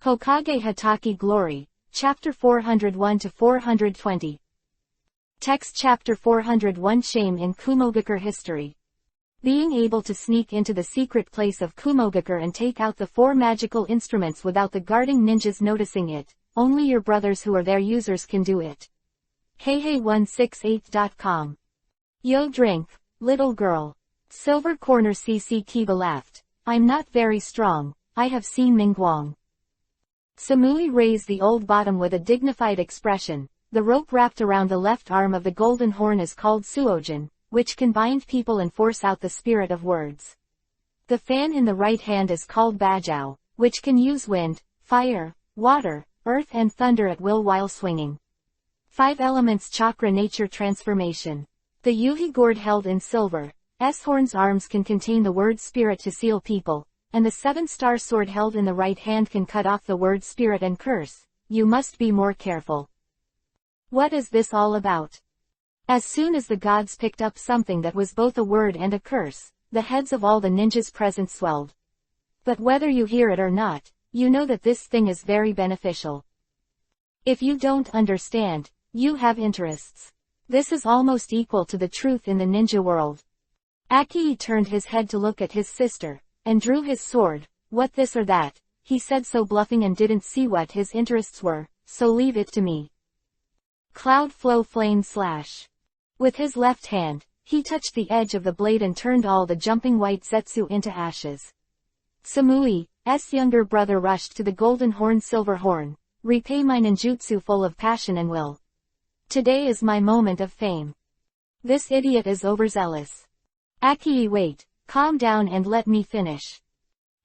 Hokage Hatake Glory, Chapter 401-420. Text Chapter 401 Shame in Kumogakure History. Being able to sneak into the secret place of Kumogakure and take out the 4 magical instruments without the guarding ninjas noticing it, only your brothers who are their users can do it. Heihei168.com. Yo drink, little girl. Silver Corner CC Kiba laughed. I'm not very strong, I have seen Mingguang. Samui raised the old bottom with a dignified expression. The rope wrapped around the left arm of the golden horn is called suojin, which can bind people and force out the spirit of words. The fan in the right hand is called bajau, which can use wind, fire, water, earth and thunder at will while swinging. 5 elements chakra nature transformation. The yuhi gourd held in silver, S-horn's arms can contain the word spirit to seal people, and the 7-star sword held in the right hand can cut off the word spirit and curse. You must be more careful. What is this all about? As soon as the gods picked up something that was both a word and a curse, the heads of all the ninjas present swelled. But whether you hear it or not, you know that this thing is very beneficial. If you don't understand, you have interests. This is almost equal to the truth in the ninja world. Akii turned his head to look at his sister, and drew his sword. What this or that, he said so bluffing and didn't see what his interests were, so leave it to me. Cloud flow flame slash. With his left hand, he touched the edge of the blade and turned all the jumping white zetsu into ashes. Samui's younger brother rushed to the golden horn silver horn. Repay my ninjutsu full of passion and will. Today is my moment of fame. This idiot is overzealous. Akii wait, calm down and let me finish.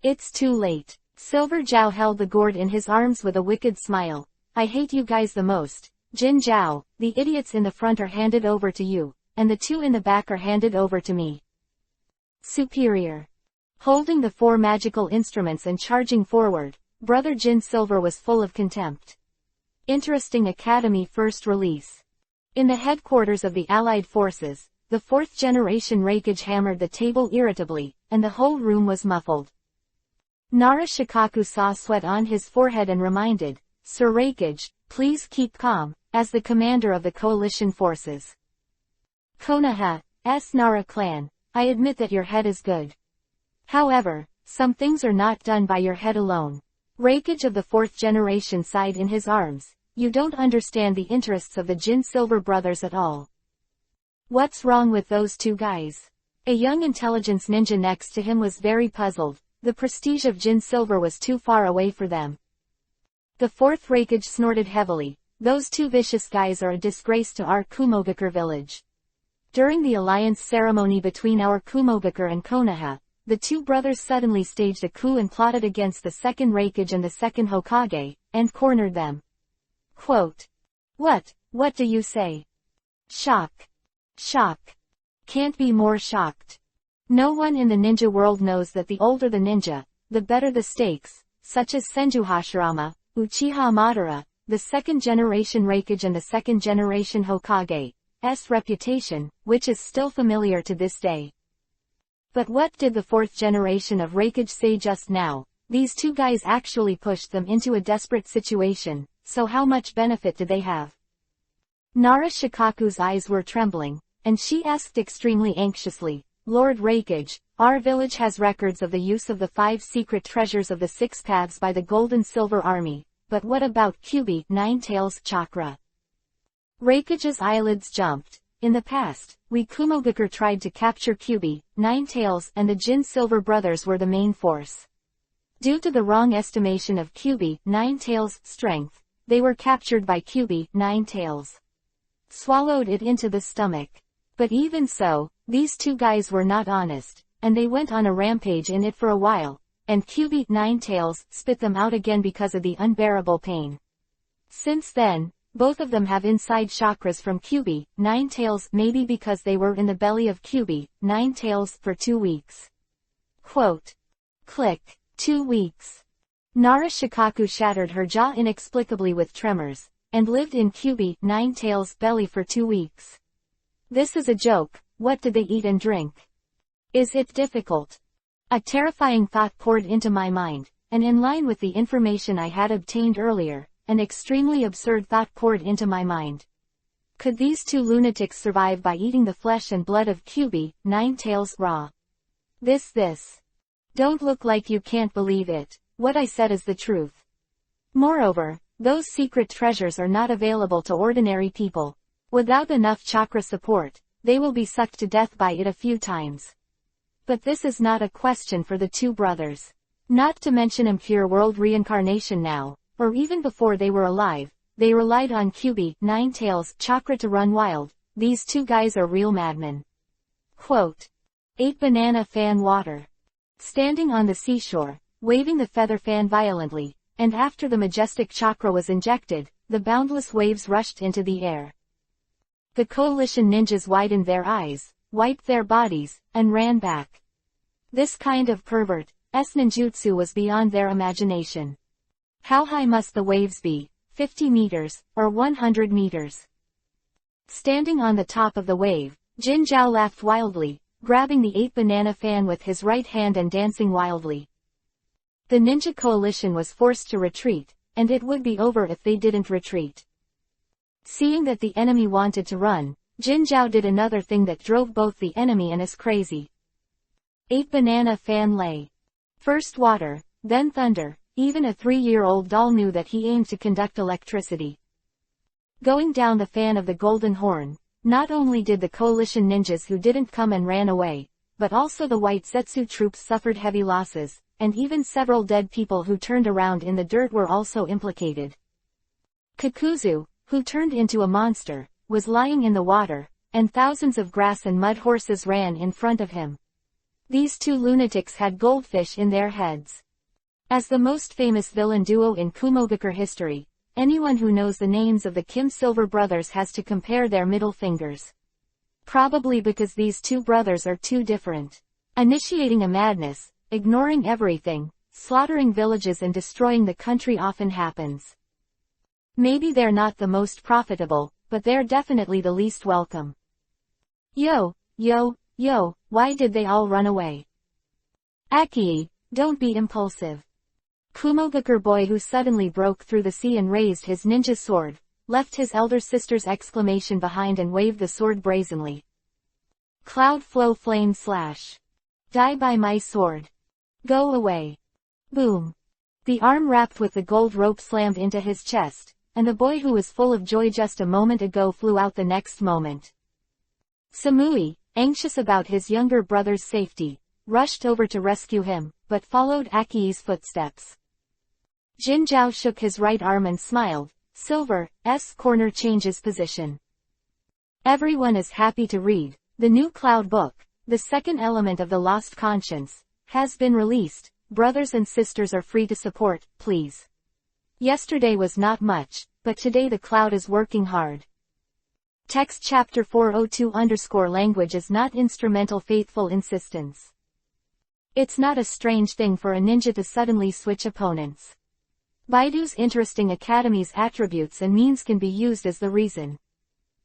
It's too late. Silver Zhao held the gourd in his arms with a wicked smile. I hate you guys the most. Jin Zhao, the idiots in the front are handed over to you, and the 2 in the back are handed over to me. Superior. Holding the 4 magical instruments and charging forward, Brother Jin Silver was full of contempt. Interesting Academy first release. In the headquarters of the Allied forces, the 4th generation Reikage hammered the table irritably, and the whole room was muffled. Nara Shikaku saw sweat on his forehead and reminded, Sir Reikage, please keep calm, as the commander of the coalition forces. Konoha's Nara clan, I admit that your head is good. However, some things are not done by your head alone. Reikage of the 4th generation sighed in his arms. You don't understand the interests of the Jin Silver brothers at all. What's wrong with those 2 guys? A young intelligence ninja next to him was very puzzled. The prestige of Jin Silver was too far away for them. The 4th Reikage snorted heavily. Those 2 vicious guys are a disgrace to our Kumogakure village. During the alliance ceremony between our Kumogakure and Konoha, the 2 brothers suddenly staged a coup and plotted against the 2nd Reikage and the 2nd Hokage, and cornered them. Quote. What do you say? Shock. Shock. Can't be more shocked. No one in the ninja world knows that the older the ninja, the better the stakes, such as Senju Hashirama, Uchiha Madara, the 2nd generation Reikage and the 2nd generation Hokage's reputation, which is still familiar to this day. But what did the 4th generation of Reikage say just now? These 2 guys actually pushed them into a desperate situation, so how much benefit did they have? Nara Shikaku's eyes were trembling, and she asked extremely anxiously, Lord Reikage, our village has records of the use of the 5 secret treasures of the 6 paths by the Golden Silver Army, but what about Kyubi, 9 Tails chakra? Reikage's eyelids jumped. In the past, we Kumogakure tried to capture Kyubi, 9 Tails, and the Jin Silver brothers were the main force. Due to the wrong estimation of Kyubi, 9 Tails' strength, they were captured by Kyubi, 9 Tails. Swallowed it into the stomach. But even so, these 2 guys were not honest, and they went on a rampage in it for a while, and Kyubi, 9 Tails, spit them out again because of the unbearable pain. Since then, both of them have inside chakras from Kyubi, 9 Tails, maybe because they were in the belly of Kyubi, 9 Tails, for 2 weeks. Quote. Click. 2 weeks. Nara Shikaku shattered her jaw inexplicably with tremors, and lived in Kyubi, 9 Tails' belly for 2 weeks. This is a joke. What did they eat and drink? Is it difficult? A terrifying thought poured into my mind, and in line with the information I had obtained earlier, an extremely absurd thought poured into my mind. Could these two lunatics survive by eating the flesh and blood of Kyubi, Ninetales, raw? This. Don't look like you can't believe it. What I said is the truth. Moreover, those secret treasures are not available to ordinary people. Without enough chakra support, they will be sucked to death by it a few times. But this is not a question for the two brothers. Not to mention impure world reincarnation now, or even before they were alive, they relied on Kyubi, Ninetales, chakra to run wild. These two guys are real madmen. Quote. 8 Banana Fan Water. Standing on the seashore, waving the feather fan violently, and after the majestic chakra was injected, the boundless waves rushed into the air. The coalition ninjas widened their eyes, wiped their bodies, and ran back. This kind of pervert's ninjutsu was beyond their imagination. How high must the waves be? 50 meters, or 100 meters? Standing on the top of the wave, Jin Zhao laughed wildly, grabbing the 8 banana fan with his right hand and dancing wildly. The ninja coalition was forced to retreat, and it would be over if they didn't retreat. Seeing that the enemy wanted to run, Jin Zhao did another thing that drove both the enemy and us crazy. 8 banana fan lay. First water, then thunder. Even a 3-year-old doll knew that he aimed to conduct electricity. Going down the fan of the golden horn, not only did the coalition ninjas who didn't come and ran away, but also the white Zetsu troops suffered heavy losses, and even several dead people who turned around in the dirt were also implicated. Kakuzu, who turned into a monster, was lying in the water, and thousands of grass and mud horses ran in front of him. These two lunatics had goldfish in their heads. As the most famous villain duo in Kumogakur history, anyone who knows the names of the Kim Silver brothers has to compare their middle fingers. Probably because these two brothers are too different. Initiating a madness, ignoring everything, slaughtering villages and destroying the country often happens. Maybe they're not the most profitable, but they're definitely the least welcome. Yo, why did they all run away? Akii, don't be impulsive. Kumogakur boy who suddenly broke through the sea and raised his ninja sword, left his elder sister's exclamation behind and waved the sword brazenly. Cloud flow flame slash. Die by my sword. Go away. Boom. The arm wrapped with the gold rope slammed into his chest, and the boy who was full of joy just a moment ago flew out the next moment. Samui, anxious about his younger brother's safety, rushed over to rescue him, but followed Akii's footsteps. Jin Zhao shook his right arm and smiled. Silver's corner changes position. Everyone is happy to read. The new Cloud book, the second element of the Lost Conscience, has been released. Brothers and sisters are free to support, please. Yesterday was not much, but today the Cloud is working hard. Text Chapter 402_language is not instrumental faithful insistence. It's not a strange thing for a ninja to suddenly switch opponents. Baidu's interesting academy's attributes and means can be used as the reason.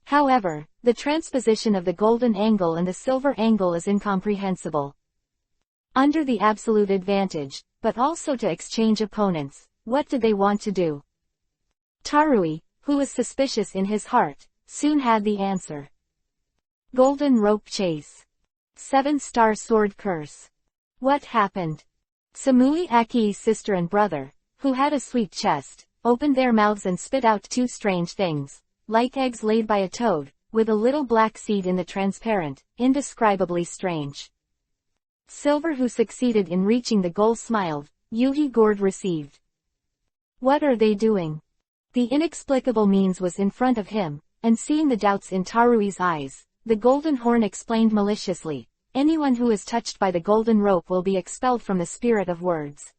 However, the transposition of the golden angle and the silver angle is incomprehensible. Under the absolute advantage, but also to exchange opponents, what did they want to do? Tarui, who was suspicious in his heart, soon had the answer. Golden rope chase. 7-star sword curse. What happened? Samui Akii's sister and brother, who had a sweet chest, opened their mouths and spit out two strange things, like eggs laid by a toad, with a little black seed in the transparent, indescribably strange. Silver, who succeeded in reaching the goal, smiled. Yuhi gourd received. What are they doing? The inexplicable means was in front of him, and seeing the doubts in Tarui's eyes, the golden horn explained maliciously, anyone who is touched by the golden rope will be expelled from the spirit of words.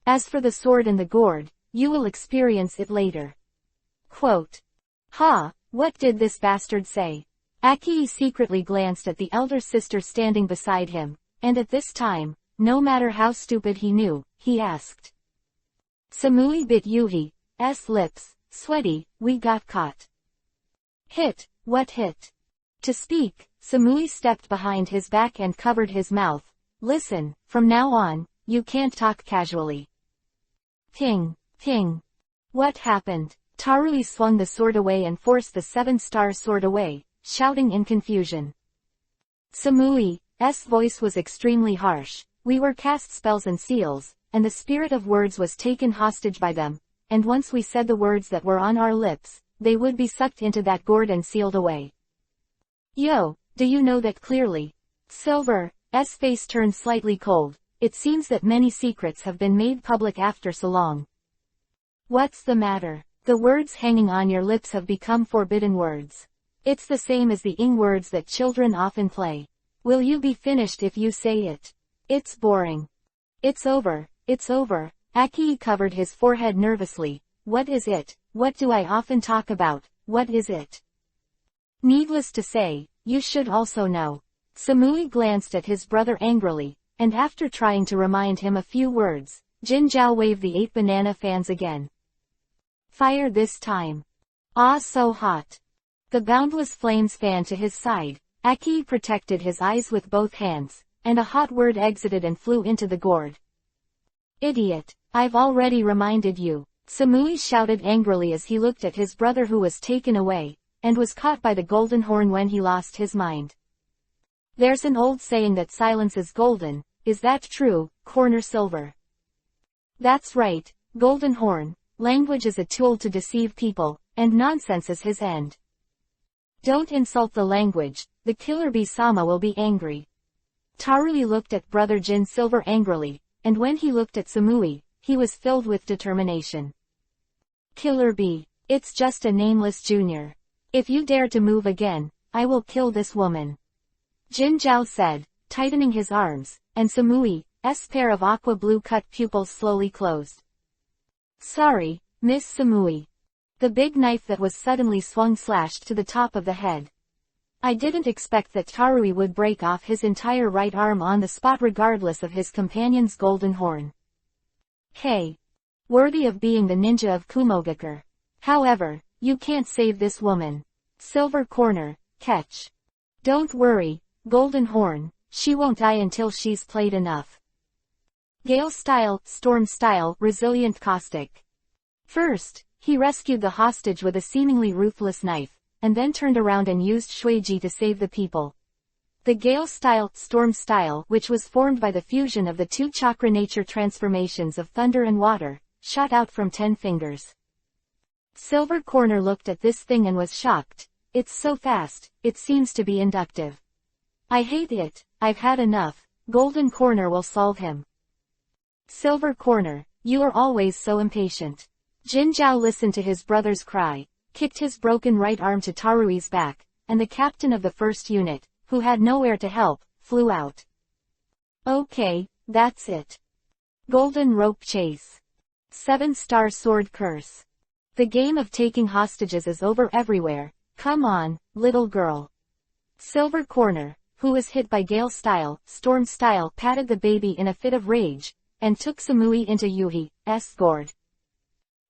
As for the sword and the gourd, you will experience it later. Quote. Ha, what did this bastard say? Akii secretly glanced at the elder sister standing beside him, and at this time, no matter how stupid he knew, he asked. Samui bit Yuhi's lips. Sweaty, we got caught. Hit, what hit? To speak, Samui stepped behind his back and covered his mouth. Listen, from now on, you can't talk casually. Ping, ping. What happened? Tarui swung the sword away and forced the 7-star sword away, shouting in confusion. Samui's voice was extremely harsh. We were cast spells and seals, and the spirit of words was taken hostage by them, and once we said the words that were on our lips, they would be sucked into that gourd and sealed away. Yo, do you know that clearly? Silver's face turned slightly cold. It seems that many secrets have been made public after so long. What's the matter? The words hanging on your lips have become forbidden words. It's the same as the ing words that children often play. Will you be finished if you say it? It's boring. It's over, it's over. Aki covered his forehead nervously. What is it? What do I often talk about? What is it? Needless to say, you should also know. Samui glanced at his brother angrily, and after trying to remind him a few words, Jinzhao waved the 8 banana fans again. Fire this time. Ah, so hot. The boundless flames fanned to his side. Aki protected his eyes with both hands, and a hot word exited and flew into the gourd. Idiot, I've already reminded you. Samui shouted angrily as he looked at his brother who was taken away, and was caught by the golden horn when he lost his mind. There's an old saying that silence is golden, is that true, Corner Silver? That's right, Golden Horn. Language is a tool to deceive people, and nonsense is his end. Don't insult the language, the killer bee-sama will be angry. Tarui looked at brother Jin Silver angrily, and when he looked at Samui, he was filled with determination. Killer bee, it's just a nameless junior. If you dare to move again, I will kill this woman. Jinzhao said, tightening his arms, and Samui's pair of aqua blue cut pupils slowly closed. Sorry, Miss Samui. The big knife that was suddenly swung slashed to the top of the head. I didn't expect that Tarui would break off his entire right arm on the spot regardless of his companion's golden horn. Hey. Worthy of being the ninja of Kumogakure. However, you can't save this woman. Silver Corner, catch. Don't worry, Golden Horn, she won't die until she's played enough. Gale style, storm style, resilient caustic. First, he rescued the hostage with a seemingly ruthless knife, and then turned around and used Shueiji to save the people. The Gale style, storm style, which was formed by the fusion of the 2 chakra nature transformations of thunder and water, shot out from 10 fingers. Silver Corner looked at this thing and was shocked. It's so fast, it seems to be inductive. I hate it, I've had enough. Golden Corner will solve him. Silver Corner, you are always so impatient. Jinzhao listened to his brother's cry, kicked his broken right arm to Tarui's back, and the captain of the first unit, who had nowhere to help, flew out. Okay, that's it. Golden Rope Chase. 7-star Sword Curse. The game of taking hostages is over everywhere. Come on, little girl. Silver Corner, who was hit by Gale style, storm style, patted the baby in a fit of rage, and took Samui into Yuhi's gourd.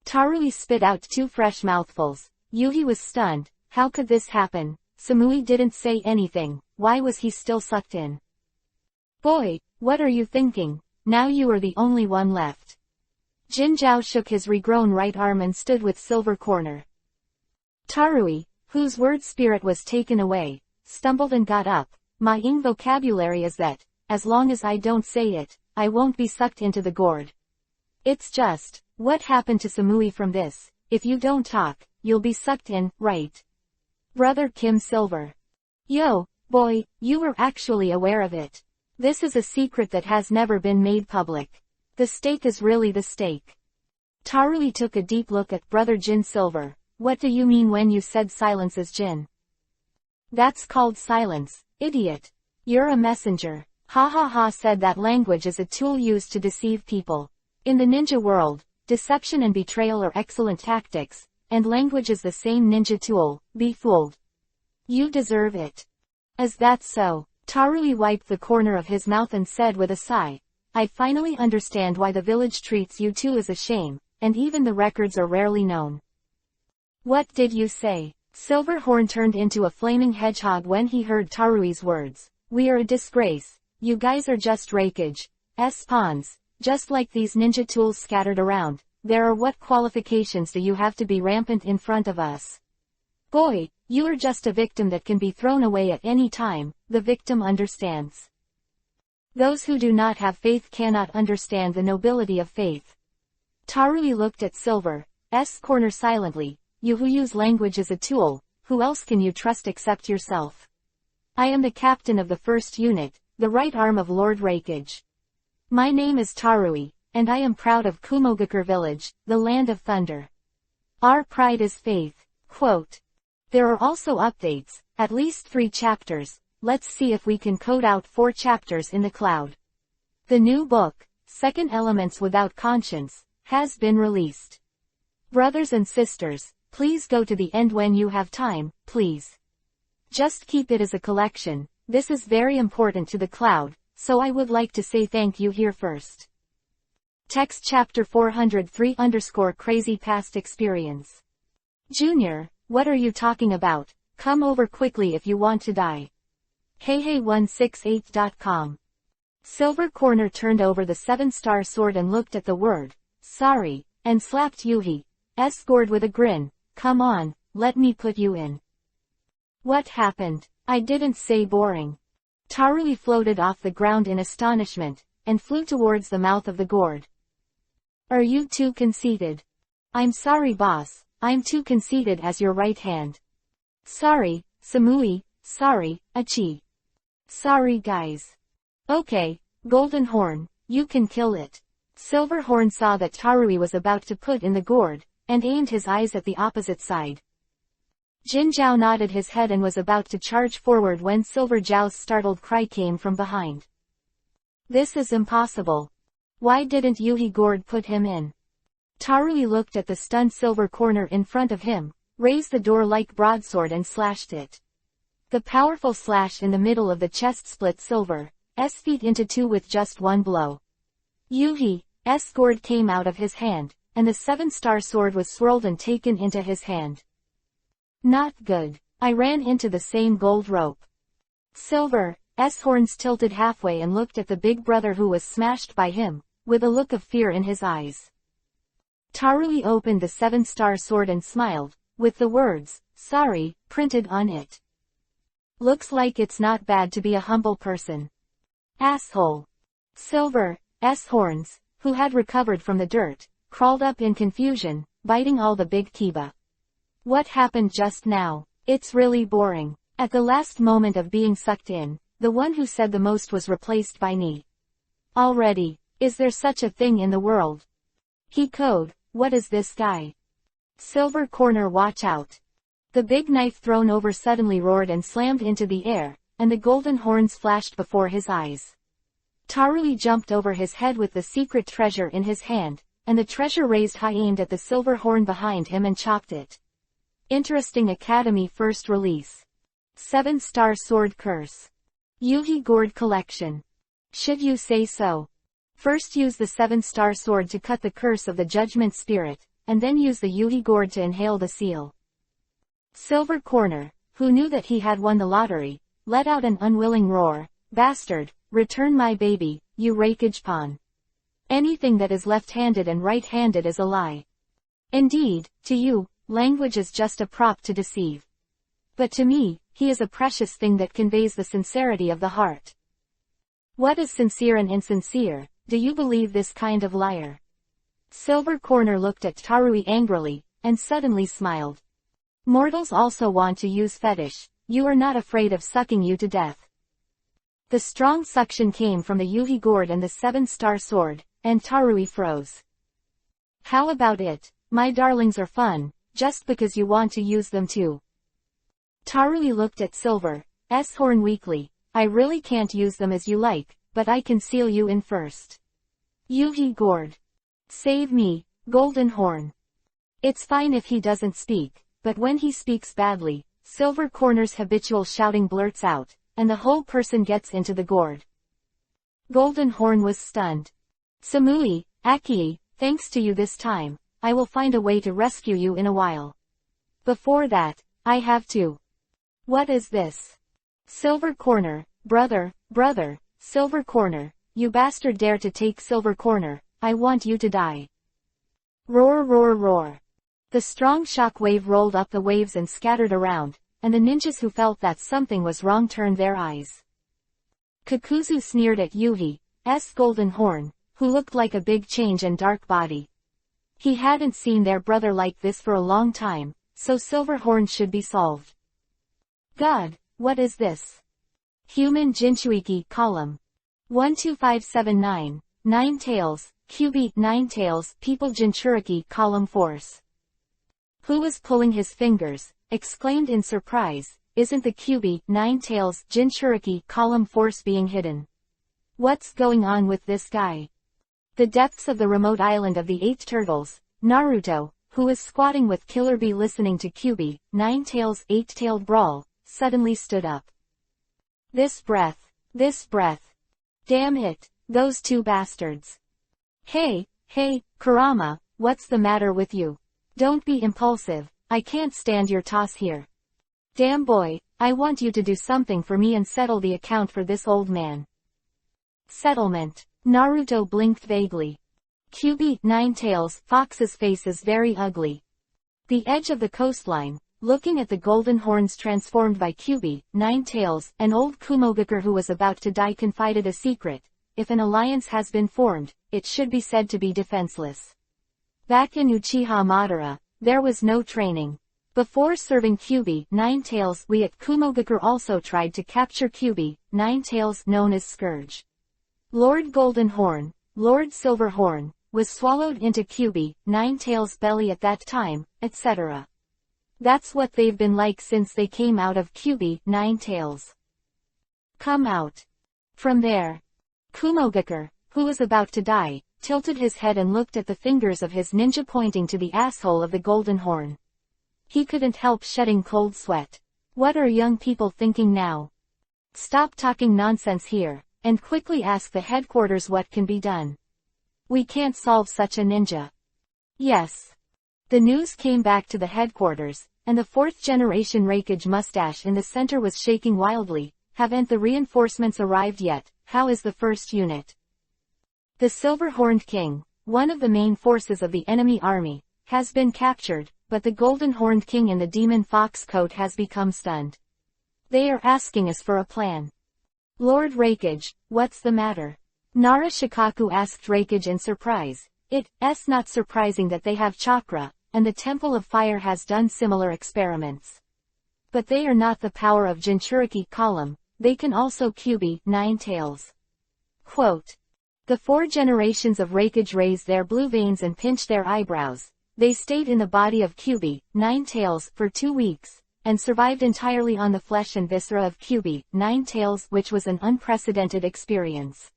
Tarui spit out 2 fresh mouthfuls. Yuhi was stunned. How could this happen? Samui didn't say anything. Why was he still sucked in? Boy, what are you thinking? Now you are the only one left. Jinzhao shook his regrown right arm and stood with Silver Corner. Tarui, whose word spirit was taken away, stumbled and got up. My ing vocabulary is that, as long as I don't say it, I won't be sucked into the gourd. It's just, what happened to Samui from this? If you don't talk, you'll be sucked in, right? Brother Kim Silver. Yo, boy, you were actually aware of it. This is a secret that has never been made public. The stake is really the stake. Tarui took a deep look at brother Jin Silver. What do you mean when you said silence is Jin? That's called silence, idiot. You're a messenger. Ha ha ha, said that language is a tool used to deceive people. In the ninja world, deception and betrayal are excellent tactics, and language is the same ninja tool. Be fooled. You deserve it. Is that so? Tarui wiped the corner of his mouth and said with a sigh. I finally understand why the village treats you two as a shame, and even the records are rarely known. What did you say? Silverhorn turned into a flaming hedgehog when he heard Tarui's words. We are a disgrace. You guys are just Raikage's pawns, just like these ninja tools scattered around. there are what qualifications do you have to be rampant in front of us? Boy, you are just a victim that can be thrown away at any time, the victim understands. Those who do not have faith cannot understand the nobility of faith. Tarui looked at Silver's corner silently. You who use language as a tool, who else can you trust except yourself? I am the captain of the first unit, the right arm of Lord Hokage. My name is Tarui, and I am proud of Kumogakure village, the land of thunder. Our pride is faith. Quote. There are also updates, at least 3 chapters, let's see if we can code out 4 chapters in the cloud. The new book, Second Elements Without Conscience, has been released. Brothers and sisters, please go to the end when you have time, please. Just keep it as a collection, this is very important to the cloud, so I would like to say thank you here first. Text Chapter 403 Crazy Past Experience. Junior, what are you talking about? Come over quickly if you want to die. Heihei168.com. Silver Corner turned over the 7-star sword and looked at the word, sorry, and slapped Yuhi's gourd with a grin. Come on, let me put you in. What happened? I didn't say boring. Tarui floated off the ground in astonishment, and flew towards the mouth of the gourd. Are you too conceited? I'm sorry boss, I'm too conceited as your right hand. Sorry, Samui, sorry, Achi. Sorry guys. Okay, Golden Horn, you can kill it. Silver Horn saw that Tarui was about to put in the gourd, and aimed his eyes at the opposite side. Jin Zhao nodded his head and was about to charge forward when Silver Zhao's startled cry came from behind. This is impossible. Why didn't Yuhi gourd put him in? Tarui looked at the stunned Silver Corner in front of him, raised the door like broadsword and slashed it. The powerful slash in the middle of the chest split Silver's feet into 2 with just one blow. Yuhi's gourd came out of his hand, and the 7-star sword was swirled and taken into his hand. Not good. I ran into the same gold rope. Silver's horns tilted halfway and looked at the big brother who was smashed by him, with a look of fear in his eyes. Tarui opened the 7-star sword and smiled, with the words, sorry, printed on it. Looks like it's not bad to be a humble person. Asshole. Silver's horns, who had recovered from the dirt, crawled up in confusion, biting all the big kiba. What happened just now? It's really boring. At the last moment of being sucked in, the one who said the most was replaced by Ni. Already, is there such a thing in the world? He code, what is this guy? Silver Corner watch out. The big knife thrown over suddenly roared and slammed into the air, and the golden horns flashed before his eyes. Tarui jumped over his head with the secret treasure in his hand, and the treasure raised high aimed at the silver horn behind him and chopped it. Interesting Academy first release. 7-star sword curse. Yuhi gourd collection. Should you say so? First use the 7-star sword to cut the curse of the judgment spirit, and then use the Yuhi gourd to inhale the seal. Silver Corner, who knew that he had won the lottery, let out an unwilling roar. Bastard, return my baby, you Hokage pawn. Anything that is left-handed and right-handed is a lie. Indeed, to you, language is just a prop to deceive. But to me, he is a precious thing that conveys the sincerity of the heart. What is sincere and insincere? Do you believe this kind of liar? Silver Corner looked at Tarui angrily, and suddenly smiled. Mortals also want to use fetish. You are not afraid of sucking you to death. The strong suction came from the Yuhi gourd and the 7-star sword, and Tarui froze. How about it? My darlings are fun, just because you want to use them too. Tarui looked at Silver's horn weakly. I really can't use them as you like, but I can seal you in first. Yuhi gourd. Save me, Golden Horn. It's fine if he doesn't speak, but when he speaks badly, Silver Corner's habitual shouting blurts out, and the whole person gets into the gourd. Golden Horn was stunned. Samui, Aki, thanks to you this time, I will find a way to rescue you in a while. Before that, I have to. What is this? Silver Corner, brother, Silver Corner, you bastard dare to take Silver Corner, I want you to die. Roar roar roar. The strong shock wave rolled up the waves and scattered around, and the ninjas who felt that something was wrong turned their eyes. Kakuzu sneered at Yuhi's golden horn, who looked like a big change and dark body. He hadn't seen their brother like this for a long time, so Silver Horn should be solved. God, what is this? Human Jinchuiki column. 12579, 9 tails, QB 9 tails, people Jinchuriki column force. Who was pulling his fingers, exclaimed in surprise, isn't the QB 9 tails Jinchuriki column force being hidden? What's going on with this guy? The depths of the remote island of the 8 turtles, Naruto, who was squatting with Killer Bee listening to QB 9 tails 8-tailed brawl, suddenly stood up. This breath. Damn it, those 2 bastards. Hey, Kurama, what's the matter with you? Don't be impulsive, I can't stand your toss here. Damn boy, I want you to do something for me and settle the account for this old man. Settlement. Naruto blinked vaguely. QB 9 tails, Fox's face is very ugly. The edge of the coastline, looking at the golden horns transformed by QB 9 tails, an old Kumogakure who was about to die confided a secret. If an alliance has been formed, it should be said to be defenseless. Back in Uchiha Madara, there was no training. Before serving QB 9 tails, we at Kumogakure also tried to capture QB 9 tails, known as Scourge. Lord Golden Horn, Lord Silver Horn, was swallowed into QB 9 tails' belly at that time, etc. That's what they've been like since they came out of QB 9 tails. Come out. From there. Kumogakure, who was about to die, tilted his head and looked at the fingers of his ninja pointing to the asshole of the golden horn. He couldn't help shedding cold sweat. What are young people thinking now? Stop talking nonsense here, and quickly ask the headquarters what can be done. We can't solve such a ninja. Yes. The news came back to the headquarters, and the 4th generation Raikage mustache in the center was shaking wildly. Haven't the reinforcements arrived yet? How is the 1st unit? The Silver-Horned King, one of the main forces of the enemy army, has been captured, but the Golden-Horned King in the Demon Fox coat has become stunned. They are asking us for a plan. Lord Raikage, what's the matter? Nara Shikaku asked Raikage in surprise. It's not surprising that they have chakra, and the Temple of Fire has done similar experiments. But they are not the power of Jinchuriki column, they can also QB 9 tails. Quote. The 4 generations of Raikage raised their blue veins and pinched their eyebrows. They stayed in the body of QB 9 tails for 2 weeks, and survived entirely on the flesh and viscera of QB 9 tails, which was an unprecedented experience.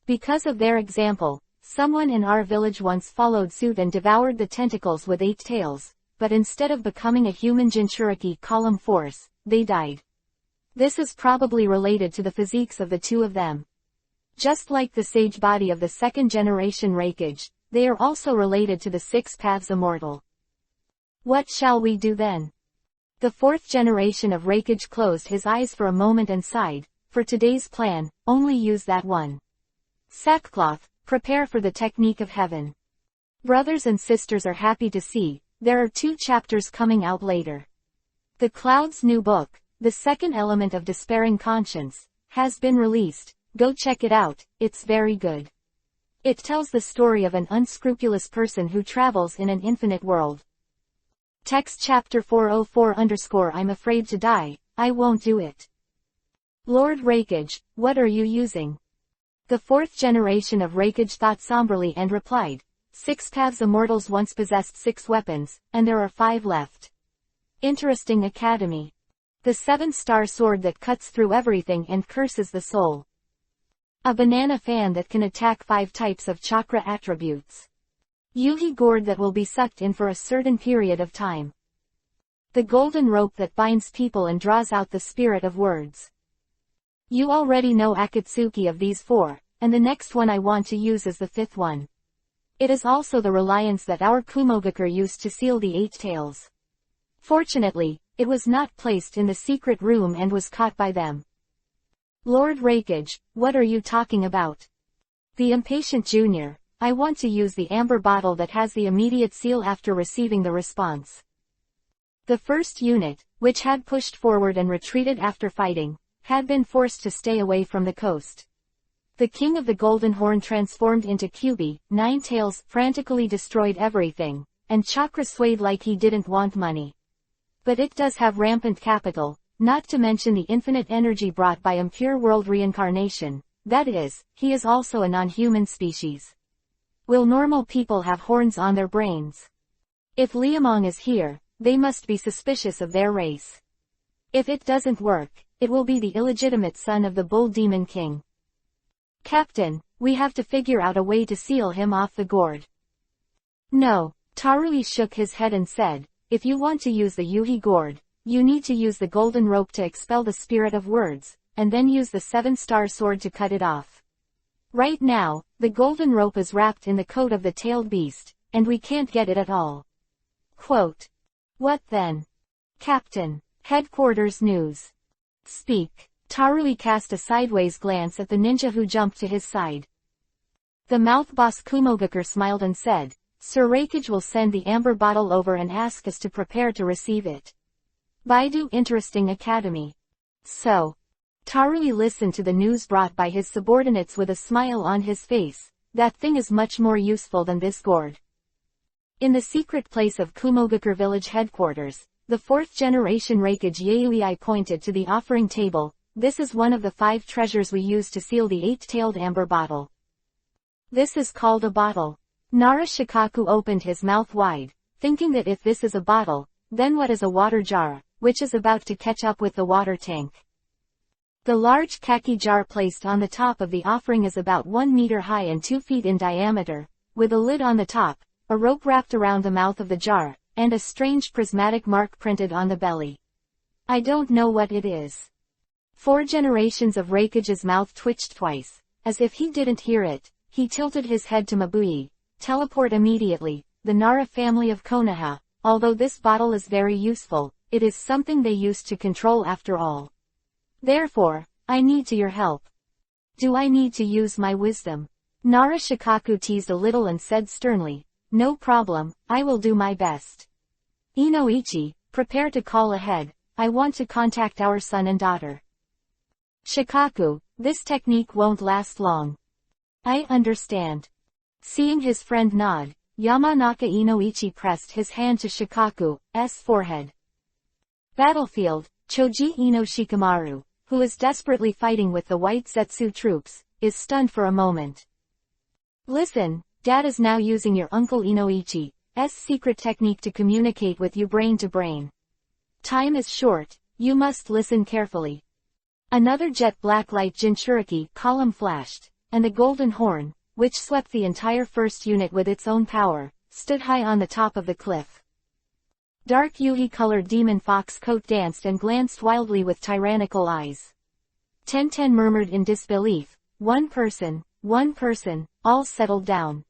Because of their example, someone in our village once followed suit and devoured the tentacles with 8 tails, but instead of becoming a human Jinchuriki column force, they died. This is probably related to the physiques of the 2 of them. Just like the sage body of the 2nd generation Raikage, they are also related to the 6 paths immortal. What shall we do then? The 4th generation of Raikage closed his eyes for a moment and sighed. For today's plan, only use that one. Sackcloth, prepare for the technique of heaven. Brothers and sisters are happy to see, there are 2 chapters coming out later. The Cloud's new book, The 2nd Element of Despairing Conscience, has been released. Go check it out, it's very good. It tells the story of an unscrupulous person who travels in an infinite world. Text chapter 404 I'm afraid to die, I won't do it. Lord Raikage, what are you using? The 4th generation of Raikage thought somberly and replied, 6 paths immortals once possessed 6 weapons, and there are 5 left. Interesting academy. The 7-star sword that cuts through everything and curses the soul. A banana fan that can attack 5 types of chakra attributes. Yuhi gourd that will be sucked in for a certain period of time. The golden rope that binds people and draws out the spirit of words. You already know Akatsuki of these 4, and the next one I want to use is the 5th one. It is also the reliance that our Kumogakure used to seal the 8 tails. Fortunately, it was not placed in the secret room and was caught by them. Lord Raikage, what are you talking about? The impatient junior, I want to use the amber bottle that has the immediate seal after receiving the response. The first unit, which had pushed forward and retreated after fighting, had been forced to stay away from the coast. The King of the Golden Horn transformed into QB, Ninetales, frantically destroyed everything, and Chakra swayed like he didn't want money. But it does have rampant capital, not to mention the infinite energy brought by impure world reincarnation. That is, he is also a non-human species. Will normal people have horns on their brains? If Liamong is here, they must be suspicious of their race. If it doesn't work, it will be the illegitimate son of the Bull Demon King. Captain, we have to figure out a way to seal him off the gourd. No, Tarui shook his head and said, if you want to use the Yuhi gourd, you need to use the golden rope to expel the spirit of words, and then use the 7-star sword to cut it off. Right now, the golden rope is wrapped in the coat of the tailed beast, and we can't get it at all. Quote. What then? Captain. Headquarters News. Speak. Tarui cast a sideways glance at the ninja who jumped to his side. The mouth boss Kumogakure smiled and said, Sir Reikage will send the amber bottle over and ask us to prepare to receive it. Baidu Interesting Academy. So. Tarui listened to the news brought by his subordinates with a smile on his face. That thing is much more useful than this gourd. In the secret place of Kumogakure village headquarters, the 4th generation Reikage Yaoi pointed to the offering table. This is one of the 5 treasures we use to seal the 8-tailed amber bottle. This is called a bottle. Nara Shikaku opened his mouth wide, thinking that if this is a bottle, then what is a water jar, which is about to catch up with the water tank. The large khaki jar placed on the top of the offering is about 1 meter high and 2 feet in diameter, with a lid on the top, a rope wrapped around the mouth of the jar, and a strange prismatic mark printed on the belly. I don't know what it is. 4 generations of Reikage's mouth twitched twice. As if he didn't hear it, he tilted his head to Mabui. Teleport immediately, the Nara family of Konoha. Although this bottle is very useful, it is something they used to control after all. Therefore, I need your help. Do I need to use my wisdom? Nara Shikaku teased a little and said sternly, no problem, I will do my best. Inoichi, prepare to call ahead. I want to contact our son and daughter. Shikaku, this technique won't last long. I understand. Seeing his friend nod, Yamanaka Inoichi pressed his hand to Shikaku's forehead. Battlefield, Choji Ino Shikamaru, who is desperately fighting with the white Zetsu troops, is stunned for a moment. Listen, Dad is now using your uncle Inoichi's secret technique to communicate with you brain to brain. Time is short, you must listen carefully. Another jet black light Jinchuriki column flashed, and the golden horn, which swept the entire first unit with its own power, stood high on the top of the cliff. Dark Yuhi-colored demon fox coat danced and glanced wildly with tyrannical eyes. Ten murmured in disbelief, one person, all settled down.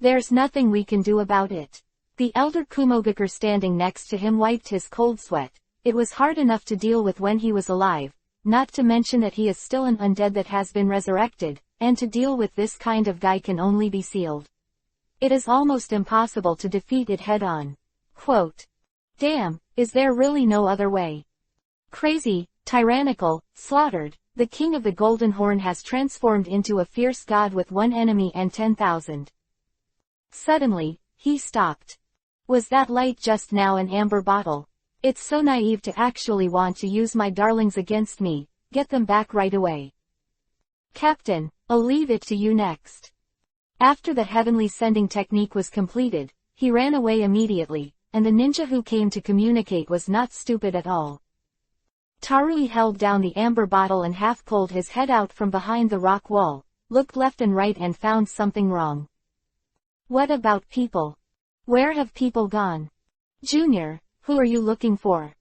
There's nothing we can do about it. The elder Kumogakure standing next to him wiped his cold sweat. It was hard enough to deal with when he was alive, not to mention that he is still an undead that has been resurrected, and to deal with this kind of guy can only be sealed. It is almost impossible to defeat it head-on. Quote. Damn, is there really no other way? Crazy, tyrannical, slaughtered, the king of the Golden Horn has transformed into a fierce god with 1 enemy and 10,000. Suddenly, he stopped. Was that light just now an amber bottle? It's so naive to actually want to use my darlings against me. Get them back right away. Captain, I'll leave it to you next. After the heavenly sending technique was completed, he ran away immediately, and the ninja who came to communicate was not stupid at all. Tarui held down the amber bottle and half pulled his head out from behind the rock wall, looked left and right and found something wrong. What about people? Where have people gone? Junior, who are you looking for?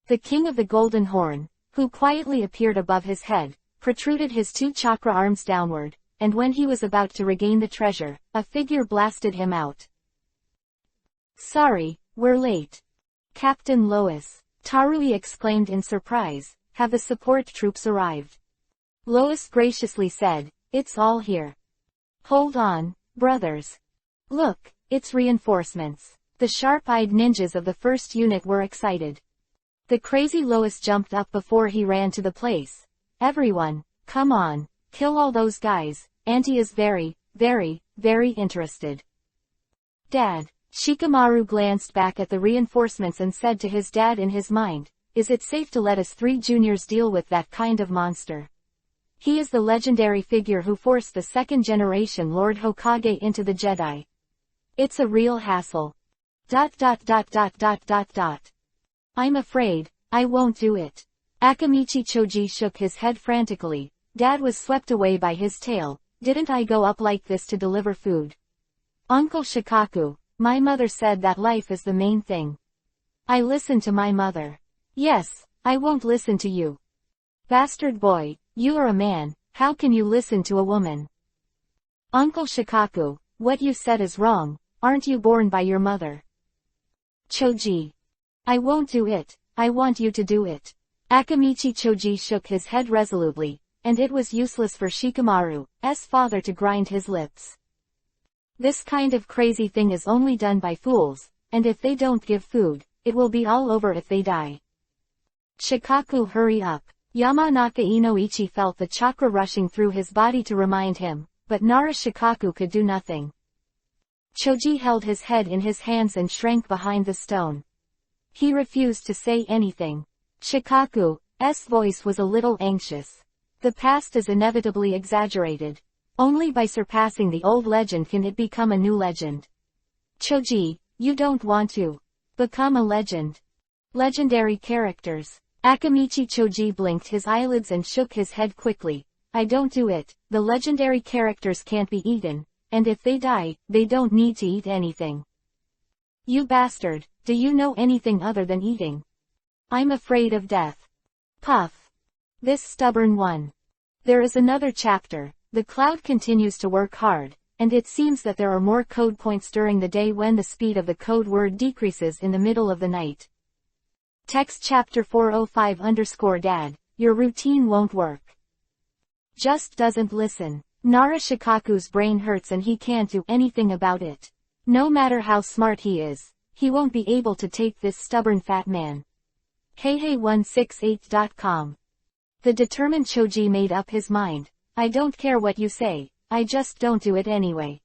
The king of the Golden Horn, who quietly appeared above his head, protruded his 2 chakra arms downward, and when he was about to regain the treasure, a figure blasted him out. Sorry, we're late. Captain Lois, Tarui exclaimed in surprise, have the support troops arrived? Lois graciously said, it's all here. Hold on, Brothers. Look, it's reinforcements. The sharp-eyed ninjas of the first unit were excited. The crazy Lois jumped up before he ran to the place. Everyone, come on, kill all those guys, Auntie is very, very, very interested. Dad. Shikamaru glanced back at the reinforcements and said to his dad in his mind, is it safe to let us three juniors deal with that kind of monster? He is the legendary figure who forced the second-generation Lord Hokage into the Jedi. It's a real hassle. I'm afraid, I won't do it. Akamichi Choji shook his head frantically. Dad was swept away by his tail. Didn't I go up like this to deliver food? Uncle Shikaku, my mother said that life is the main thing. I listened to my mother. Yes, I won't listen to you. Bastard boy, you are a man, how can you listen to a woman? Uncle Shikaku, what you said is wrong, aren't you born by your mother? Choji. I won't do it, I want you to do it. Akamichi Choji shook his head resolutely, and it was useless for Shikamaru's father to grind his lips. This kind of crazy thing is only done by fools, and if they don't give food, it will be all over if they die. Shikaku, hurry up. Yamanaka Inoichi felt the chakra rushing through his body to remind him, but Nara Shikaku could do nothing. Choji held his head in his hands and shrank behind the stone. He refused to say anything. Shikaku's voice was a little anxious. The past is inevitably exaggerated. Only by surpassing the old legend can it become a new legend. Choji, you don't want to become a legend. Legendary characters. Akamichi Choji blinked his eyelids and shook his head quickly. I don't do it, the legendary characters can't be eaten, and if they die, they don't need to eat anything. You bastard, do you know anything other than eating? I'm afraid of death. Puff. This stubborn one. There is another chapter. The cloud continues to work hard, and it seems that there are more code points during the day when the speed of the code word decreases in the middle of the night. Text chapter 405_Dad, your routine won't work. Just doesn't listen. Nara Shikaku's brain hurts and he can't do anything about it. No matter how smart he is, he won't be able to take this stubborn fat man. Heihei168.com. The determined Choji made up his mind. I don't care what you say, I just don't do it anyway.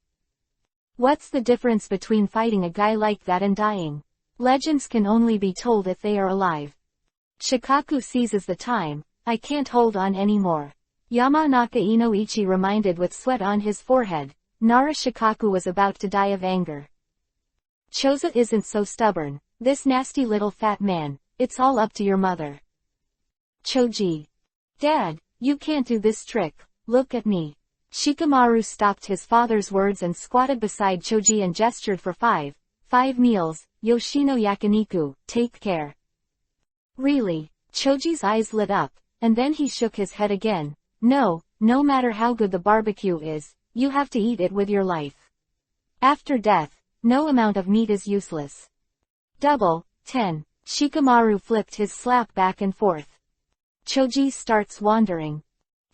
What's the difference between fighting a guy like that and dying? Legends can only be told if they are alive. Shikaku seizes the time, I can't hold on anymore. Yamanaka Inoichi reminded with sweat on his forehead. Nara Shikaku was about to die of anger. Choza isn't so stubborn, this nasty little fat man, it's all up to your mother. Choji. Dad, you can't do this trick, look at me. Shikamaru stopped his father's words and squatted beside Choji and gestured for five meals, Yoshino Yakiniku, take care. Really? Choji's eyes lit up, and then he shook his head again. No matter how good the barbecue is, you have to eat it with your life. After death, no amount of meat is useless. Double, 10. Shikamaru flipped his slap back and forth. Choji starts wandering.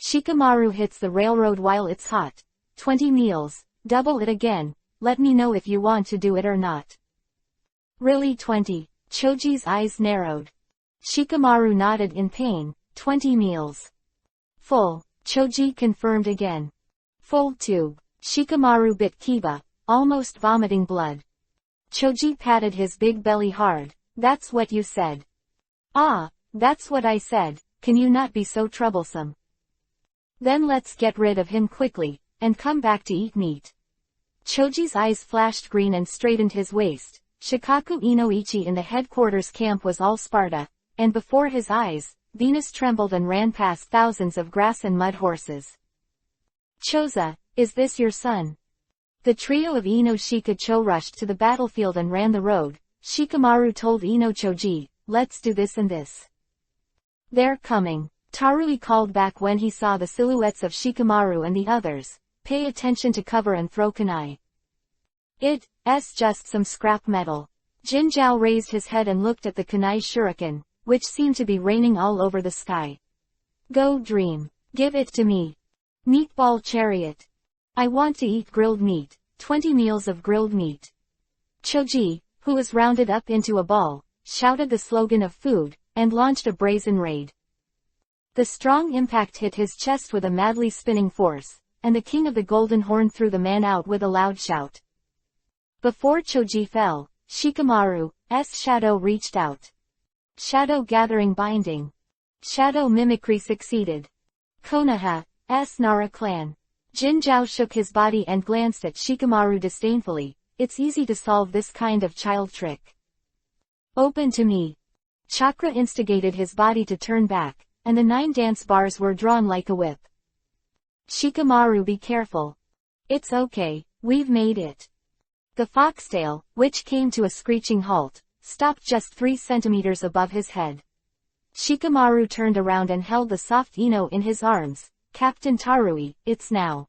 Shikamaru hits the railroad while it's hot. 20 meals, double it again, let me know if you want to do it or not. Really 20? Choji's eyes narrowed. Shikamaru nodded in pain. 20 meals. Full. Choji confirmed again. Full tube. Shikamaru bit Kiba, almost vomiting blood. Choji patted his big belly hard. That's what you said. Ah, that's what I said, can you not be so troublesome? Then let's get rid of him quickly, and come back to eat meat. Choji's eyes flashed green and straightened his waist. Shikaku Inoichi in the headquarters camp was all Sparta, and before his eyes, Venus trembled and ran past thousands of grass and mud horses. Choza, is this your son? The trio of Ino Shikacho rushed to the battlefield and ran the road. Shikamaru told Ino Choji, let's do this and this. They're coming. Tarui called back when he saw the silhouettes of Shikamaru and the others. Pay attention to cover and throw kunai. It's just some scrap metal. Jinzhou raised his head and looked at the kunai shuriken, which seemed to be raining all over the sky. Go dream. Give it to me. Meatball chariot. I want to eat grilled meat. 20 meals of grilled meat. Choji, who was rounded up into a ball, shouted the slogan of food, and launched a brazen raid. The strong impact hit his chest with a madly spinning force, and the king of the Golden Horn threw the man out with a loud shout. Before Choji fell, Shikamaru's shadow reached out. Shadow gathering binding. Shadow mimicry succeeded. Konoha's Nara clan. Jinzhou shook his body and glanced at Shikamaru disdainfully. It's easy to solve this kind of child trick. Open to me. Chakra instigated his body to turn back, and the 9 dance bars were drawn like a whip. Shikamaru, be careful. It's okay, we've made it. The foxtail, which came to a screeching halt, stopped just 3 centimeters above his head. Shikamaru turned around and held the soft Ino in his arms. Captain Tarui, it's now.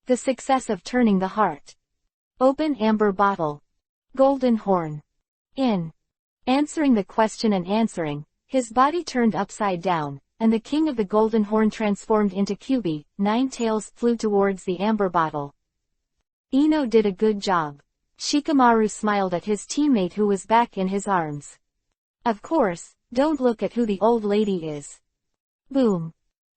The success of turning the heart. Open amber bottle. Golden horn. In. Answering the question and answering, his body turned upside down, and the king of the Golden Horn transformed into Kyubi. 9 tails flew towards the amber bottle. Ino did a good job. Shikamaru smiled at his teammate who was back in his arms. Of course, don't look at who the old lady is. Boom.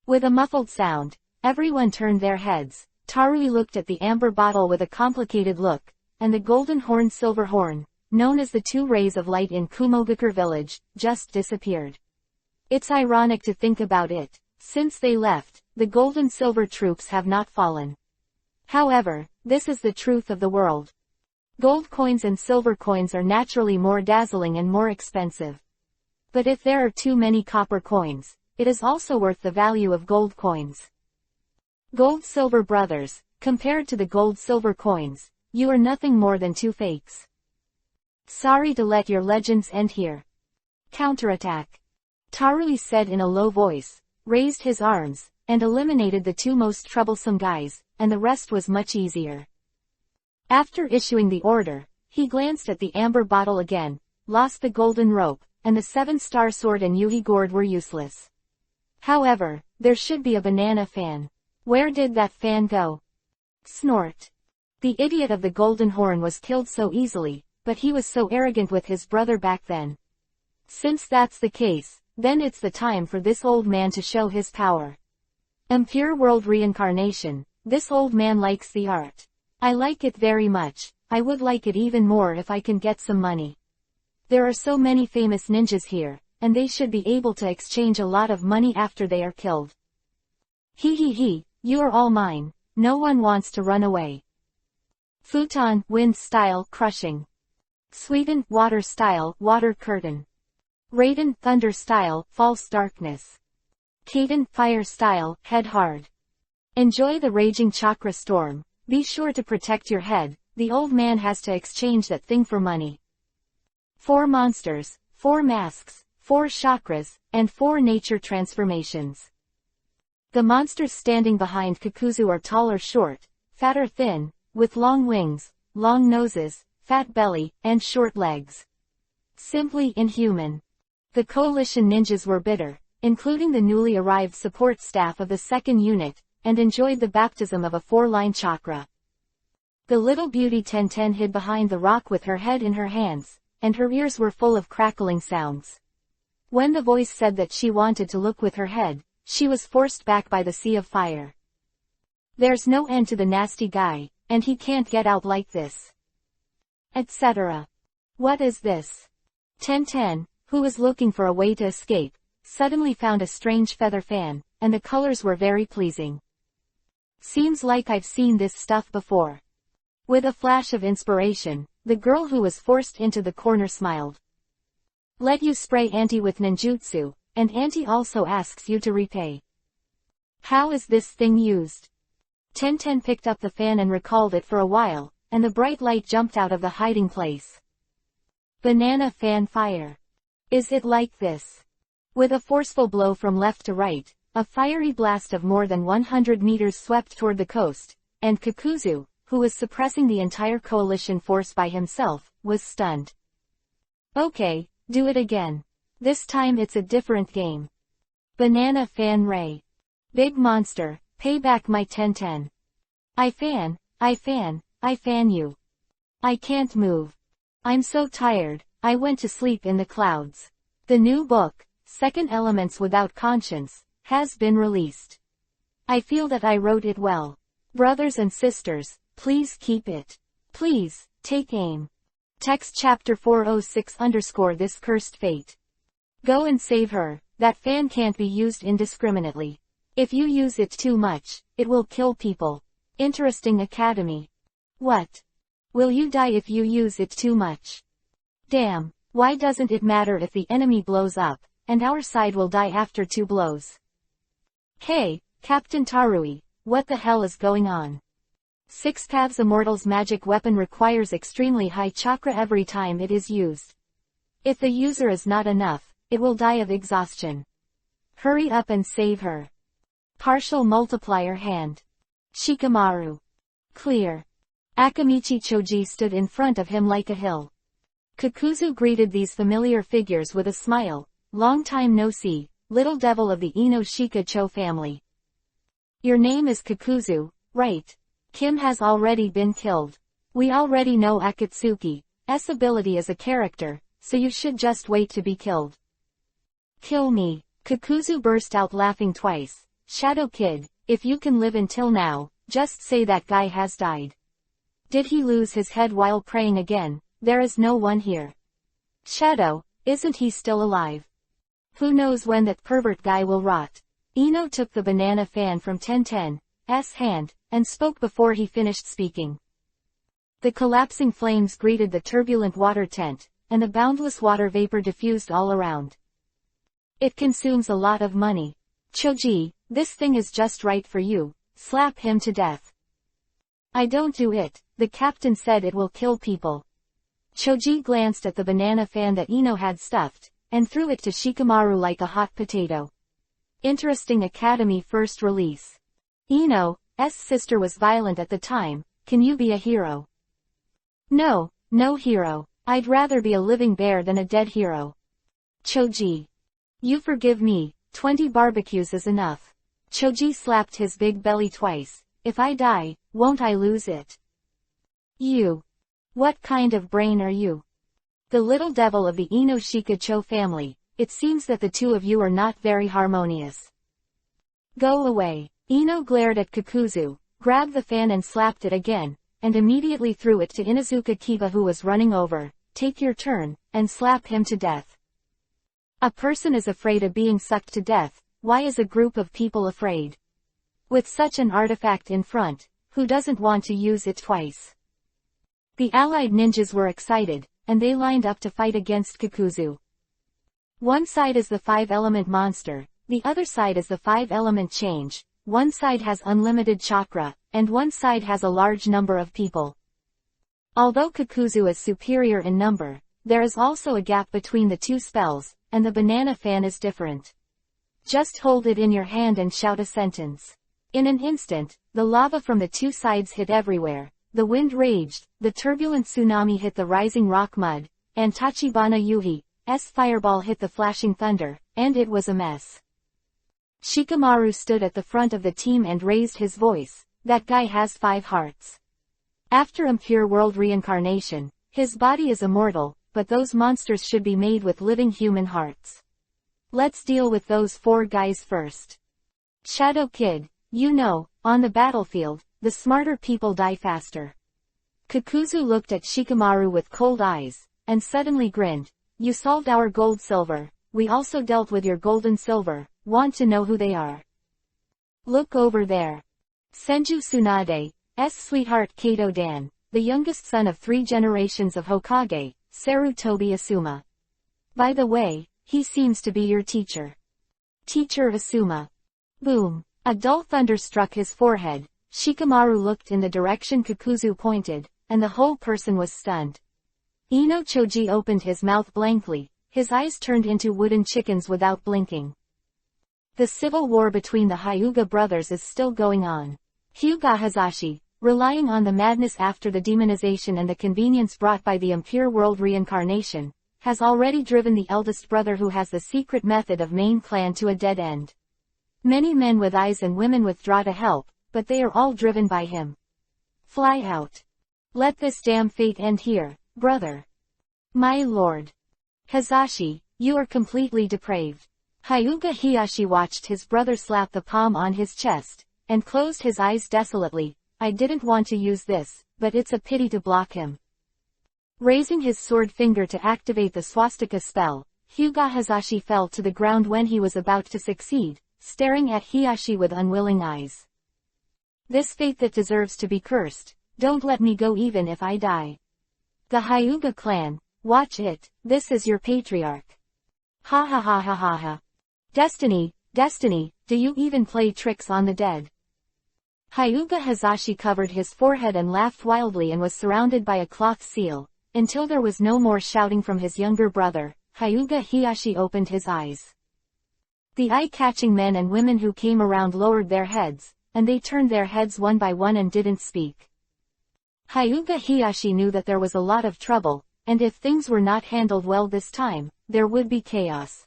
With a muffled sound, everyone turned their heads. Tarui looked at the amber bottle with a complicated look, and the Golden Horn Silver Horn, known as the 2 rays of light in Kumogakure village, just disappeared. It's ironic to think about it. Since they left, the gold and silver troops have not fallen. However, this is the truth of the world. Gold coins and silver coins are naturally more dazzling and more expensive. But if there are too many copper coins, it is also worth the value of gold coins. Gold-silver brothers, compared to the gold-silver coins, you are nothing more than 2 fakes. Sorry to let your legends end here. Counterattack. Tarui said in a low voice, raised his arms, and eliminated the 2 most troublesome guys, and the rest was much easier. After issuing the order, he glanced at the amber bottle again, lost the golden rope, and the 7-star sword and Yuhi gourd were useless. However, there should be a banana fan. Where did that fan go? Snort. The idiot of the Golden Horn was killed so easily, but he was so arrogant with his brother back then. Since that's the case, then it's the time for this old man to show his power. Impure World Reincarnation. This old man likes the art. I like it very much. I would like it even more if I can get some money. There are so many famous ninjas here, and they should be able to exchange a lot of money after they are killed. You are all mine. No one wants to run away. Futon, wind style, crushing. Sweden, water style, water curtain. Raiden, thunder style, false darkness. Kaden, fire style, head hard. Enjoy the raging chakra storm. Be sure to protect your head. The old man has to exchange that thing for money. 4 monsters, 4 masks, 4 chakras, and 4 nature transformations. The monsters standing behind Kakuzu are tall or short, fat or thin, with long wings, long noses, fat belly, and short legs. Simply inhuman. The coalition ninjas were bitter, including the newly arrived support staff of the 2nd unit, and enjoyed the baptism of a 4-line chakra. The little beauty Tenten hid behind the rock with her head in her hands, and her ears were full of crackling sounds. When the voice said that she wanted to look with her head, she was forced back by the sea of fire. There's no end to the nasty guy, and he can't get out like this. Etc. What is this? Tenten, who was looking for a way to escape, suddenly found a strange feather fan, and the colors were very pleasing. Seems like I've seen this stuff before. With a flash of inspiration, the girl who was forced into the corner smiled. Let you spray Auntie with ninjutsu, and Auntie also asks you to repay. How is this thing used? Tenten picked up the fan and recalled it for a while, and the bright light jumped out of the hiding place. Banana fan fire. Is it like this? With a forceful blow from left to right, a fiery blast of more than 100 meters swept toward the coast, and Kakuzu, who was suppressing the entire coalition force by himself, was stunned. Okay, do it again. This time it's a different game. Banana fan ray. Big monster, pay back my Tenten. I fan, I fan you. I can't move. I'm so tired, I went to sleep in the clouds. The new book, Second Elements Without Conscience, has been released. I feel that I wrote it well. Brothers and sisters, please keep it. Please, take aim. Text chapter 406 _ this cursed fate. Go and save her. That fan can't be used indiscriminately. If you use it too much, it will kill people. Interesting Academy. What? Will you die if you use it too much? Damn, why doesn't it matter if the enemy blows up, and our side will die after 2 blows? Hey, Captain Tarui, what the hell is going on? 6 Paths Immortal's magic weapon requires extremely high chakra every time it is used. If the user is not enough, it will die of exhaustion. Hurry up and save her. Partial multiplier hand. Shikamaru. Clear. Akamichi Choji stood in front of him like a hill. Kakuzu greeted these familiar figures with a smile. Long time no see, little devil of the Ino Shika-cho family. Your name is Kakuzu, right? Kim has already been killed. We already know Akatsuki's ability as a character, so you should just wait to be killed. Kill me. Kakuzu burst out laughing twice. Shadow Kid, if you can live until now, just say that guy has died. Did he lose his head while praying again? There is no one here. Shadow, isn't he still alive? Who knows when that pervert guy will rot? Ino took the banana fan from Ten's hand, and spoke before he finished speaking. The collapsing flames greeted the turbulent water tent, and the boundless water vapor diffused all around. It consumes a lot of money. Choji, this thing is just right for you. Slap him to death. I don't do it, the captain said it will kill people. Choji glanced at the banana fan that Ino had stuffed, and threw it to Shikamaru like a hot potato. Interesting Academy first release. Ino's sister was violent at the time, can you be a hero? No, no hero. I'd rather be a living bear than a dead hero. Choji. You forgive me, 20 barbecues is enough. Choji slapped his big belly twice. If I die, won't I lose it? You. What kind of brain are you? The little devil of the Ino Shika-cho family, it seems that the two of you are not very harmonious. Go away. Ino glared at Kakuzu, grabbed the fan and slapped it again, and immediately threw it to Inuzuka Kiba who was running over. Take your turn, and slap him to death. A person is afraid of being sucked to death, why is a group of people afraid? With such an artifact in front, who doesn't want to use it twice? The allied ninjas were excited, and they lined up to fight against Kakuzu. One side is the 5-element monster, the other side is the 5-element change, one side has unlimited chakra, and one side has a large number of people. Although Kakuzu is superior in number, there is also a gap between the two spells, and the banana fan is different. Just hold it in your hand and shout a sentence. In an instant, the lava from the two sides hit everywhere, the wind raged, the turbulent tsunami hit the rising rock mud, and Tachibana Yuhi's fireball hit the flashing thunder, and it was a mess. Shikamaru stood at the front of the team and raised his voice, that guy has 5 hearts. After impure world reincarnation, his body is immortal, but those monsters should be made with living human hearts. Let's deal with those 4 guys first. Shadow Kid, you know, on the battlefield, the smarter people die faster. Kakuzu looked at Shikamaru with cold eyes, and suddenly grinned. You solved our gold-silver, we also dealt with your gold and silver, want to know who they are? Look over there. Senju Tsunade's sweetheart Kato Dan, the youngest son of 3 generations of Hokage, Sarutobi Asuma. By the way, he seems to be your teacher. Teacher Asuma. Boom. A dull thunder struck his forehead. Shikamaru looked in the direction Kakuzu pointed, and the whole person was stunned. Ino Choji opened his mouth blankly, his eyes turned into wooden chickens without blinking. The civil war between the Hyuga brothers is still going on. Hyuga Hazashi, relying on the madness after the demonization and the convenience brought by the impure world reincarnation, has already driven the eldest brother who has the secret method of main clan to a dead end. Many men with eyes and women withdraw to help, but they are all driven by him. Fly out. Let this damn fate end here, brother. My lord. Hazashi, you are completely depraved. Hyuga Hiyashi watched his brother slap the palm on his chest, and closed his eyes desolately. I didn't want to use this, but it's a pity to block him. Raising his sword finger to activate the swastika spell, Hyuga Hazashi fell to the ground when he was about to succeed, staring at Hiyashi with unwilling eyes. This fate that deserves to be cursed, don't let me go even if I die. The Hyuga clan, watch it, this is your patriarch. Ha ha ha ha ha ha. Destiny, destiny, do you even play tricks on the dead? Hyuga Hazashi covered his forehead and laughed wildly and was surrounded by a cloth seal, until there was no more shouting from his younger brother. Hyuga Hiyashi opened his eyes. The eye-catching men and women who came around lowered their heads, and they turned their heads one by one and didn't speak. Hyuga Hiyashi knew that there was a lot of trouble, and if things were not handled well this time, there would be chaos.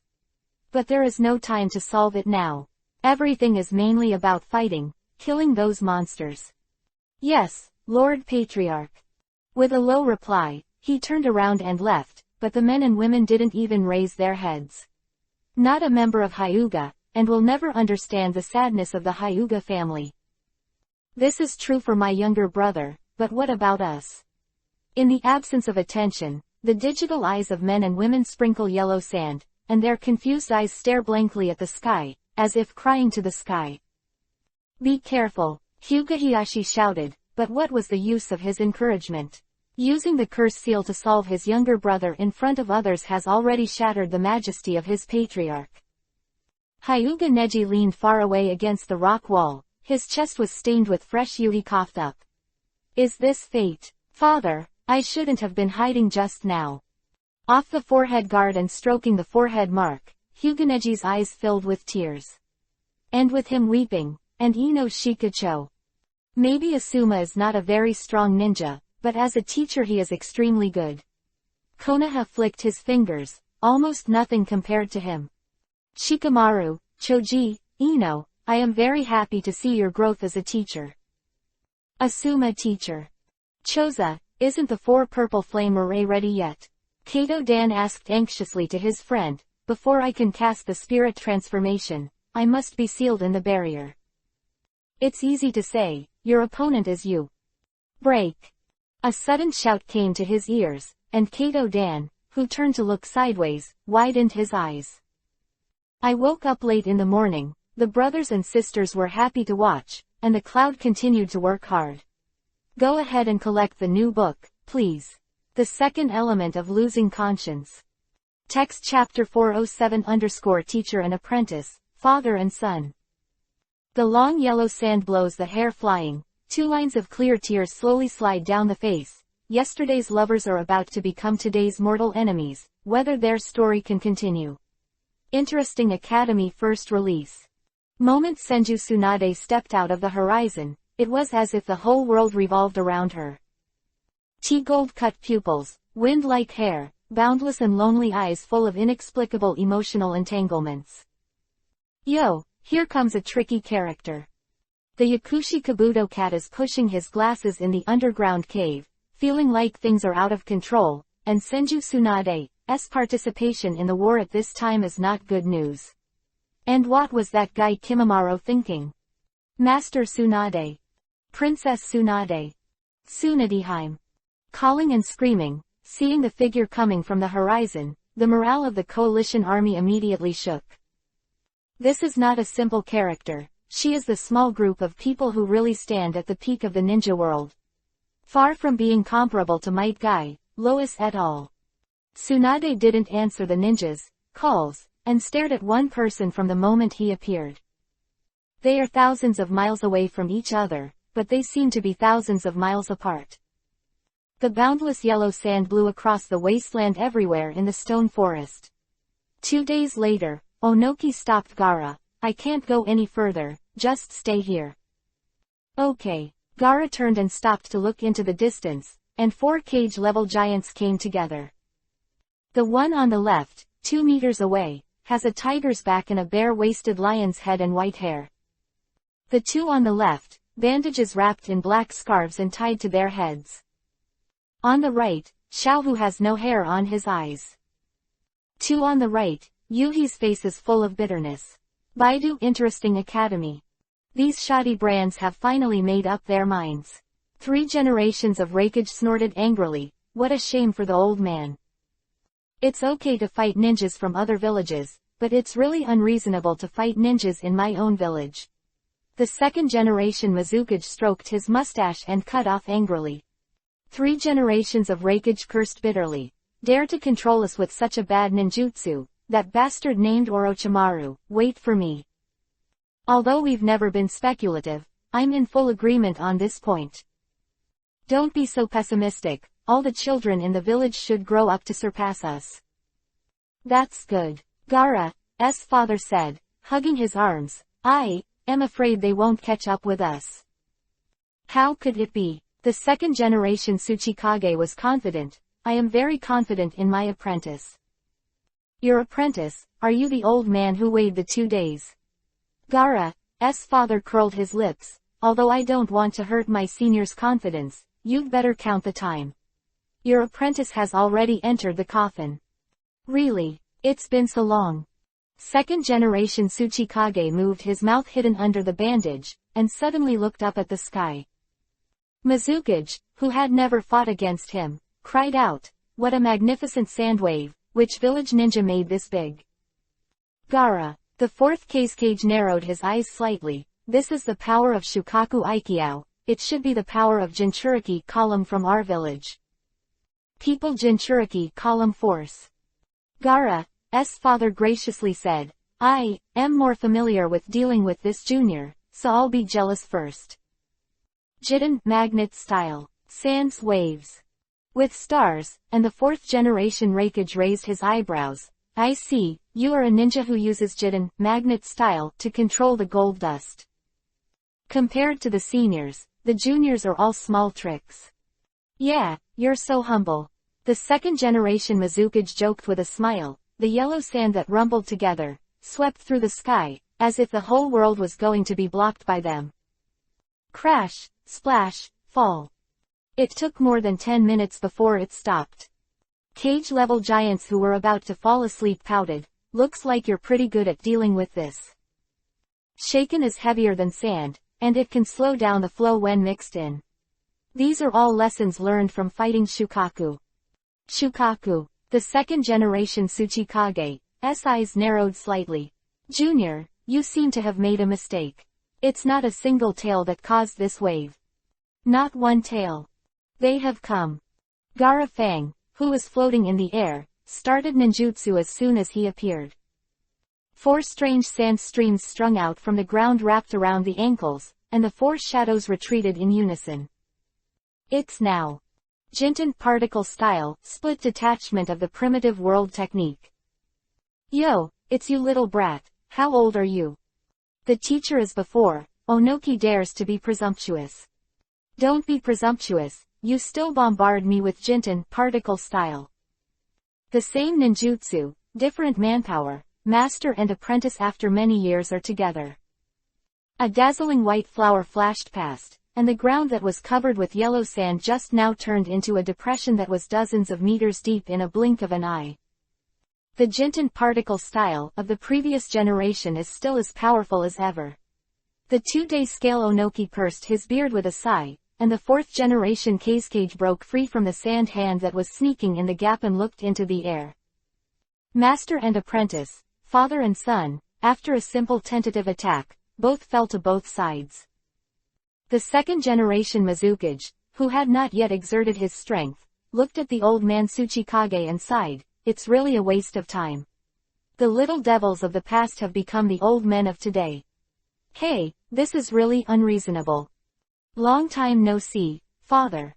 But there is no time to solve it now. Everything is mainly about fighting, killing those monsters. Yes, Lord Patriarch. With a low reply, he turned around and left, but the men and women didn't even raise their heads. Not a member of Hyuga, and will never understand the sadness of the Hyuga family. This is true for my younger brother, but what about us? In the absence of attention, the digital eyes of men and women sprinkle yellow sand, and their confused eyes stare blankly at the sky, as if crying to the sky. Be careful, Hyuga Hiyashi shouted, but what was the use of his encouragement? Using the curse seal to solve his younger brother in front of others has already shattered the majesty of his patriarch. Hyuga Neji leaned far away against the rock wall, his chest was stained with fresh yuri coughed up. Is this fate? Father, I shouldn't have been hiding just now. Off the forehead guard and stroking the forehead mark, Hyuga Neji's eyes filled with tears. And with him weeping, and Ino Shikacho. Maybe Asuma is not a very strong ninja, but as a teacher he is extremely good. Konoha flicked his fingers, almost nothing compared to him. Shikamaru, Choji, Ino, I am very happy to see your growth as a teacher. Asuma teacher. Choza, isn't the 4 purple flame array ready yet? Kato Dan asked anxiously to his friend, before I can cast the spirit transformation, I must be sealed in the barrier. It's easy to say, your opponent is you. Break. A sudden shout came to his ears, and Kato Dan, who turned to look sideways, widened his eyes. I woke up late in the morning, the brothers and sisters were happy to watch, and the cloud continued to work hard. Go ahead and collect the new book, please. The second element of losing conscience. Text chapter 407_teacher and apprentice, father and son. The long yellow sand blows the hair flying, 2 lines of clear tears slowly slide down the face. Yesterday's lovers are about to become today's mortal enemies, whether their story can continue. Interesting Academy first release. Moment Senju Tsunade stepped out of the horizon, it was as if the whole world revolved around her. Tea-gold-cut pupils, wind-like hair, boundless and lonely eyes full of inexplicable emotional entanglements. Yo, here comes a tricky character. The Yakushi Kabuto cat is pushing his glasses in the underground cave, feeling like things are out of control, and Senju Tsunade's participation in the war at this time is not good news. And what was that guy Kimimaro thinking? Master Tsunade. Princess Tsunade. Tsunadeheim. Calling and screaming, seeing the figure coming from the horizon, the morale of the coalition army immediately shook. This is not a simple character, she is the small group of people who really stand at the peak of the ninja world. Far from being comparable to Might Guy, Lois et al. Tsunade didn't answer the ninja's calls, and stared at one person from the moment he appeared. They are thousands of miles away from each other, but they seem to be thousands of miles apart. The boundless yellow sand blew across the wasteland everywhere in the stone forest. 2 days later, Onoki stopped Gaara. I can't go any further, just stay here. Okay. Gaara turned and stopped to look into the distance, and 4 cage-level giants came together. The one on the left, 2 meters away, has a tiger's back and a bare-waisted lion's head and white hair. The 2 on the left, bandages wrapped in black scarves and tied to their heads. On the right, Xiao who has no hair on his eyes. 2 on the right, Yuhi's face is full of bitterness. Baidu Interesting Academy. These shoddy brands have finally made up their minds. 3 generations of Rakage snorted angrily, what a shame for the old man. It's okay to fight ninjas from other villages, but it's really unreasonable to fight ninjas in my own village. The 2nd generation Mizukage stroked his mustache and cut off angrily. 3 generations of Rakage cursed bitterly. Dare to control us with such a bad ninjutsu, that bastard named Orochimaru, wait for me. Although we've never been speculative, I'm in full agreement on this point. Don't be so pessimistic, all the children in the village should grow up to surpass us. That's good. Gaara's father said, hugging his arms, I am afraid they won't catch up with us. How could it be? The 2nd generation Tsuchikage was confident, I am very confident in my apprentice. Your apprentice, are you the old man who weighed the 2 days? Gaara's father curled his lips, although I don't want to hurt my senior's confidence, you'd better count the time. Your apprentice has already entered the coffin. Really? It's been so long. 2nd generation Tsuchikage moved his mouth hidden under the bandage, and suddenly looked up at the sky. Mizukage, who had never fought against him, cried out, what a magnificent sand wave, which village ninja made this big? Gaara. The 4th Kazekage narrowed his eyes slightly, this is the power of Shukaku Aikiao, it should be the power of Jinchuriki column from our village. People Jinchuriki column force. Gaara's father graciously said, I am more familiar with dealing with this junior, so I'll be jealous first. Jiden magnet style. Sans waves. With stars, and the 4th generation Rakage raised his eyebrows. I see, you are a ninja who uses Jiden magnet style to control the gold dust. Compared to the seniors, the juniors are all small tricks. Yeah, you're so humble. The 2nd generation Mizukage joked with a smile, the yellow sand that rumbled together, swept through the sky, as if the whole world was going to be blocked by them. Crash, splash, fall. It took more than 10 minutes before it stopped. Cage-level giants who were about to fall asleep pouted, looks like you're pretty good at dealing with this. Shaken is heavier than sand, and it can slow down the flow when mixed in. These are all lessons learned from fighting Shukaku. Shukaku. The 2nd generation Tsuchikage's eyes narrowed slightly. Junior, you seem to have made a mistake. It's not a single tail that caused this wave. Not one tail. They have come. Gaara Fang, who was floating in the air, started ninjutsu as soon as he appeared. 4 strange sand streams strung out from the ground wrapped around the ankles, and the 4 shadows retreated in unison. It's now. Jinten particle style, split detachment of the primitive world technique. Yo, it's you little brat, how old are you? The teacher is before, Onoki dares to be presumptuous. Don't be presumptuous, you still bombard me with Jinten particle style. The same ninjutsu, different manpower, master and apprentice after many years are together. A dazzling white flower flashed past, and the ground that was covered with yellow sand just now turned into a depression that was dozens of meters deep in a blink of an eye. The Jinten particle style of the previous generation is still as powerful as ever. The 2-day scale Onoki pursed his beard with a sigh, and the 4th generation Kazekage broke free from the sand hand that was sneaking in the gap and looked into the air. Master and apprentice, father and son, after a simple tentative attack, both fell to both sides. The 2nd generation Mizukage, who had not yet exerted his strength, looked at the old man Tsuchikage and sighed, it's really a waste of time. The little devils of the past have become the old men of today. Hey, this is really unreasonable. Long time no see, father.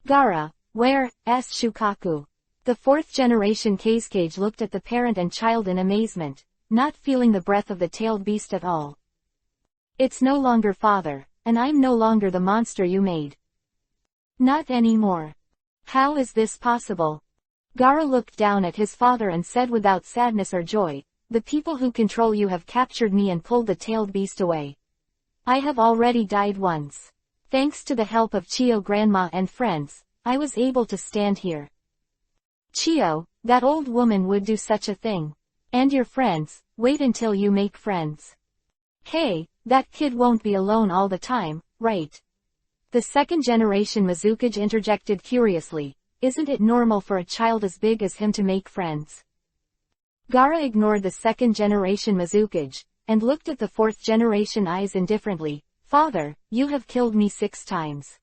Gaara, where's Shukaku? The 4th generation Kazekage looked at the parent and child in amazement, not feeling the breath of the tailed beast at all. It's no longer father, and I'm no longer the monster you made. Not anymore. How is this possible? Gaara looked down at his father and said without sadness or joy, the people who control you have captured me and pulled the tailed beast away. I have already died once. Thanks to the help of Chiyo Grandma and friends, I was able to stand here. Chio, that old woman would do such a thing. And your friends, wait until you make friends. Hey, that kid won't be alone all the time, right? The second generation Mizukage interjected curiously. Isn't it normal for a child as big as him to make friends? Gaara ignored the second generation Mizukage, and looked at the fourth generation eyes indifferently. Father, you have killed me 6 times.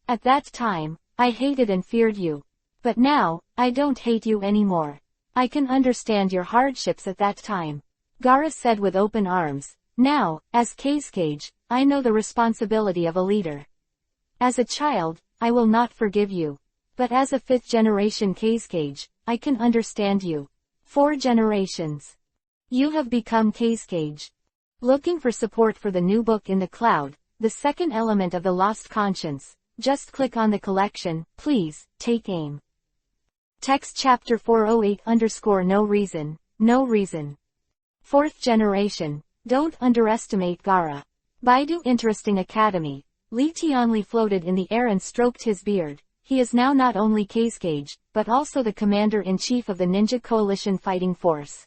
At that time, I hated and feared you. But now, I don't hate you anymore. I can understand your hardships at that time. Gaara said with open arms. Now, as Kazekage, I know the responsibility of a leader. As a child, I will not forgive you. But as a 5th generation Kazekage, I can understand you. 4 generations. You have become Kazekage. Looking for support for the new book in the cloud, the second element of the Lost Conscience. Just click on the collection, please, take aim. Text chapter 408_no reason, no reason. 4th generation, don't underestimate Gaara. Baidu Interesting Academy. Li Tianli floated in the air and stroked his beard. He is now not only Kazekage, but also the commander-in-chief of the Ninja Coalition fighting force.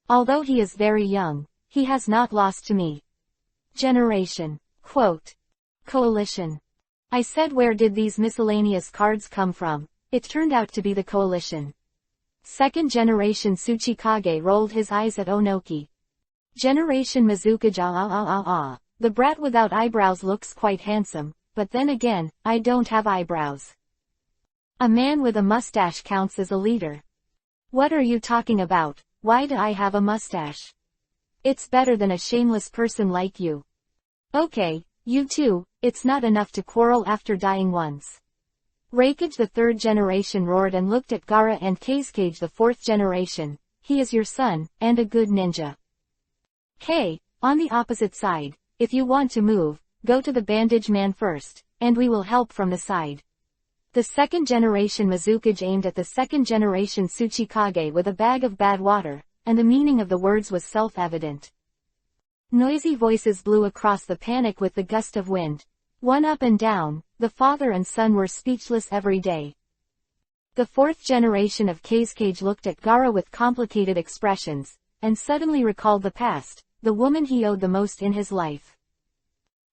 Although he is very young, he has not lost to me. Generation. Quote. Coalition. I said, where did these miscellaneous cards come from? It turned out to be the coalition. Second generation Tsuchikage rolled his eyes at Onoki. Generation Mizukage. The brat without eyebrows looks quite handsome, but then again, I don't have eyebrows. A man with a mustache counts as a leader. What are you talking about? Why do I have a mustache? It's better than a shameless person like you. Okay, you too, it's not enough to quarrel after dying once. Reikage the 3rd generation roared and looked at Gaara and Kazekage the 4th generation. He is your son, and a good ninja. Hey, on the opposite side, if you want to move, go to the bandage man first, and we will help from the side. The 2nd generation Mizukage aimed at the 2nd generation Tsuchikage with a bag of bad water, and the meaning of the words was self-evident. Noisy voices blew across the panic with the gust of wind. One up and down, the father and son were speechless every day. The 4th generation of Kazekage looked at Gaara with complicated expressions, and suddenly recalled the past, the woman he owed the most in his life.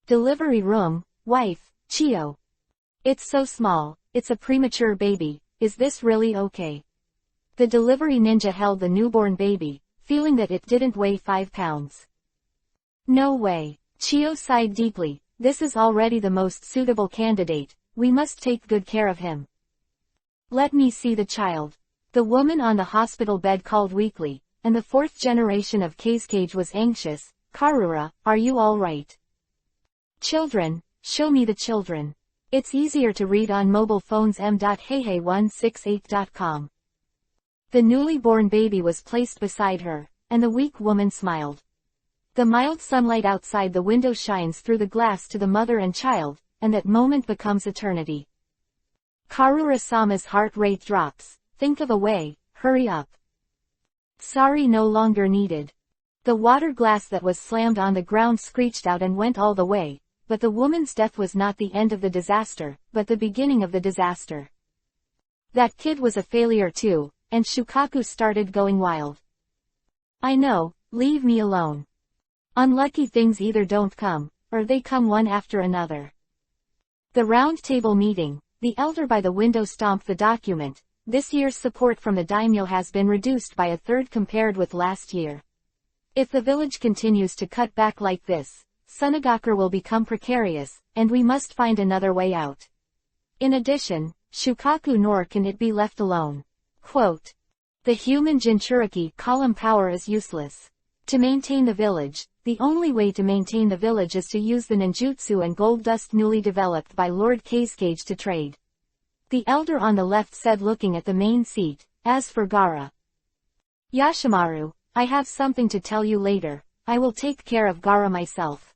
Delivery room, wife, Chio. It's so small, it's a premature baby, is this really okay? The delivery ninja held the newborn baby, feeling that it didn't weigh 5 pounds. No way. Chio sighed deeply, this is already the most suitable candidate, we must take good care of him. Let me see the child. The woman on the hospital bed called weakly, and the 4th generation of Kazekage was anxious. Karura, are you all right? Children, show me the children. It's easier to read on mobile phones. m.heihei168.com. The newly born baby was placed beside her, and the weak woman smiled. The mild sunlight outside the window shines through the glass to the mother and child, and that moment becomes eternity. Karura-sama's heart rate drops. Think of a way, hurry up. Sorry, no longer needed. The water glass that was slammed on the ground screeched out and went all the way, but the woman's death was not the end of the disaster, but the beginning of the disaster. That kid was a failure too, and Shukaku started going wild. I know, leave me alone. Unlucky things either don't come, or they come one after another. The round table meeting. The elder by the window stomped the document. This year's support from the daimyo has been reduced by a third compared with last year. If the village continues to cut back like this, Sunagakure will become precarious, and we must find another way out. In addition, Shukaku nor can it be left alone. Quote. The human Jinchuriki column power is useless. To maintain the village, the only way to maintain the village is to use the ninjutsu and gold dust newly developed by Lord Kazekage to trade. The elder on the left said, looking at the main seat. As for Gaara. Yashimaru, I have something to tell you later. I will take care of Gaara myself.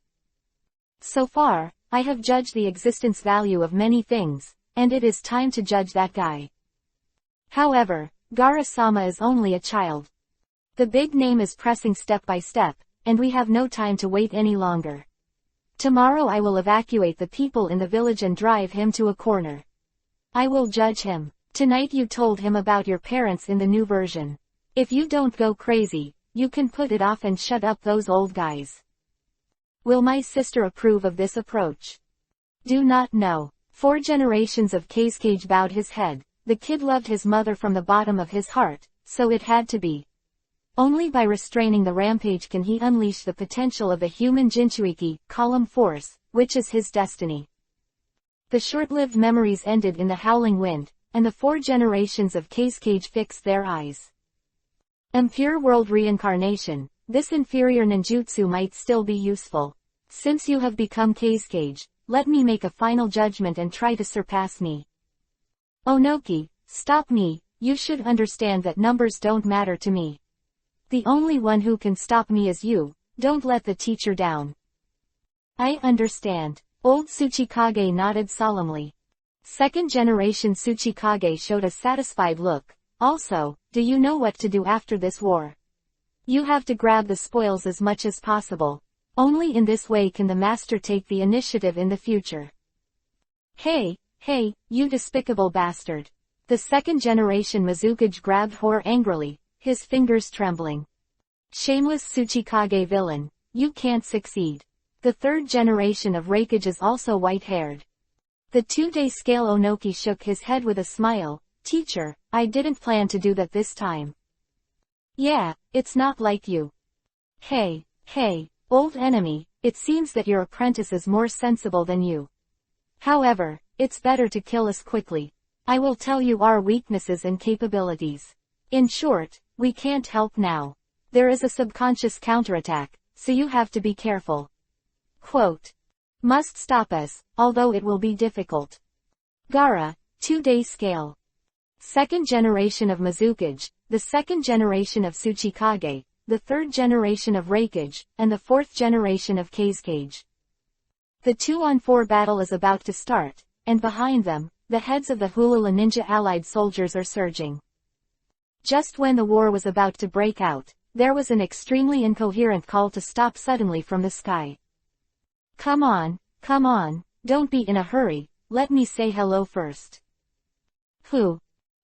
So far, I have judged the existence value of many things, and it is time to judge that guy. However, Gaara-sama is only a child. The big name is pressing step by step, and we have no time to wait any longer. Tomorrow I will evacuate the people in the village and drive him to a corner. I will judge him. Tonight you told him about your parents in the new version. If you don't go crazy, you can put it off and shut up those old guys. Will my sister approve of this approach? Do not know. 4 generations of Kage bowed his head. The kid loved his mother from the bottom of his heart, so it had to be. Only by restraining the rampage can he unleash the potential of the human Jinchuiki, column force, which is his destiny. The short-lived memories ended in the howling wind, and the 4 generations of Kage fixed their eyes. Impure world reincarnation. This inferior ninjutsu might still be useful. Since you have become Kage, let me make a final judgment and try to surpass me. Onoki, stop me, you should understand that numbers don't matter to me. The only one who can stop me is you, don't let the teacher down. I understand. Old Tsuchikage nodded solemnly. Second generation Tsuchikage showed a satisfied look. Also, do you know what to do after this war? You have to grab the spoils as much as possible. Only in this way can the master take the initiative in the future. Hey, you despicable bastard. The second generation Mizukage grabbed Hor angrily, his fingers trembling. Shameless Tsuchikage villain, you can't succeed. The third generation of Reikage is also white-haired. The 2-day scale Onoki shook his head with a smile. Teacher, I didn't plan to do that this time. Yeah, it's not like you. Hey, old enemy, it seems that your apprentice is more sensible than you. However, it's better to kill us quickly. I will tell you our weaknesses and capabilities. In short, we can't help now. There is a subconscious counterattack, so you have to be careful. Quote. Must stop us, although it will be difficult. Gaara, 2-day scale. Second generation of Mizukage, the second generation of Tsuchikage, the third generation of Reikage, and the fourth generation of Kage. The 2-on-4 battle is about to start, and behind them, the heads of the Hulula ninja allied soldiers are surging. Just when the war was about to break out, there was an extremely incoherent call to stop suddenly from the sky. Come on, don't be in a hurry, let me say hello first. Who?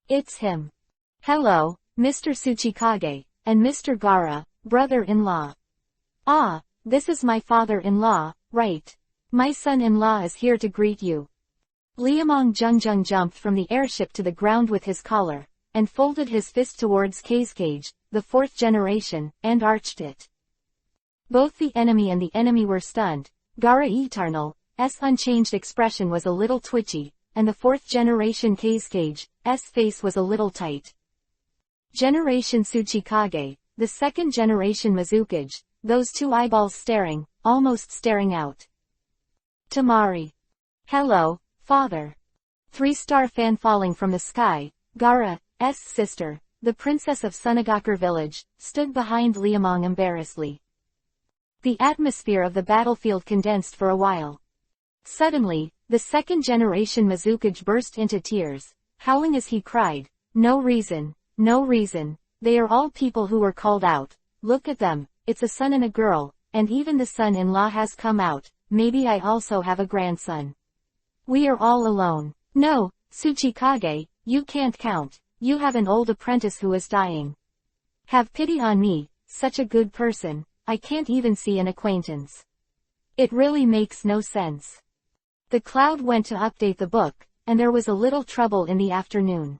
It's him. Hello, Mr. Tsuchikage, and Mr. Gaara, brother-in-law. Ah, this is my father-in-law, right? My son-in-law is here to greet you. Liamong Jungjung jumped from the airship to the ground with his collar, and folded his fist towards Kage, the fourth generation, and arched it. Both the enemy and the enemy were stunned. Gaara Eternal's unchanged expression was a little twitchy, and the fourth generation Kage's face was a little tight. Generation Tsuchikage, the second generation Mizukage, those 2 eyeballs staring, almost staring out. Tamari. Hello, father. 3-star fan falling from the sky, Gaara's sister, the princess of Sunagakure village, stood behind Liamong embarrassedly. The atmosphere of the battlefield condensed for a while. Suddenly, the second generation Mizukage burst into tears, howling as he cried, No reason, they are all people who were called out. Look at them, it's a son and a girl, and even the son-in-law has come out, maybe I also have a grandson. We are all alone. No, Tsuchikage, you can't count, you have an old apprentice who is dying. Have pity on me, such a good person, I can't even see an acquaintance. It really makes no sense. The cloud went to update the book, and there was a little trouble in the afternoon.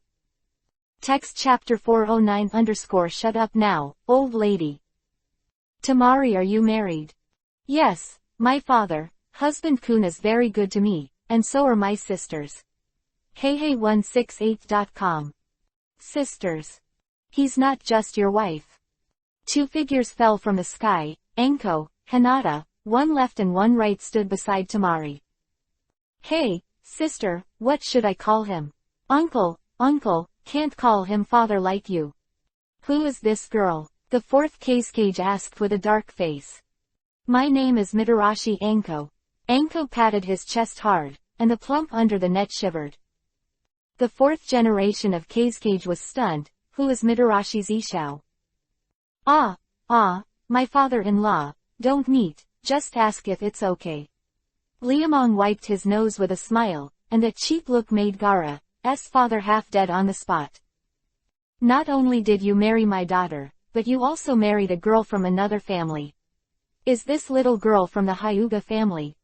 Text chapter 409 _ shut up now, old lady. Tamari, are you married? Yes, my husband Kun is very good to me, and so are my sisters. Hey168.com. Sisters. He's not just your wife. 2 figures fell from the sky, Enko, Hinata, one left and one right stood beside Tamari. Hey, sister, what should I call him? Uncle, can't call him father like you. Who is this girl? The fourth Kage asked with a dark face. My name is Mitarashi Enko. Enko patted his chest hard, and the plump under the net shivered. The fourth generation of Kage was stunned. Who is Mitarashi's Ishao? My father-in-law, don't meet, just ask if it's okay. Liamong wiped his nose with a smile, and that cheap look made Gaara, father half dead on the spot. Not only did you marry my daughter, but you also married a girl from another family. Is this little girl from the Hyuga family?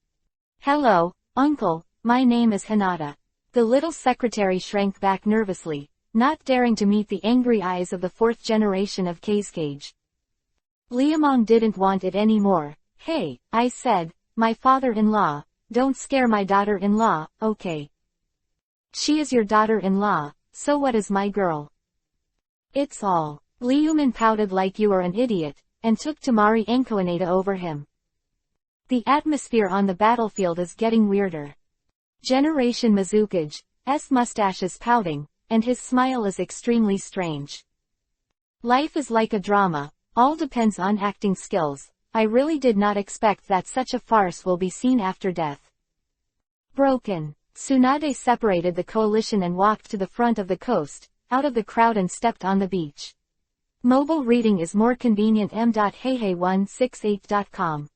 Hello, uncle, my name is Hinata. The little secretary shrank back nervously, not daring to meet the angry eyes of the fourth generation of Kazekage. Liamong didn't want it anymore. Hey, I said, my father-in-law, don't scare my daughter-in-law, okay? She is your daughter-in-law, so what is my girl? It's all. Liuman pouted like you are an idiot, and took Tamari Ankoaneta over him. The atmosphere on the battlefield is getting weirder. Generation Mizukage's mustache is pouting, and his smile is extremely strange. Life is like a drama, all depends on acting skills. I really did not expect that such a farce will be seen after death. Broken. Tsunade separated the coalition and walked to the front of the coast, out of the crowd and stepped on the beach. Mobile reading is more convenient. m.heihei168.com.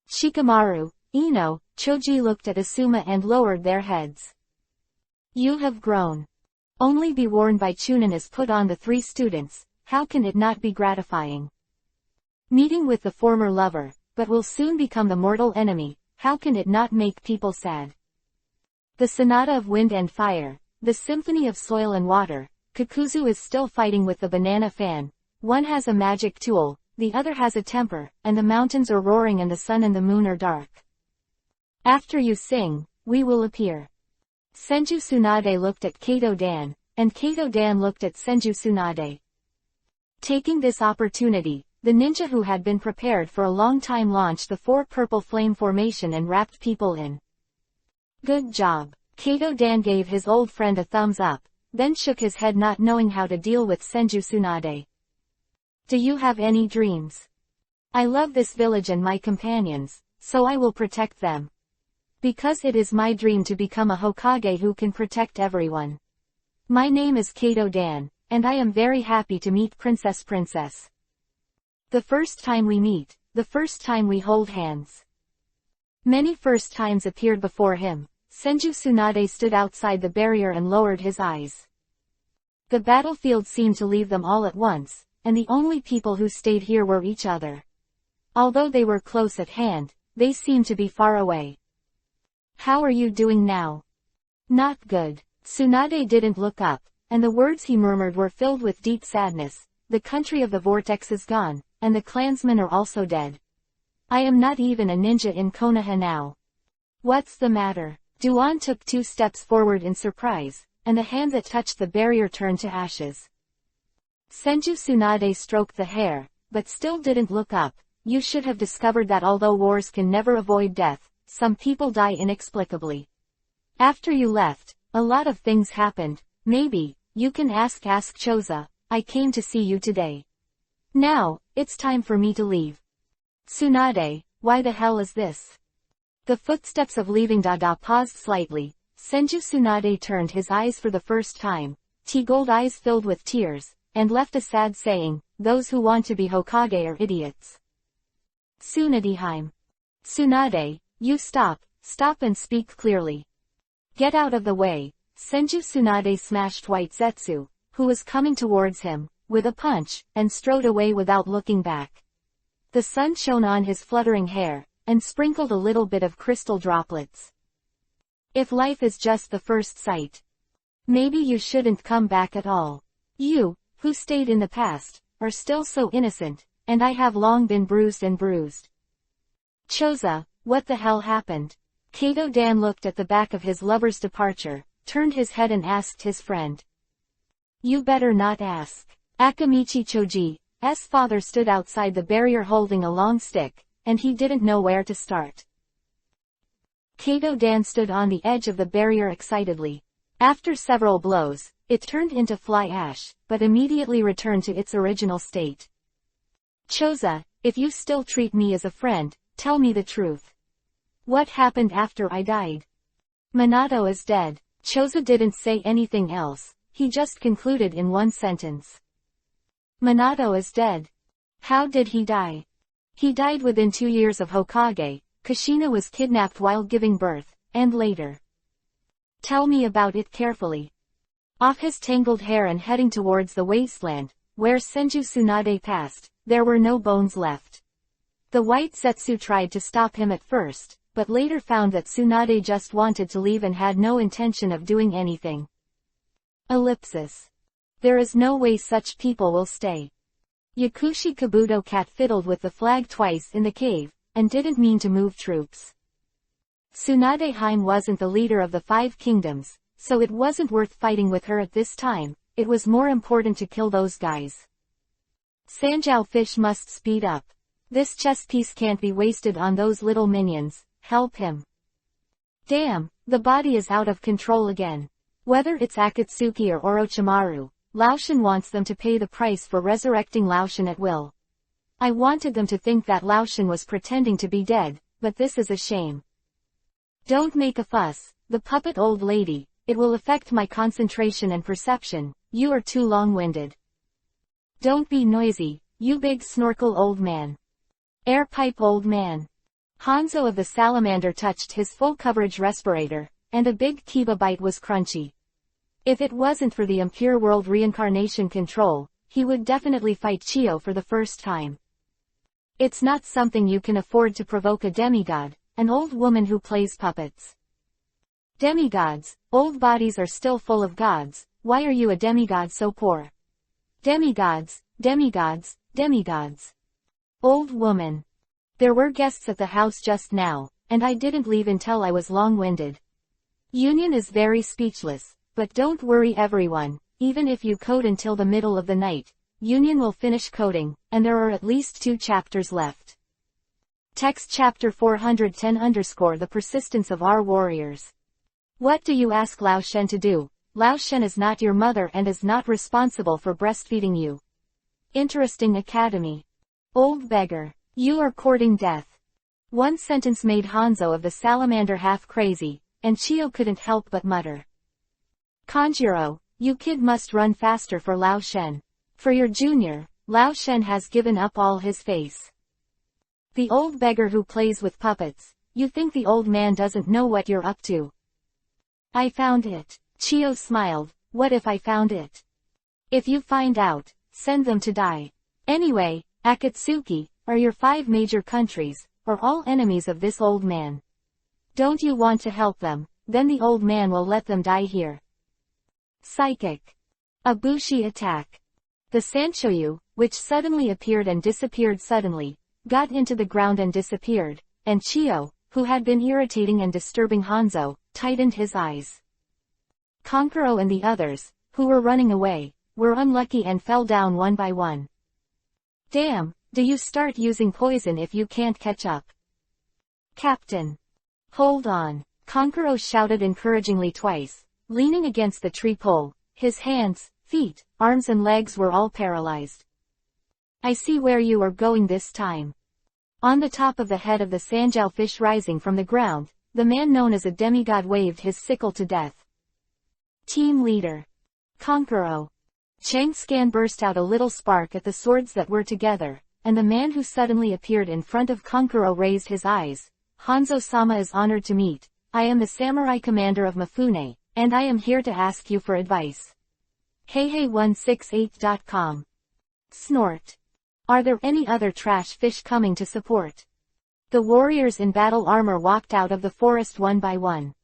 Shikamaru, Ino, Choji looked at Asuma and lowered their heads. You have grown. Only be worn by Chunin is put on the three students. How can it not be gratifying? Meeting with the former lover, but will soon become the mortal enemy, how can it not make people sad? The Sonata of Wind and Fire, the Symphony of Soil and Water, Kakuzu is still fighting with the banana fan. One has a magic tool, the other has a temper, and the mountains are roaring and the sun and the moon are dark. After you sing, we will appear. Senju Tsunade looked at Kato Dan, and Kato Dan looked at Senju Tsunade. Taking this opportunity, the ninja who had been prepared for a long time launched the four purple flame formation and wrapped people in. Good job. Kato Dan gave his old friend a thumbs up, then shook his head not knowing how to deal with Senju Tsunade. Do you have any dreams? I love this village and my companions, so I will protect them. Because it is my dream to become a Hokage who can protect everyone. My name is Kato Dan, and I am very happy to meet Princess. The first time we meet, the first time we hold hands. Many first times appeared before him. Senju Tsunade stood outside the barrier and lowered his eyes. The battlefield seemed to leave them all at once, and the only people who stayed here were each other. Although they were close at hand, they seemed to be far away. How are you doing now? Not good. Tsunade didn't look up, and the words he murmured were filled with deep sadness. The country of the vortex is gone, and the clansmen are also dead. I am not even a ninja in Konoha now. What's the matter? Duan took 2 steps forward in surprise, and the hand that touched the barrier turned to ashes. Senju Tsunade stroked the hair, but still didn't look up. You should have discovered that although wars can never avoid death, some people die inexplicably. After you left, a lot of things happened. Maybe, you can ask Choza. I came to see you today. Now, it's time for me to leave. Tsunade, why the hell is this? The footsteps of leaving Dada paused slightly. Senju Tsunade turned his eyes for the first time, T-gold eyes filled with tears, and left a sad saying, those who want to be Hokage are idiots. Tsunadehime. Tsunade, you stop and speak clearly. Get out of the way. Senju Tsunade smashed White Zetsu, who was coming towards him, with a punch, and strode away without looking back. The sun shone on his fluttering hair, and sprinkled a little bit of crystal droplets. If life is just the first sight, maybe you shouldn't come back at all. You, who stayed in the past, are still so innocent, and I have long been bruised. Choza, what the hell happened? Kato Dan looked at the back of his lover's departure, turned his head and asked his friend. You better not ask. Akamichi Choji's father stood outside the barrier holding a long stick, and he didn't know where to start. Kato Dan stood on the edge of the barrier excitedly. After several blows, it turned into fly ash, but immediately returned to its original state. Choza, if you still treat me as a friend, tell me the truth. What happened after I died? Minato is dead. Choza didn't say anything else, he just concluded in one sentence. Minato is dead. How did he die? He died within 2 years of Hokage. Kushina was kidnapped while giving birth, and later. Tell me about it carefully. Off his tangled hair and heading towards the wasteland, where Senju Tsunade passed, there were no bones left. The white Zetsu tried to stop him at first, but later found that Tsunade just wanted to leave and had no intention of doing anything. Ellipsis. There is no way such people will stay. Yakushi Kabuto cat fiddled with the flag twice in the cave, and didn't mean to move troops. Tsunade Hime wasn't the leader of the 5 kingdoms, so it wasn't worth fighting with her at this time. It was more important to kill those guys. Sanjiao Fish must speed up. This chess piece can't be wasted on those little minions. Help him. Damn, the body is out of control again. Whether it's Akatsuki or Orochimaru, Laoshin wants them to pay the price for resurrecting Laoshin at will. I wanted them to think that Laoshin was pretending to be dead, but this is a shame. Don't make a fuss, the puppet old lady, it will affect my concentration and perception. You are too long-winded. Don't be noisy, you big snorkel old man. Air pipe old man. Hanzo of the salamander touched his full-coverage respirator, and a big kiba bite was crunchy. If it wasn't for the impure world reincarnation control, he would definitely fight Chio for the first time. It's not something you can afford to provoke a demigod, an old woman who plays puppets. Demigods, old bodies are still full of gods, why are you a demigod so poor? Demigods, demigods, demigods. Old woman. There were guests at the house just now, and I didn't leave until I was long-winded. Union is very speechless, but don't worry everyone, even if you code until the middle of the night, Union will finish coding, and there are at least 2 chapters left. Text chapter 410 _ The persistence of our warriors. What do you ask Lao Shen to do? Lao Shen is not your mother and is not responsible for breastfeeding you. Interesting academy. Old beggar. You are courting death. One sentence made Hanzo of the salamander half crazy, and Chio couldn't help but mutter. Kanjiro, you kid must run faster for Lao Shen. For your junior, Lao Shen has given up all his face. The old beggar who plays with puppets, you think the old man doesn't know what you're up to. I found it. Chio smiled, what if I found it? If you find out, send them to die. Anyway, Akatsuki, are your 5 major countries, are all enemies of this old man. Don't you want to help them, then the old man will let them die here. Psychic. A Bushi attack. The Sanshoyu, which suddenly appeared and disappeared suddenly, got into the ground and disappeared, and Chio, who had been irritating and disturbing Hanzo, tightened his eyes. Konkuro and the others, who were running away, were unlucky and fell down one by one. Damn, do you start using poison if you can't catch up? Captain. Hold on. Konkuro shouted encouragingly twice, leaning against the tree pole. His hands, feet, arms and legs were all paralyzed. I see where you are going this time. On the top of the head of the Sanjiao fish rising from the ground, the man known as a demigod waved his sickle to death. Team leader. Konkuro. Changscan burst out a little spark at the swords that were together, and the man who suddenly appeared in front of Konkuro raised his eyes. Hanzo-sama is honored to meet. I am the samurai commander of Mifune, and I am here to ask you for advice. Heihei168.com. Snort. Are there any other trash fish coming to support? The warriors in battle armor walked out of the forest one by one.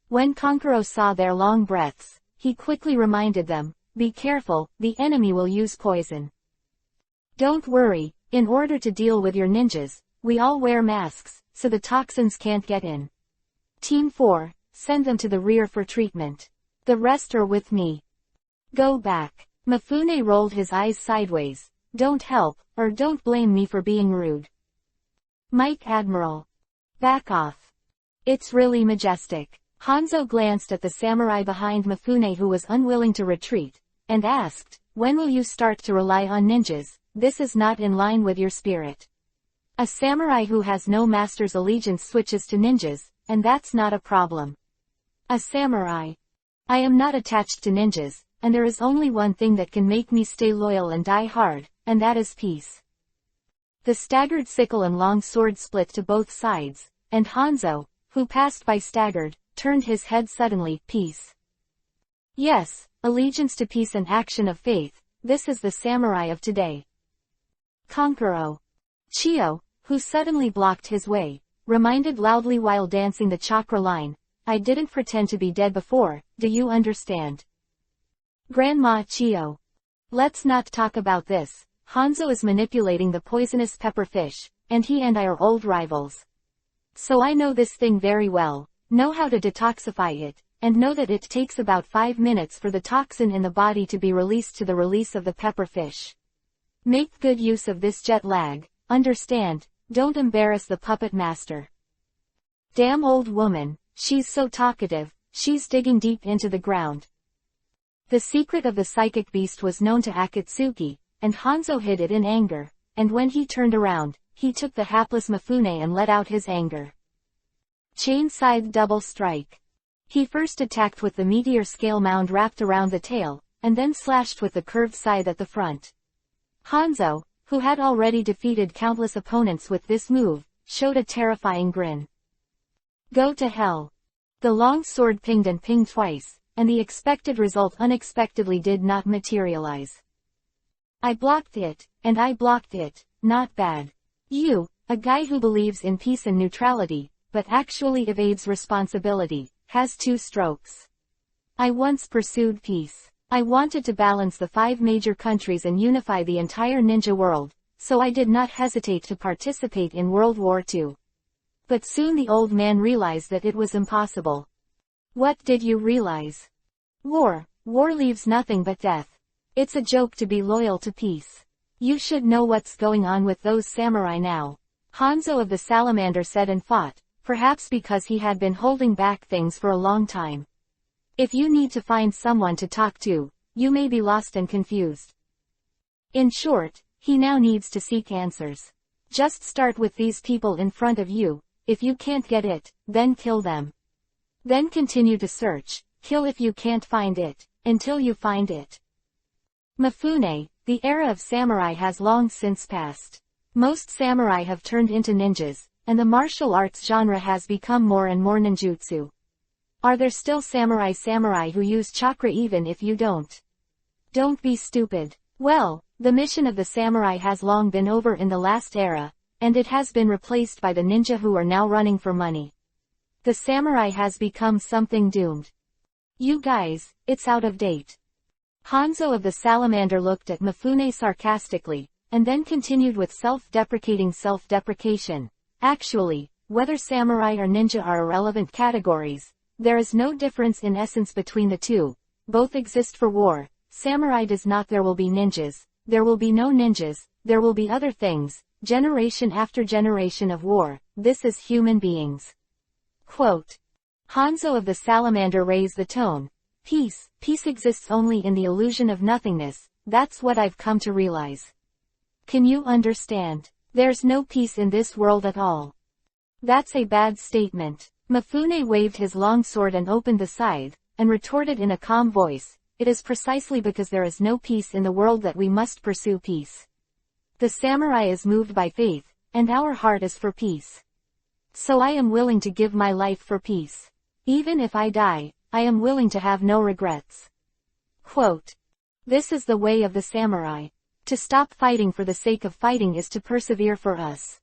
When Konkuro saw their long breaths, he quickly reminded them, be careful, the enemy will use poison. Don't worry, in order to deal with your ninjas, we all wear masks, so the toxins can't get in. Team 4, send them to the rear for treatment. The rest are with me. Go back. Mifune rolled his eyes sideways. Don't help, or don't blame me for being rude. Mike Admiral. Back off. It's really majestic. Hanzo glanced at the samurai behind Mifune who was unwilling to retreat, and asked, when will you start to rely on ninjas? This is not in line with your spirit. A samurai who has no master's allegiance switches to ninjas, and that's not a problem. A samurai. I am not attached to ninjas, and there is only one thing that can make me stay loyal and die hard, and that is peace. The staggered sickle and long sword split to both sides, and Hanzo, who passed by staggered, turned his head suddenly. Peace. Yes, allegiance to peace and action of faith, this is the samurai of today. Konkuro. Chio, who suddenly blocked his way, reminded loudly while dancing the chakra line, I didn't pretend to be dead before, do you understand? Grandma Chio. Let's not talk about this, Hanzo is manipulating the poisonous pepperfish, and he and I are old rivals. So I know this thing very well, know how to detoxify it, and know that it takes about 5 minutes for the toxin in the body to be released to the release of the pepperfish. Make good use of this jet lag, understand, don't embarrass the puppet master. Damn old woman, she's so talkative, she's digging deep into the ground. The secret of the psychic beast was known to Akatsuki, and Hanzo hid it in anger, and when he turned around, he took the hapless Mifune and let out his anger. Chain-scythe double strike. He first attacked with the meteor scale mound wrapped around the tail, and then slashed with the curved scythe at the front. Hanzo, who had already defeated countless opponents with this move, showed a terrifying grin. Go to hell. The long sword pinged and pinged twice, and the expected result unexpectedly did not materialize. I blocked it, and I blocked it, not bad. You, a guy who believes in peace and neutrality, but actually evades responsibility, has 2 strokes. I once pursued peace. I wanted to balance the 5 major countries and unify the entire ninja world, so I did not hesitate to participate in World War II. But soon the old man realized that it was impossible. What did you realize? War leaves nothing but death. It's a joke to be loyal to peace. You should know what's going on with those samurai now. Hanzo of the Salamander said and fought, perhaps because he had been holding back things for a long time. If you need to find someone to talk to, you may be lost and confused. In short, he now needs to seek answers. Just start with these people in front of you, if you can't get it, then kill them. Then continue to search, kill if you can't find it, until you find it. Mifune, the era of samurai has long since passed. Most samurai have turned into ninjas, and the martial arts genre has become more and more ninjutsu. Are there still samurai who use chakra even if you don't? Don't be stupid. Well, the mission of the samurai has long been over in the last era, and it has been replaced by the ninja who are now running for money. The samurai has become something doomed. You guys, it's out of date. Hanzo of the Salamander looked at Mifune sarcastically, and then continued with self-deprecation. Actually, whether samurai or ninja are irrelevant categories, there is no difference in essence between the two. Both exist for war. Samurai does not. There will be ninjas. There will be no ninjas. There will be other things. Generation after generation of war. This is human beings. Quote. Hanzo of the Salamander raised the tone. Peace exists only in the illusion of nothingness. That's what I've come to realize. Can you understand? There's no peace in this world at all. That's a bad statement. Mifune waved his long sword and opened the scythe, and retorted in a calm voice, it is precisely because there is no peace in the world that we must pursue peace. The samurai is moved by faith, and our heart is for peace. So I am willing to give my life for peace. Even if I die, I am willing to have no regrets. Quote. This is the way of the samurai. To stop fighting for the sake of fighting is to persevere for us.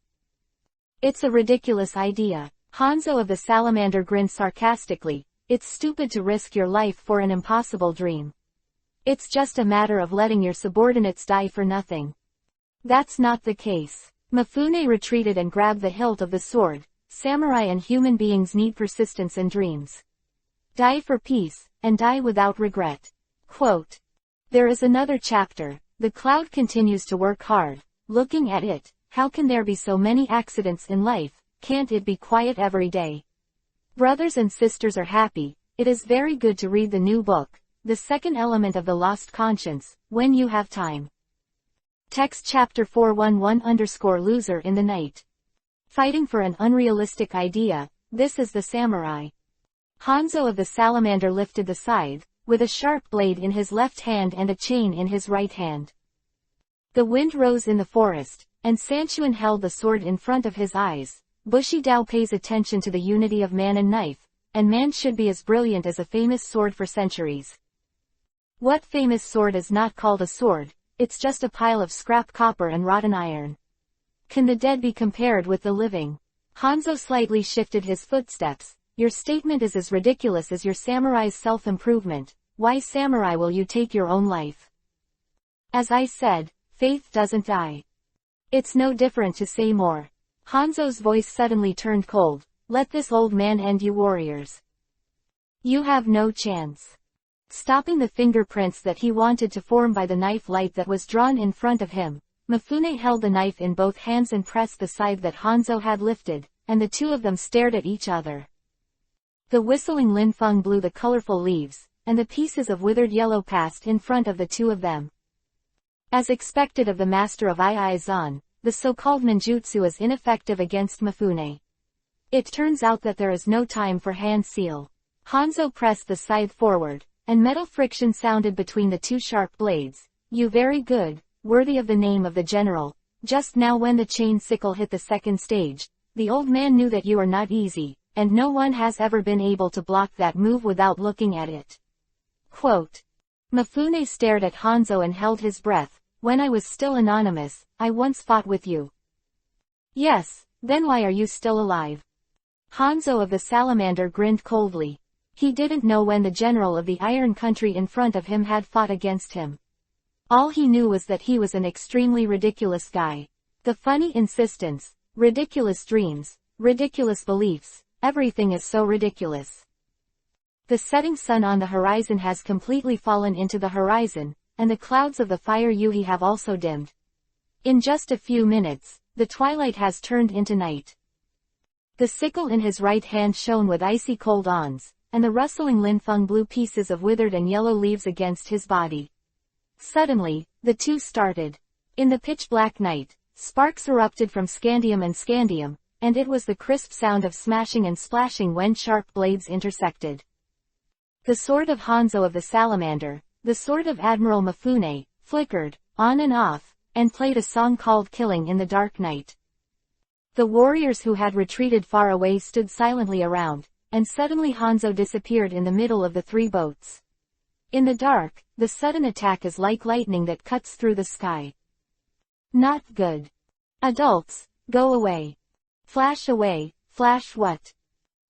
It's a ridiculous idea. Hanzo of the Salamander grinned sarcastically, it's stupid to risk your life for an impossible dream. It's just a matter of letting your subordinates die for nothing. That's not the case. Mifune retreated and grabbed the hilt of the sword. Samurai and human beings need persistence and dreams. Die for peace, and die without regret. Quote. There is another chapter. The cloud continues to work hard. Looking at it, how can there be so many accidents in life? Can't it be quiet every day? Brothers and sisters are happy. It is very good to read the new book, The Second Element of the Lost Conscience, when you have time. Text chapter 411_loser in the night. Fighting for an unrealistic idea, this is the samurai. Hanzo of the Salamander lifted the scythe, with a sharp blade in his left hand and a chain in his right hand. The wind rose in the forest, and Sanchuan held the sword in front of his eyes. Bushido pays attention to the unity of man and knife, and man should be as brilliant as a famous sword for centuries. What famous sword is not called a sword? It's just a pile of scrap copper and rotten iron. Can the dead be compared with the living? Hanzo slightly shifted his footsteps. Your statement is as ridiculous as your samurai's self-improvement. Why samurai will you take your own life? As I said, faith doesn't die. It's no different to say more. Hanzo's voice suddenly turned cold. Let this old man end you warriors. You have no chance. Stopping the fingerprints that he wanted to form by the knife light that was drawn in front of him, Mifune held the knife in both hands and pressed the scythe that Hanzo had lifted, and the two of them stared at each other. The whistling Linfeng blew the colorful leaves, and the pieces of withered yellow passed in front of the two of them. As expected of the master of Zan, the so-called ninjutsu is ineffective against Mifune. It turns out that there is no time for hand seal. Hanzo pressed the scythe forward, and metal friction sounded between the two sharp blades. You very good, worthy of the name of the general. Just now when the chain sickle hit the second stage, the old man knew that you are not easy, and no one has ever been able to block that move without looking at it. Quote. Mifune stared at Hanzo and held his breath. When I was still anonymous, I once fought with you. Yes, then why are you still alive? Hanzo of the Salamander grinned coldly. He didn't know when the general of the Iron Country in front of him had fought against him. All he knew was that he was an extremely ridiculous guy. The funny insistence, ridiculous dreams, ridiculous beliefs, everything is so ridiculous. The setting sun on the horizon has completely fallen into the horizon, and the clouds of the fire Yuhi have also dimmed. In just a few minutes, the twilight has turned into night. The sickle in his right hand shone with icy cold ons, and the rustling Linfeng blew pieces of withered and yellow leaves against his body. Suddenly, the two started. In the pitch-black night, sparks erupted from scandium and scandium, and it was the crisp sound of smashing and splashing when sharp blades intersected. The sword of Hanzo of the Salamander, the sword of Admiral Mifune, flickered, on and off, and played a song called Killing in the Dark Night. The warriors who had retreated far away stood silently around, and suddenly Hanzo disappeared in the middle of the three boats. In the dark, the sudden attack is like lightning that cuts through the sky. Not good. Adults, go away. Flash away, flash what?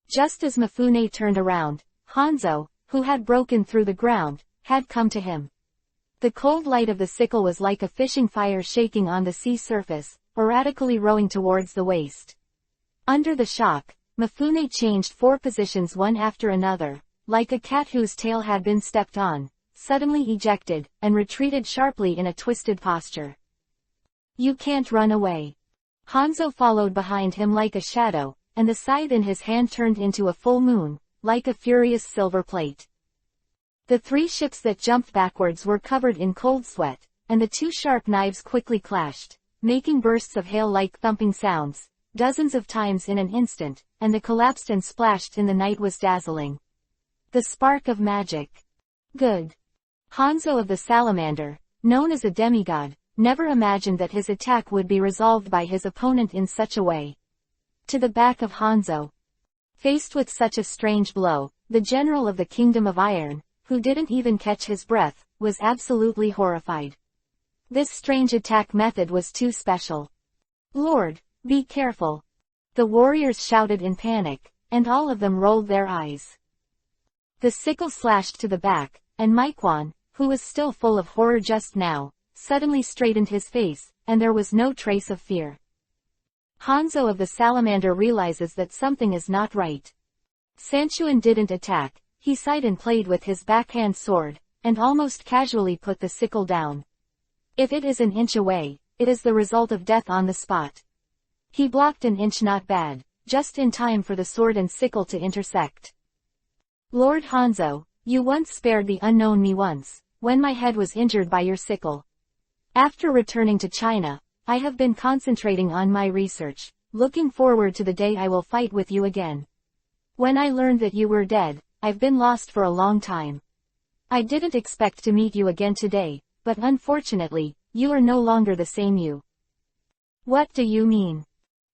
Just as Mifune turned around, Hanzo, who had broken through the ground, had come to him. The cold light of the sickle was like a fishing fire shaking on the sea surface, erratically rowing towards the waist. Under the shock, Mifune changed 4 positions one after another, like a cat whose tail had been stepped on, suddenly ejected, and retreated sharply in a twisted posture. You can't run away. Hanzo followed behind him like a shadow, and the scythe in his hand turned into a full moon, like a furious silver plate. The 3 ships that jumped backwards were covered in cold sweat, and the 2 sharp knives quickly clashed, making bursts of hail-like thumping sounds, dozens of times in an instant, and the collapsed and splashed in the night was dazzling. The spark of magic. Good. Hanzo of the Salamander, known as a demigod, never imagined that his attack would be resolved by his opponent in such a way. To the back of Hanzo. Faced with such a strange blow, the general of the Kingdom of Iron, who didn't even catch his breath, was absolutely horrified. This strange attack method was too special. Lord, be careful. The warriors shouted in panic, and all of them rolled their eyes. The sickle slashed to the back, and Miquan, who was still full of horror just now, suddenly straightened his face, and there was no trace of fear. Hanzo of the Salamander realizes that something is not right. Sanchuan didn't attack, he sighed and played with his backhand sword, and almost casually put the sickle down. If it is an inch away, it is the result of death on the spot. He blocked an inch not bad, just in time for the sword and sickle to intersect. Lord Hanzo, you once spared the unknown me once, when my head was injured by your sickle. After returning to China, I have been concentrating on my research, looking forward to the day I will fight with you again. When I learned that you were dead, I've been lost for a long time. I didn't expect to meet you again today, but unfortunately, you are no longer the same you. What do you mean?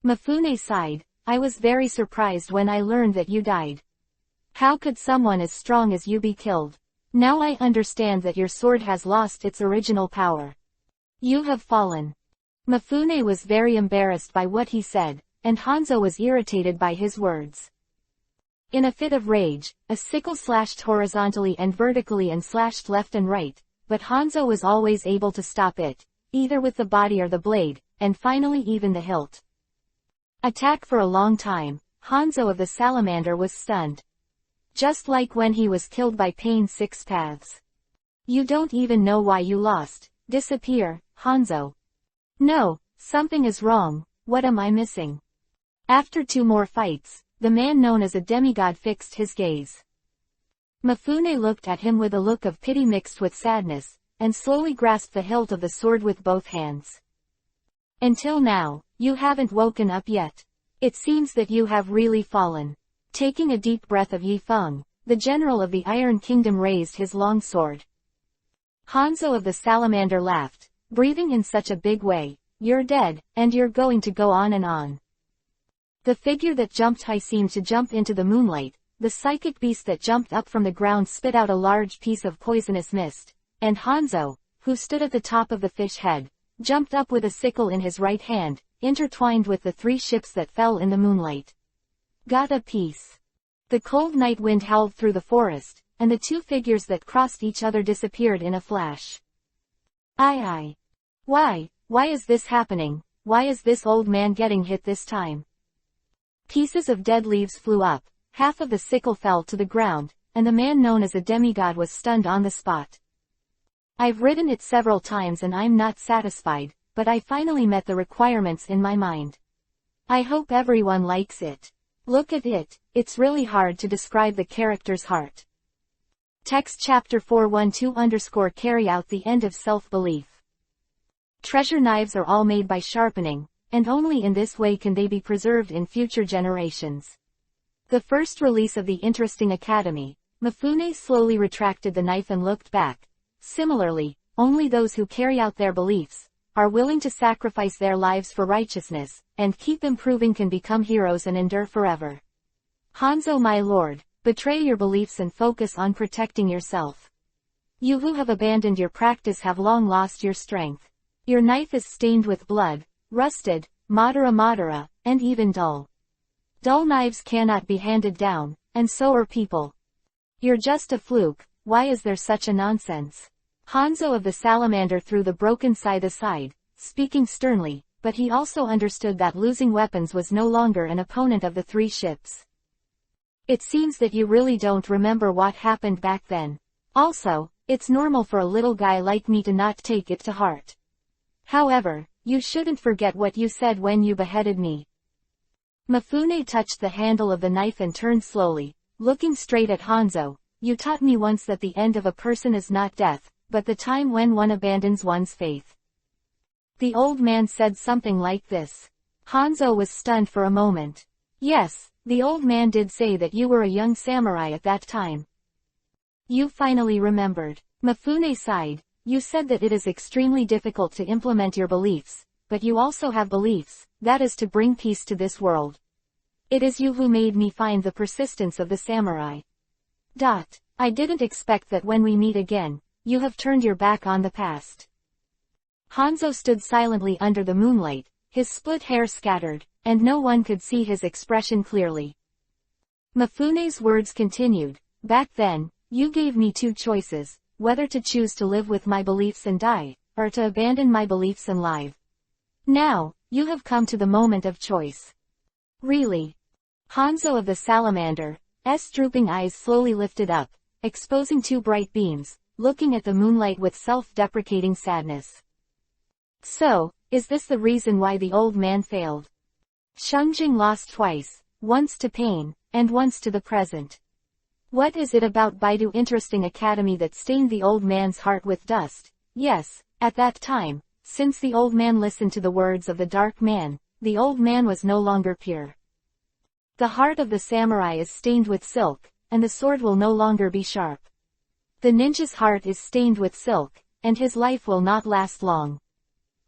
Mifune sighed. I was very surprised when I learned that you died. How could someone as strong as you be killed? Now I understand that your sword has lost its original power. You have fallen. Mifune was very embarrassed by what he said, and Hanzo was irritated by his words. In a fit of rage, a sickle slashed horizontally and vertically and slashed left and right, but Hanzo was always able to stop it, either with the body or the blade, and finally even the hilt. Attack for a long time, Hanzo of the Salamander was stunned. Just like when he was killed by Pain Six Paths. You don't even know why you lost. Disappear, Hanzo. No, something is wrong, what am I missing? After 2 more fights, the man known as a demigod fixed his gaze. Mifune looked at him with a look of pity mixed with sadness, and slowly grasped the hilt of the sword with both hands. Until now, you haven't woken up yet. It seems that you have really fallen. Taking a deep breath of Yifeng, the general of the Iron Kingdom raised his long sword. Hanzo of the Salamander laughed, breathing in such a big way. You're dead, and you're going to go on and on. The figure that jumped high seemed to jump into the moonlight, the psychic beast that jumped up from the ground spit out a large piece of poisonous mist, and Hanzo, who stood at the top of the fish head, jumped up with a sickle in his right hand, intertwined with the 3 ships that fell in the moonlight. Got a piece. The cold night wind howled through the forest, and the 2 figures that crossed each other disappeared in a flash. Why is this happening? Why is this old man getting hit this time? Pieces of dead leaves flew up, half of the sickle fell to the ground, and the man known as a demigod was stunned on the spot. I've written it several times and I'm not satisfied, but I finally met the requirements in my mind. I hope everyone likes it. Look at it, it's really hard to describe the character's heart. Text chapter 412 carry out the end of self-belief. Treasure knives are all made by sharpening, and only in this way can they be preserved in future generations. The first release of the interesting academy, Mifune slowly retracted the knife and looked back. Similarly, only those who carry out their beliefs, are willing to sacrifice their lives for righteousness, and keep improving can become heroes and endure forever. Hanzo my lord, betray your beliefs and focus on protecting yourself. You who have abandoned your practice have long lost your strength. Your knife is stained with blood, rusted, madara, and even dull. Dull knives cannot be handed down, and so are people. You're just a fluke, why is there such a nonsense? Hanzo of the Salamander threw the broken scythe aside, speaking sternly, but he also understood that losing weapons was no longer an opponent of the 3 ships. It seems that you really don't remember what happened back then. Also, it's normal for a little guy like me to not take it to heart. However, you shouldn't forget what you said when you beheaded me. Mifune touched the handle of the knife and turned slowly, looking straight at Hanzo. You taught me once that the end of a person is not death, but the time when one abandons one's faith. The old man said something like this. Hanzo was stunned for a moment. Yes, the old man did say that you were a young samurai at that time. You finally remembered. Mifune sighed. You said that it is extremely difficult to implement your beliefs, but you also have beliefs, that is to bring peace to this world. It is you who made me find the persistence of the samurai. I didn't expect that when we meet again, you have turned your back on the past. Hanzo stood silently under the moonlight, his split hair scattered, and no one could see his expression clearly. Mifune's words continued. Back then, you gave me 2 choices, whether to choose to live with my beliefs and die, or to abandon my beliefs and live. Now, you have come to the moment of choice. Really? Hanzo of the Salamander's drooping eyes slowly lifted up, exposing 2 bright beams, looking at the moonlight with self-deprecating sadness. So, is this the reason why the old man failed? Shengjing lost twice, once to pain, and once to the present. What is it about Baidu Interesting Academy that stained the old man's heart with dust? Yes, at that time, since the old man listened to the words of the dark man, the old man was no longer pure. The heart of the samurai is stained with silk, and the sword will no longer be sharp. The ninja's heart is stained with silk, and his life will not last long.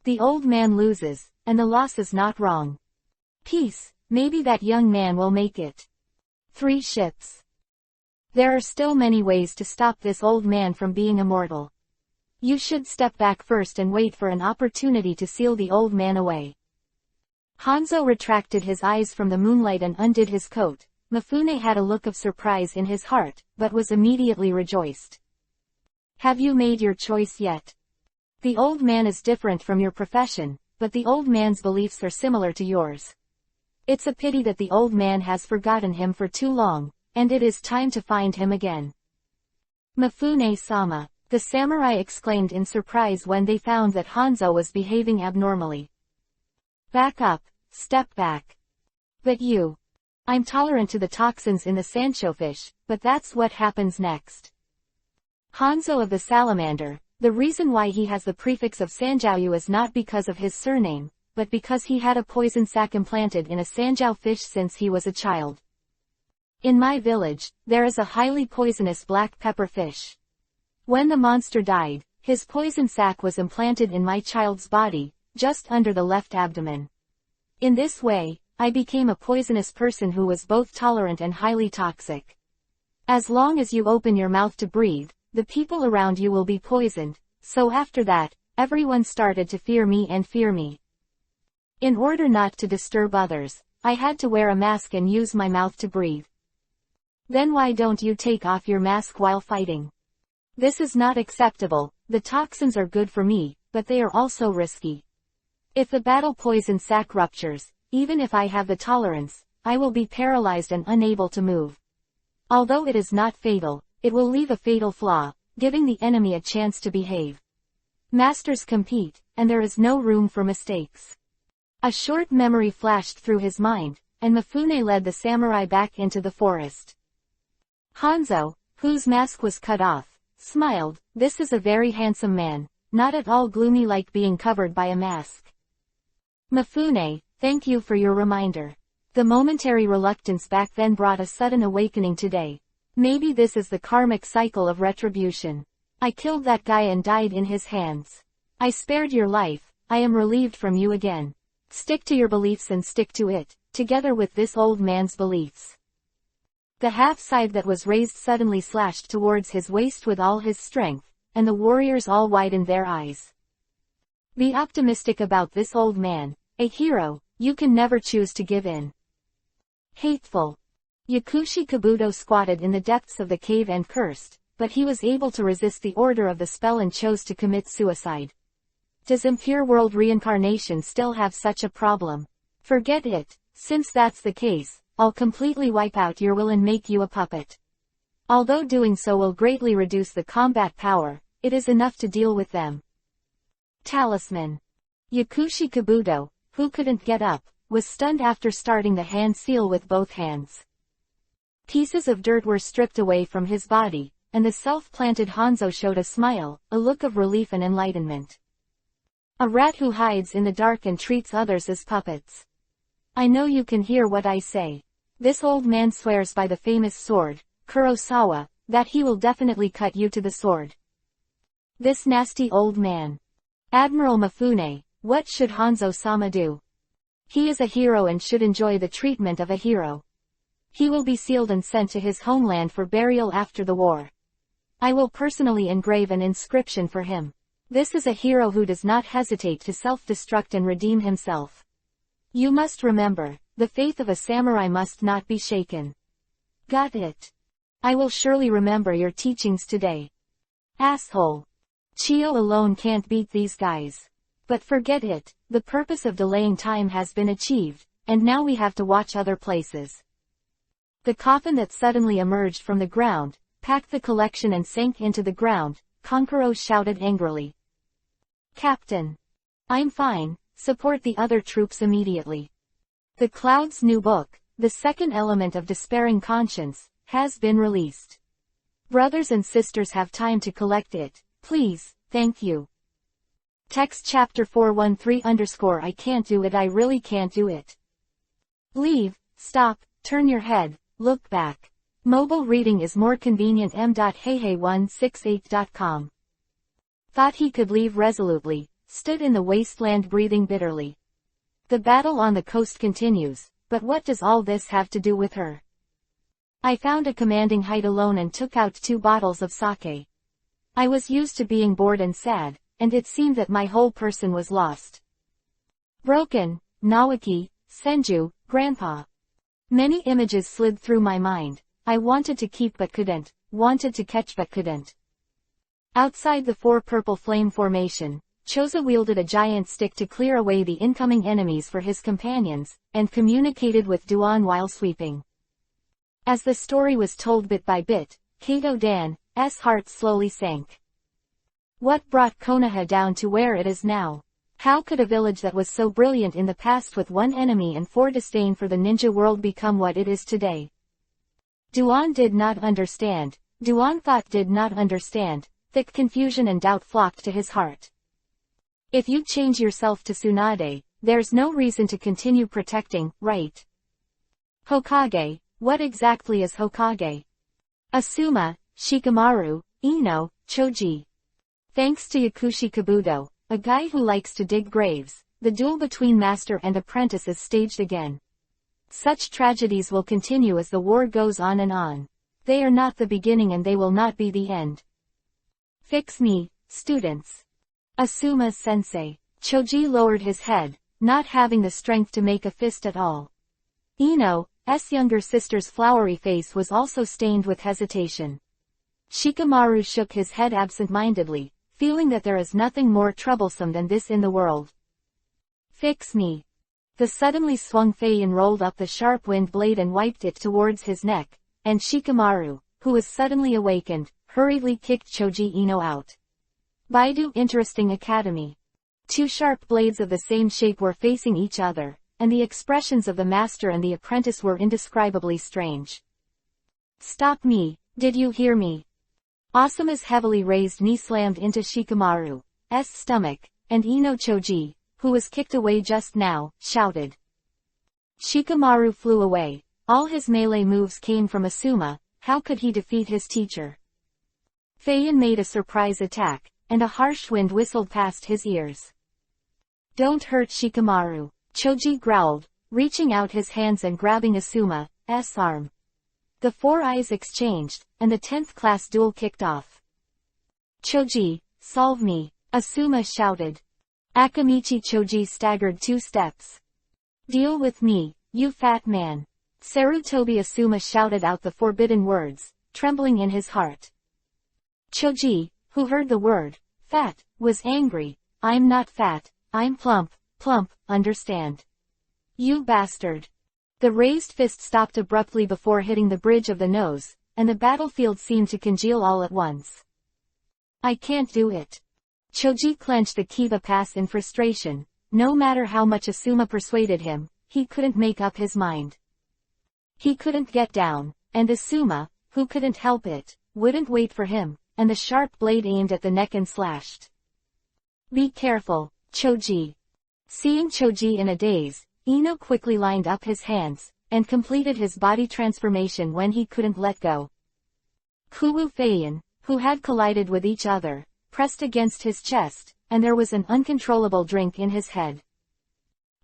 The old man loses, and the loss is not wrong. Peace, maybe that young man will make it. 3 ships. There are still many ways to stop this old man from being immortal. You should step back first and wait for an opportunity to seal the old man away. Hanzo retracted his eyes from the moonlight and undid his coat. Mifune had a look of surprise in his heart, but was immediately rejoiced. Have you made your choice yet? The old man is different from your profession, but the old man's beliefs are similar to yours. It's a pity that the old man has forgotten him for too long, and it is time to find him again. Mifune-sama, the samurai exclaimed in surprise when they found that Hanzo was behaving abnormally. Back up, step back. But you. I'm tolerant to the toxins in the sanshofish, but that's what happens next. Hanzo of the salamander, the reason why he has the prefix of Sanjiao is not because of his surname, but because he had a poison sac implanted in a Sanjiao fish since he was a child. In my village, there is a highly poisonous black pepper fish. When the monster died, his poison sac was implanted in my child's body, just under the left abdomen. In this way, I became a poisonous person who was both tolerant and highly toxic. As long as you open your mouth to breathe, the people around you will be poisoned, so after that, everyone started to fear me and fear me. In order not to disturb others, I had to wear a mask and use my mouth to breathe. Then why don't you take off your mask while fighting? This is not acceptable. The toxins are good for me, but they are also risky. If the battle poison sac ruptures, even if I have the tolerance, I will be paralyzed and unable to move. Although it is not fatal, it will leave a fatal flaw, giving the enemy a chance to behave. Masters compete, and there is no room for mistakes. A short memory flashed through his mind, and Mifune led the samurai back into the forest. Hanzo, whose mask was cut off, smiled. This is a very handsome man, not at all gloomy like being covered by a mask. Mifune, thank you for your reminder. The momentary reluctance back then brought a sudden awakening today. Maybe this is the karmic cycle of retribution. I killed that guy and died in his hands. I spared your life. I am relieved from you again. Stick to your beliefs and stick to it, together with this old man's beliefs. The half-side that was raised suddenly slashed towards his waist with all his strength, and the warriors all widened their eyes. Be optimistic about this old man, a hero. You can never choose to give in. Hateful. Yakushi Kabuto squatted in the depths of the cave and cursed, but he was able to resist the order of the spell and chose to commit suicide. Does Impure World Reincarnation still have such a problem? Forget it. Since that's the case, I'll completely wipe out your will and make you a puppet. Although doing so will greatly reduce the combat power, it is enough to deal with them. Talisman. Yakushi Kabuto, who couldn't get up, was stunned after starting the hand seal with both hands. Pieces of dirt were stripped away from his body, and the self-planted Hanzo showed a smile, a look of relief and enlightenment. A rat who hides in the dark and treats others as puppets. I know you can hear what I say. This old man swears by the famous sword, Kurosawa, that he will definitely cut you to the sword. This nasty old man. Admiral Mifune, what should Hanzo-sama do? He is a hero and should enjoy the treatment of a hero. He will be sealed and sent to his homeland for burial after the war. I will personally engrave an inscription for him. This is a hero who does not hesitate to self-destruct and redeem himself. You must remember, the faith of a samurai must not be shaken. Got it? I will surely remember your teachings today. Asshole. Chio alone can't beat these guys. But forget it, the purpose of delaying time has been achieved, and now we have to watch other places. The coffin that suddenly emerged from the ground, packed the collection and sank into the ground. Kankuro shouted angrily. Captain. I'm fine, support the other troops immediately. The Cloud's new book, The Second Element of Despairing Conscience, has been released. Brothers and sisters have time to collect it, please, thank you. Text chapter 413 I can't do it, I really can't do it. Leave, stop, turn your head, look back. Mobile reading is more convenient. m.heihei168.com. Thought he could leave resolutely, stood in the wasteland breathing bitterly. The battle on the coast continues, but what does all this have to do with her? I found a commanding height alone and took out 2 bottles of sake. I was used to being bored and sad, and it seemed that my whole person was lost. Broken, Nawaki, Senju, Grandpa. Many images slid through my mind. I wanted to keep but couldn't, wanted to catch but couldn't. Outside the 4 purple flame formation, Choza wielded a giant stick to clear away the incoming enemies for his companions, and communicated with Duan while sweeping. As the story was told bit by bit, Kato Dan's heart slowly sank. What brought Konoha down to where it is now? How could a village that was so brilliant in the past with 1 enemy and 4 disdain for the ninja world become what it is today? Duan did not understand. Duan thought did not understand. Thick confusion and doubt flocked to his heart. If you change yourself to Tsunade, there's no reason to continue protecting, right? Hokage, what exactly is Hokage? Asuma, Shikamaru, Ino, Choji. Thanks to Yakushi Kabuto, a guy who likes to dig graves, the duel between master and apprentice is staged again. Such tragedies will continue as the war goes on and on. They are not the beginning and they will not be the end. Fix me, students. Asuma sensei. Choji lowered his head, not having the strength to make a fist at all. Ino's younger sister's flowery face was also stained with hesitation. Shikamaru shook his head absent-mindedly, feeling that there is nothing more troublesome than this in the world. Fix me. The suddenly swung Feiyan rolled up the sharp wind blade and wiped it towards his neck, and Shikamaru, who was suddenly awakened, hurriedly kicked Choji Ino out. Baidu Interesting Academy. 2 sharp blades of the same shape were facing each other, and the expressions of the master and the apprentice were indescribably strange. Stop me, did you hear me? Asuma's heavily raised knee slammed into Shikamaru's stomach, and Ino Choji, who was kicked away just now, shouted. Shikamaru flew away. All his melee moves came from Asuma. How could he defeat his teacher? Feiyan made a surprise attack, and a harsh wind whistled past his ears. Don't hurt Shikamaru, Choji growled, reaching out his hands and grabbing Asuma's arm. The 4 eyes exchanged, and the 10th class duel kicked off. Choji, solve me, Asuma shouted. Akamichi Choji staggered 2 steps. Deal with me, you fat man. Sarutobi Asuma shouted out the forbidden words, trembling in his heart. Choji, who heard the word, fat, was angry. I'm not fat, I'm plump, understand? You bastard. The raised fist stopped abruptly before hitting the bridge of the nose, and the battlefield seemed to congeal all at once. I can't do it. Choji clenched the Kiba pass in frustration. No matter how much Asuma persuaded him, he couldn't make up his mind. He couldn't get down, and Asuma, who couldn't help it, wouldn't wait for him, and the sharp blade aimed at the neck and slashed. Be careful, Choji. Seeing Choji in a daze, Ino quickly lined up his hands, and completed his body transformation when he couldn't let go. Kuwu Feiyan, who had collided with each other, pressed against his chest, and there was an uncontrollable drink in his head.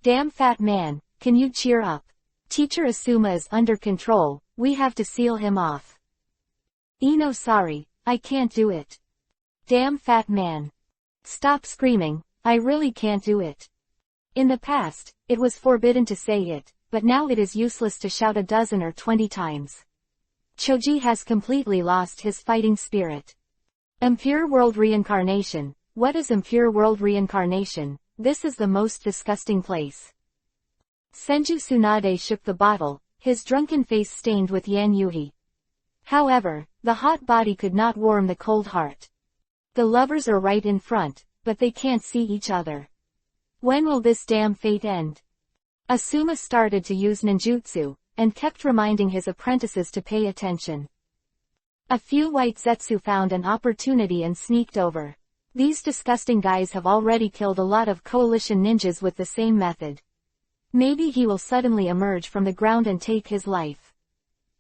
Damn fat man, can you cheer up? Teacher Asuma is under control, we have to seal him off. Ino sorry, I can't do it. Damn fat man. Stop screaming, I really can't do it. In the past, it was forbidden to say it, but now it is useless to shout a dozen or 20 times. Choji has completely lost his fighting spirit. Impure world reincarnation. What is impure world reincarnation? This is the most disgusting place. Senju Tsunade shook the bottle, his drunken face stained with Yan Yuhi. However, the hot body could not warm the cold heart. The lovers are right in front, but they can't see each other. When will this damn fate end? Asuma started to use ninjutsu, and kept reminding his apprentices to pay attention. A few white Zetsu found an opportunity and sneaked over. These disgusting guys have already killed a lot of coalition ninjas with the same method. Maybe he will suddenly emerge from the ground and take his life.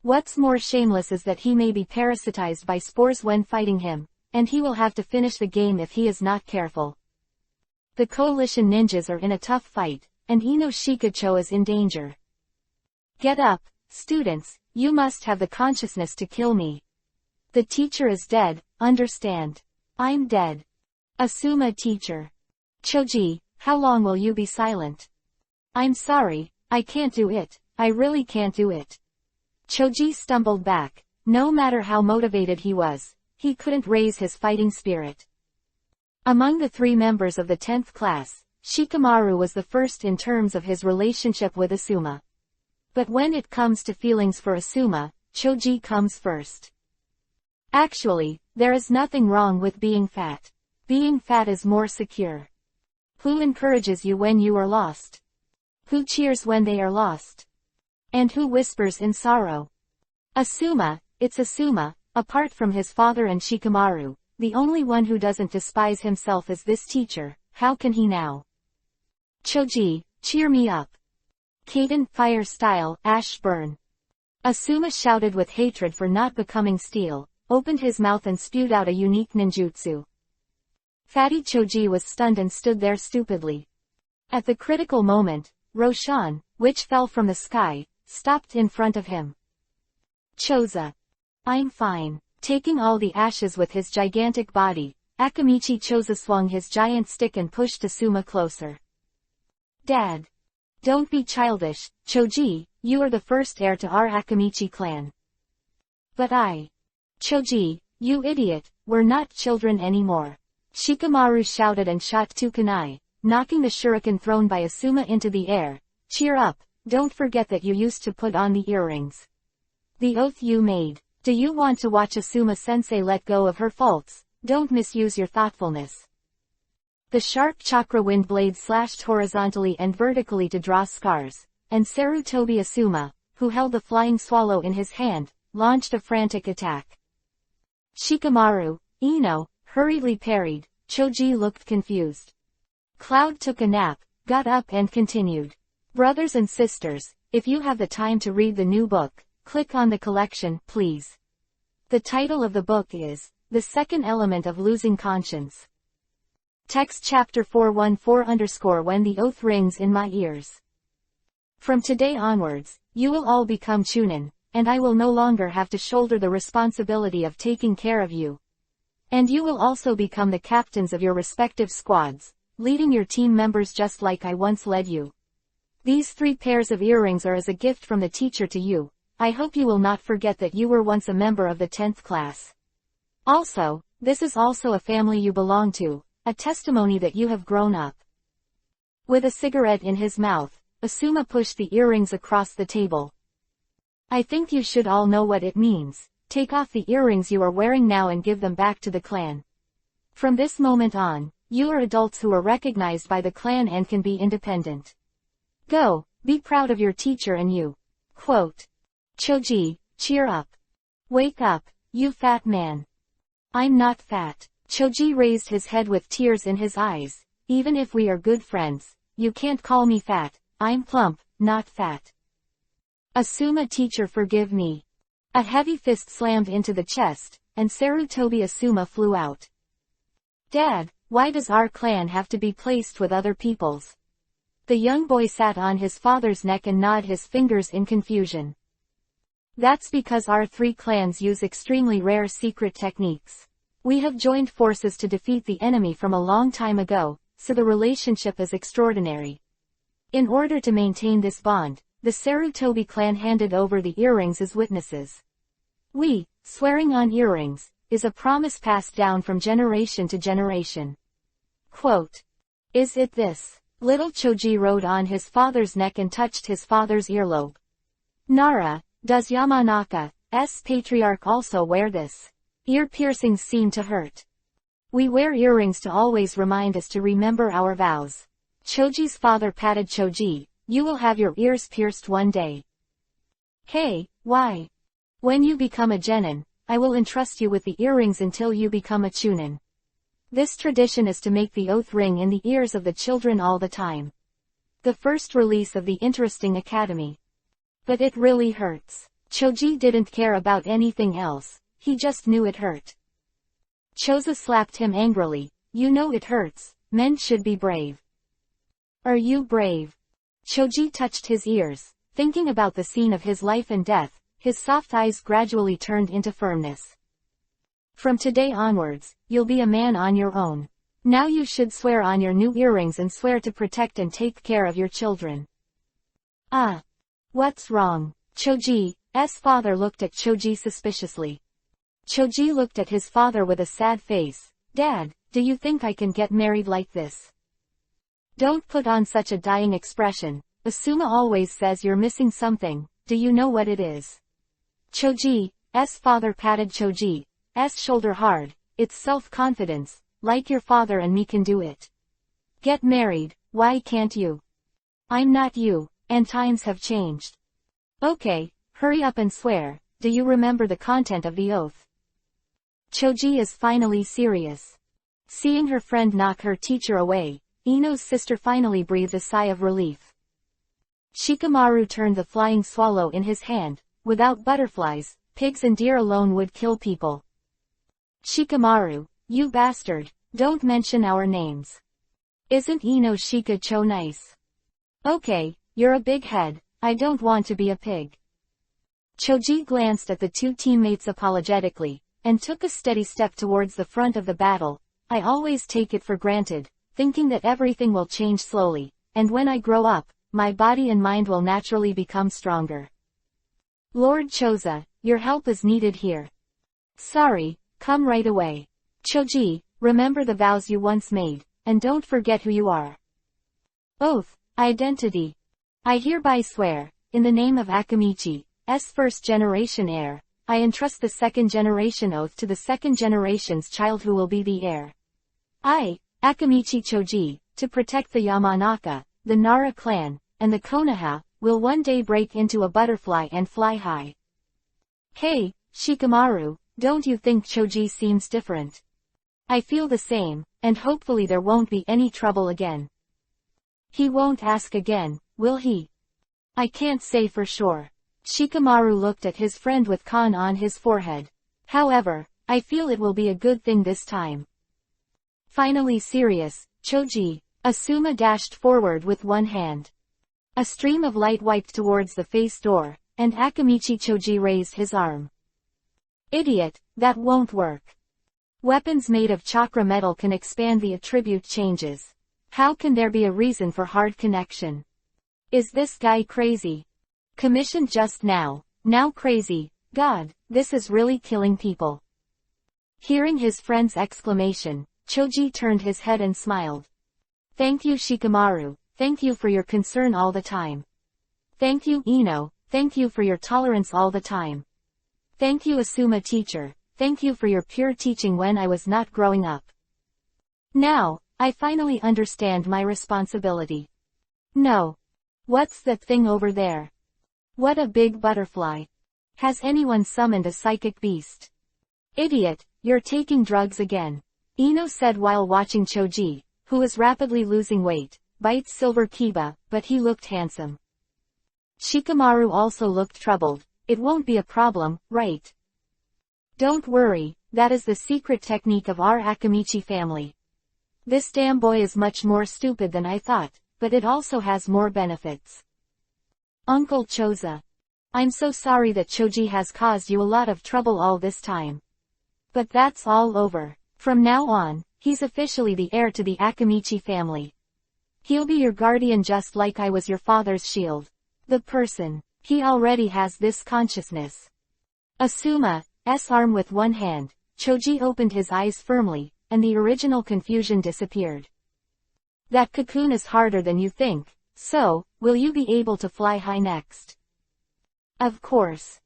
What's more shameless is that he may be parasitized by spores when fighting him, and he will have to finish the game if he is not careful. The coalition ninjas are in a tough fight, and Ino Shikacho is in danger. Get up, students, you must have the consciousness to kill me. The teacher is dead, understand? I'm dead. Asuma teacher. Choji, how long will you be silent? I'm sorry, I can't do it, I really can't do it. Choji stumbled back. No matter how motivated he was, he couldn't raise his fighting spirit. Among the 3 members of the 10th class, Shikamaru was the first in terms of his relationship with Asuma. But when it comes to feelings for Asuma, Choji comes first. Actually, there is nothing wrong with being fat. Being fat is more secure. Who encourages you when you are lost? Who cheers when they are lost? And who whispers in sorrow? Asuma, it's Asuma. Apart from his father and Shikamaru, the only one who doesn't despise himself is this teacher. How can he now? Choji, cheer me up. Kaden, fire style, ash burn. Asuma shouted with hatred for not becoming steel, opened his mouth and spewed out a unique ninjutsu. Fatty Choji was stunned and stood there stupidly. At the critical moment, Roshan, which fell from the sky, stopped in front of him. Choza. I'm fine. Taking all the ashes with his gigantic body, Akamichi Choza swung his giant stick and pushed Asuma closer. Dad. Don't be childish, Choji, you are the first heir to our Akamichi clan. But Choji, you idiot, we're not children anymore. Shikamaru shouted and shot 2 kunai, knocking the shuriken thrown by Asuma into the air. Cheer up, don't forget that you used to put on the earrings. The oath you made. Do you want to watch Asuma-sensei let go of her faults? Don't misuse your thoughtfulness. The sharp chakra wind blade slashed horizontally and vertically to draw scars, and Sarutobi Asuma, who held the flying swallow in his hand, launched a frantic attack. Shikamaru, Ino, hurriedly parried. Choji looked confused. Cloud took a nap, got up and continued. Brothers and sisters, if you have the time to read the new book, click on the collection, please. The title of the book is, The Second Element of Losing Conscience. Text Chapter 414 When the Oath Rings in My Ears. From today onwards, you will all become chunin, and I will no longer have to shoulder the responsibility of taking care of you. And you will also become the captains of your respective squads, leading your team members just like I once led you. These 3 pairs of earrings are as a gift from the teacher to you. I hope you will not forget that you were once a member of the 10th class. Also, this is also a family you belong to, a testimony that you have grown up. With a cigarette in his mouth, Asuma pushed the earrings across the table. I think you should all know what it means. Take off the earrings you are wearing now and give them back to the clan. From this moment on, you are adults who are recognized by the clan and can be independent. Go, be proud of your teacher and you. Quote. Choji, cheer up. Wake up, you fat man. I'm not fat. Choji raised his head with tears in his eyes. Even if we are good friends, you can't call me fat. I'm plump, not fat. Asuma teacher, forgive me. A heavy fist slammed into the chest, and Sarutobi Asuma flew out. Dad, why does our clan have to be placed with other people's? The young boy sat on his father's neck and gnawed his fingers in confusion. That's because our 3 clans use extremely rare secret techniques. We have joined forces to defeat the enemy from a long time ago, so the relationship is extraordinary. In order to maintain this bond, the Sarutobi clan handed over the earrings as witnesses. We, swearing on earrings, is a promise passed down from generation to generation. Quote. Is it this? Little Choji rode on his father's neck and touched his father's earlobe. Nara, does Yamanaka's patriarch also wear this? Ear piercings seem to hurt. We wear earrings to always remind us to remember our vows. Choji's father patted Choji. You will have your ears pierced one day. Hey, why? When you become a genin, I will entrust you with the earrings until you become a chunin. This tradition is to make the oath ring in the ears of the children all the time. The first release of the interesting academy. But it really hurts. Choji didn't care about anything else, he just knew it hurt. Choza slapped him angrily. You know it hurts, men should be brave. Are you brave? Choji touched his ears, thinking about the scene of his life and death. his soft eyes gradually turned into firmness. From today onwards, you'll be a man on your own. Now you should swear on your new earrings and swear to protect and take care of your children. Ah. What's wrong? Choji's father looked at Choji suspiciously. Choji looked at his father with a sad face. Dad, do you think I can get married like this? Don't put on such a dying expression. Asuma always says you're missing something. Do you know what it is? Choji's father patted Choji's shoulder hard. It's self-confidence, like your father and me can do it. Get married, why can't you? I'm not you, and times have changed. Okay, hurry up and swear. Do you remember the content of the oath? Choji is finally serious. Seeing her friend knock her teacher away, Ino's sister finally breathed a sigh of relief. Shikamaru turned the flying swallow in his hand. Without butterflies, pigs and deer alone would kill people. Shikamaru, you bastard, don't mention our names. Isn't Ino Shikacho nice? Okay, you're a big head, I don't want to be a pig. Choji glanced at the two teammates apologetically, and took a steady step towards the front of the battle. I always take it for granted, thinking that everything will change slowly, and when I grow up, my body and mind will naturally become stronger. Lord Choza, your help is needed here. Sorry, come right away. Choji, remember the vows you once made, and don't forget who you are. Oath, identity. I hereby swear, in the name of Akamichi's first-generation heir, I entrust the second-generation oath to the second-generation's child who will be the heir. I, Akamichi Choji, to protect the Yamanaka, the Nara clan, and the Konoha, will one day break into a butterfly and fly high. Hey, Shikamaru, don't you think Choji seems different? I feel the same, and hopefully there won't be any trouble again. He won't ask again, will he? I can't say for sure. Shikamaru looked at his friend with con on his forehead. However, I feel it will be a good thing this time. Finally serious, Choji, Asuma dashed forward with one hand. A stream of light wiped towards the face door, and Akamichi Choji raised his arm. Idiot, that won't work. Weapons made of chakra metal can expand the attribute changes. How can there be a reason for hard connection? Is this guy crazy? Commissioned just now crazy, God, this is really killing people. Hearing his friend's exclamation, Choji turned his head and smiled. Thank you Shikamaru, thank you for your concern all the time. Thank you Ino, thank you for your tolerance all the time. Thank you Asuma teacher, thank you for your pure teaching when I was not growing up. Now, I finally understand my responsibility. No. What's that thing over there? What a big butterfly. Has anyone summoned a psychic beast? Idiot, you're taking drugs again. Ino said while watching Choji, who was rapidly losing weight, bite silver kiba, but he looked handsome. Shikamaru also looked troubled. It won't be a problem, right? Don't worry, that is the secret technique of our Akamichi family. This damn boy is much more stupid than I thought, but it also has more benefits. Uncle Choza. I'm so sorry that Choji has caused you a lot of trouble all this time. But that's all over. From now on, he's officially the heir to the Akamichi family. He'll be your guardian just like I was your father's shield. The person. He already has this consciousness. Asuma's arm with one hand, Choji opened his eyes firmly, and the original confusion disappeared. That cocoon is harder than you think, so, will you be able to fly high next? Of course.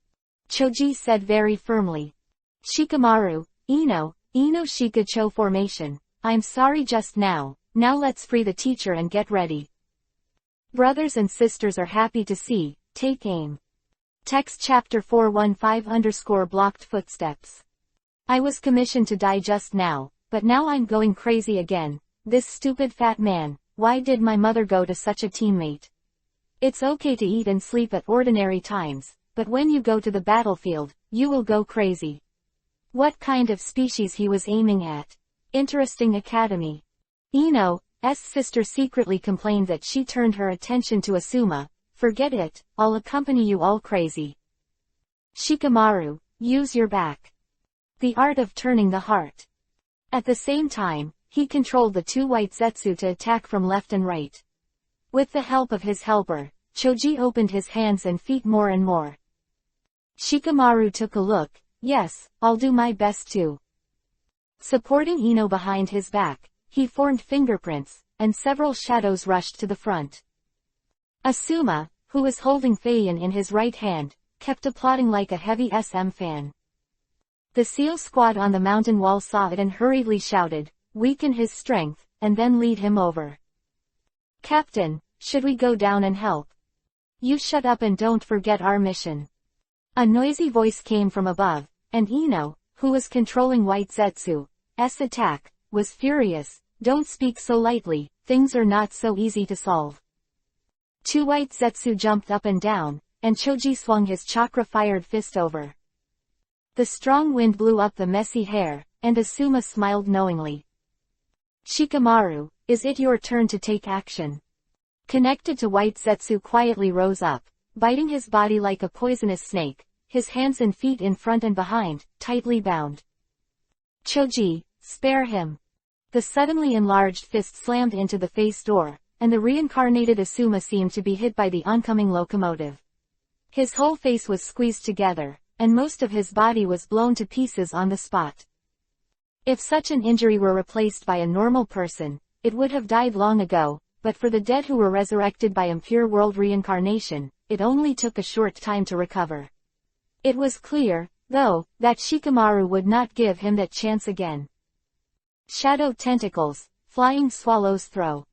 Choji said very firmly. Shikamaru, Ino Shikacho formation. I'm sorry just now let's free the teacher and get ready. Brothers and sisters are happy to see, take aim. Text chapter 415_blocked footsteps. I was commissioned to die just now, but now I'm going crazy again. This stupid fat man, why did my mother go to such a teammate? It's okay to eat and sleep at ordinary times, but when you go to the battlefield, you will go crazy. What kind of species he was aiming at? Interesting academy. Ino's sister secretly complained that she turned her attention to Asuma. Forget it, I'll accompany you all crazy. Shikamaru, use your back. The art of turning the heart. At the same time, he controlled the two white Zetsu to attack from left and right. With the help of his helper, Choji opened his hands and feet more and more. Shikamaru took a look. Yes, I'll do my best too. Supporting Ino behind his back, he formed fingerprints, and several shadows rushed to the front. Asuma, who was holding Feiyan in his right hand, kept applauding like a heavy SM fan. The SEAL squad on the mountain wall saw it and hurriedly shouted, "Weaken his strength, and then lead him over." "Captain, should we go down and help?" "You shut up and don't forget our mission." A noisy voice came from above, and Ino, who was controlling White Zetsu's attack, was furious. "Don't speak so lightly, things are not so easy to solve." Two White Zetsu jumped up and down, and Choji swung his chakra-fired fist over. The strong wind blew up the messy hair, and Asuma smiled knowingly. "Shikamaru, is it your turn to take action?" Connected to White Zetsu quietly rose up, biting his body like a poisonous snake, his hands and feet in front and behind, tightly bound. "Choji, spare him." The suddenly enlarged fist slammed into the face door, and the reincarnated Asuma seemed to be hit by the oncoming locomotive. His whole face was squeezed together, and most of his body was blown to pieces on the spot. If such an injury were replaced by a normal person, it would have died long ago, but for the dead who were resurrected by impure world reincarnation, it only took a short time to recover. It was clear, though, that Shikamaru would not give him that chance again. Shadow tentacles, flying swallow's throw.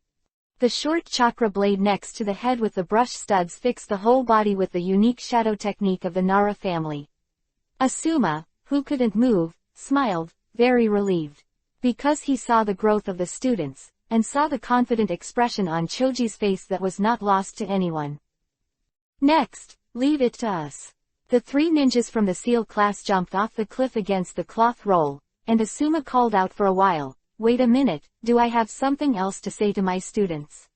The short chakra blade next to the head with the brush studs fixed the whole body with the unique shadow technique of the Nara family. Asuma, who couldn't move, smiled, very relieved. Because he saw the growth of the students, and saw the confident expression on Choji's face that was not lost to anyone. "Next, leave it to us." The three ninjas from the SEAL class jumped off the cliff against the cloth roll, and Asuma called out for a while, "Wait a minute, do I have something else to say to my students?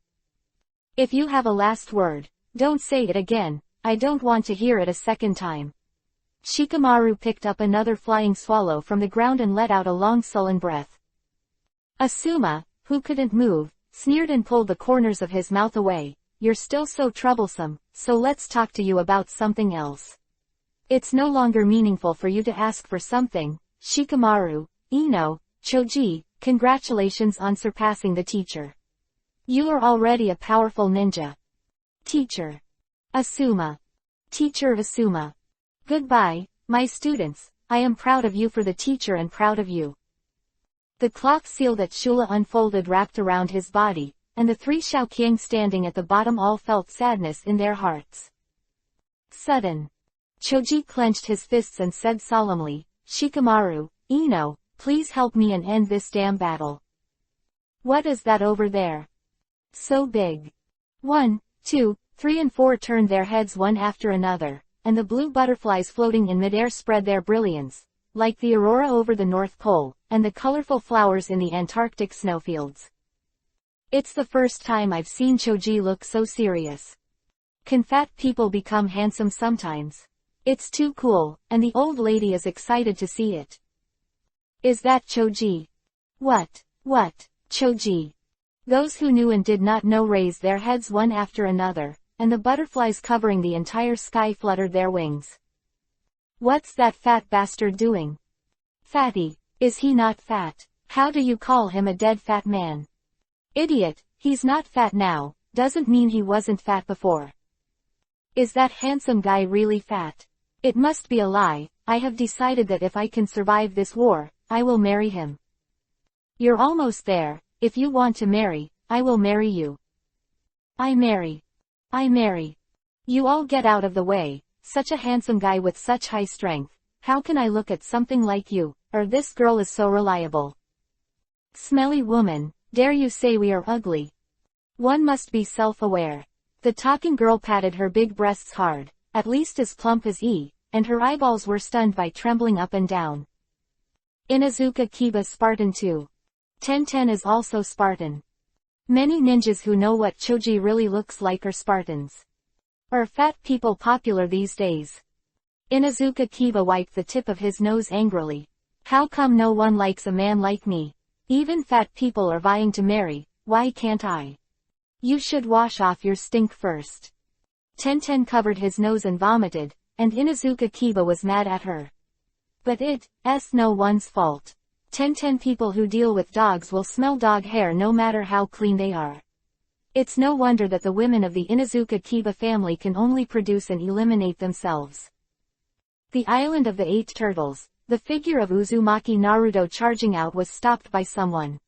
If you have a last word, don't say it again, I don't want to hear it a second time." Shikamaru picked up another flying swallow from the ground and let out a long sullen breath. Asuma, who couldn't move, sneered and pulled the corners of his mouth away. "You're still so troublesome, so let's talk to you about something else. It's no longer meaningful for you to ask for something. Shikamaru, Ino, Choji, congratulations on surpassing the teacher. You are already a powerful ninja." Teacher Asuma. Teacher Asuma. "Goodbye, my students, I am proud of you for the teacher and proud of you." The cloth seal that Shula unfolded wrapped around his body, and the three Shaoqiang standing at the bottom all felt sadness in their hearts. Sudden. Choji clenched his fists and said solemnly, "Shikamaru, Ino, please help me and end this damn battle." "What is that over there? So big?" 1, 2, 3 and 4 turned their heads one after another, and the blue butterflies floating in midair spread their brilliance, like the aurora over the North Pole, and the colorful flowers in the Antarctic snowfields. It's the first time I've seen Choji look so serious. Can fat people become handsome sometimes? It's too cool, and the old lady is excited to see it. Is that Choji? What, Choji? Those who knew and did not know raised their heads one after another, and the butterflies covering the entire sky fluttered their wings. What's that fat bastard doing? Fatty, is he not fat? How do you call him a dead fat man? Idiot, he's not fat now, doesn't mean he wasn't fat before. Is that handsome guy really fat? It must be a lie. I have decided that if I can survive this war, I will marry him. You're almost there. If you want to marry, I will marry you. I marry. You all get out of the way. Such a handsome guy with such high strength. How can I look at something like you, or this girl is so reliable? Smelly woman, dare you say we are ugly? One must be self-aware. The talking girl patted her big breasts hard, at least as plump as E, and her eyeballs were stunned by trembling up and down. Inazuka Kiba Spartan too. Ten is also Spartan. Many ninjas who know what Choji really looks like are Spartans. Are fat people popular these days? Inuzuka Kiba wiped the tip of his nose angrily. How come no one likes a man like me? Even fat people are vying to marry, why can't I? You should wash off your stink first. Tenten covered his nose and vomited, and Inuzuka Kiba was mad at her. But it's no one's fault. Tenten people who deal with dogs will smell dog hair no matter how clean they are. It's no wonder that the women of the Inuzuka Kiba family can only produce and eliminate themselves. The Island of the Eight Turtles, the figure of Uzumaki Naruto charging out was stopped by someone.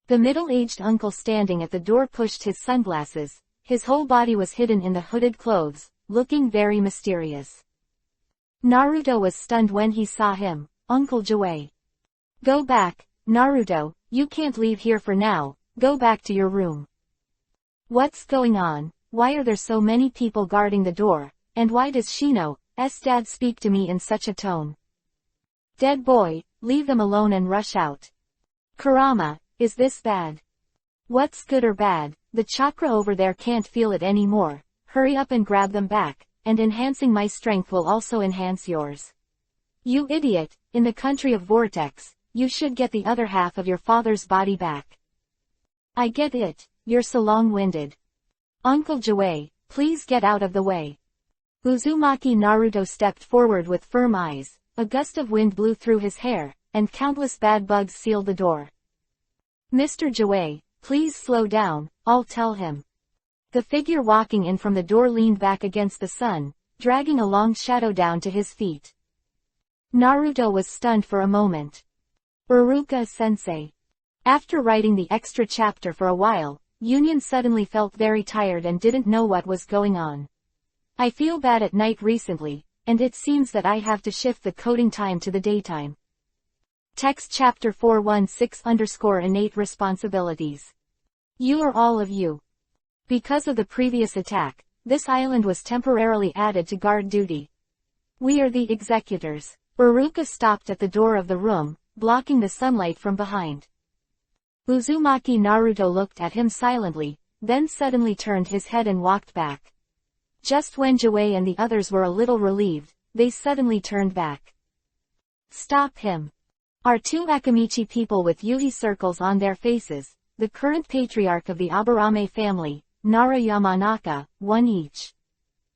The middle-aged uncle standing at the door pushed his sunglasses, his whole body was hidden in the hooded clothes, looking very mysterious. Naruto was stunned when he saw him. Uncle Jawei. Go back, Naruto, you can't leave here for now, go back to your room. What's going on? Why are there so many people guarding the door, and why does Shino's dad speak to me in such a tone? Dead boy, leave them alone and rush out. Kurama, is this bad? What's good or bad? The chakra over there can't feel it anymore, hurry up and grab them back, and enhancing my strength will also enhance yours. You idiot, in the country of Vortex, you should get the other half of your father's body back. I get it, you're so long-winded. Uncle Jawei, please get out of the way. Uzumaki Naruto stepped forward with firm eyes, a gust of wind blew through his hair, and countless bad bugs sealed the door. Mr. Jawei, please slow down, I'll tell him. The figure walking in from the door leaned back against the sun, dragging a long shadow down to his feet. Naruto was stunned for a moment. Uruka-sensei. After writing the extra chapter for a while, Union suddenly felt very tired and didn't know what was going on. I feel bad at night recently, and it seems that I have to shift the coding time to the daytime. Text Chapter 416_Innate Responsibilities. You are all of you. Because of the previous attack, this island was temporarily added to guard duty. We are the executors. Uruka stopped at the door of the room, blocking the sunlight from behind. Uzumaki Naruto looked at him silently, then suddenly turned his head and walked back. Just when Jawei and the others were a little relieved, they suddenly turned back. Stop him. Are two Akamichi people with Yuhi circles on their faces, the current patriarch of the Aburame family, Nara Yamanaka, one each.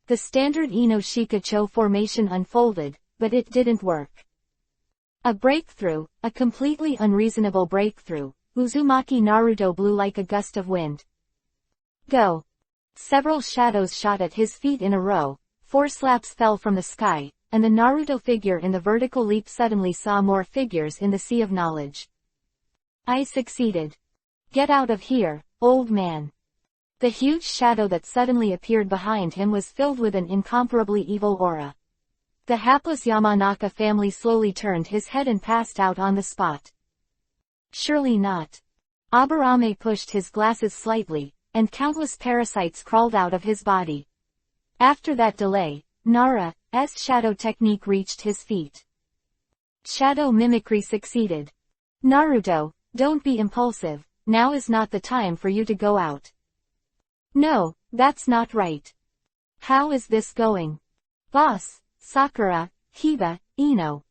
The standard Ino-Shika-cho formation unfolded, but it didn't work. A breakthrough, a completely unreasonable breakthrough. Uzumaki Naruto blew like a gust of wind. Go. Several shadows shot at his feet in a row, 4 slaps fell from the sky, and the Naruto figure in the vertical leap suddenly saw more figures in the sea of knowledge. I succeeded. Get out of here, old man. The huge shadow that suddenly appeared behind him was filled with an incomparably evil aura. The hapless Yamanaka family slowly turned his head and passed out on the spot. Surely not. Aburame pushed his glasses slightly, and countless parasites crawled out of his body. After that delay, Nara's shadow technique reached his feet. Shadow mimicry succeeded. Naruto, don't be impulsive, now is not the time for you to go out. No, that's not right. How is this going? Boss, Sakura, Hiba, Ino.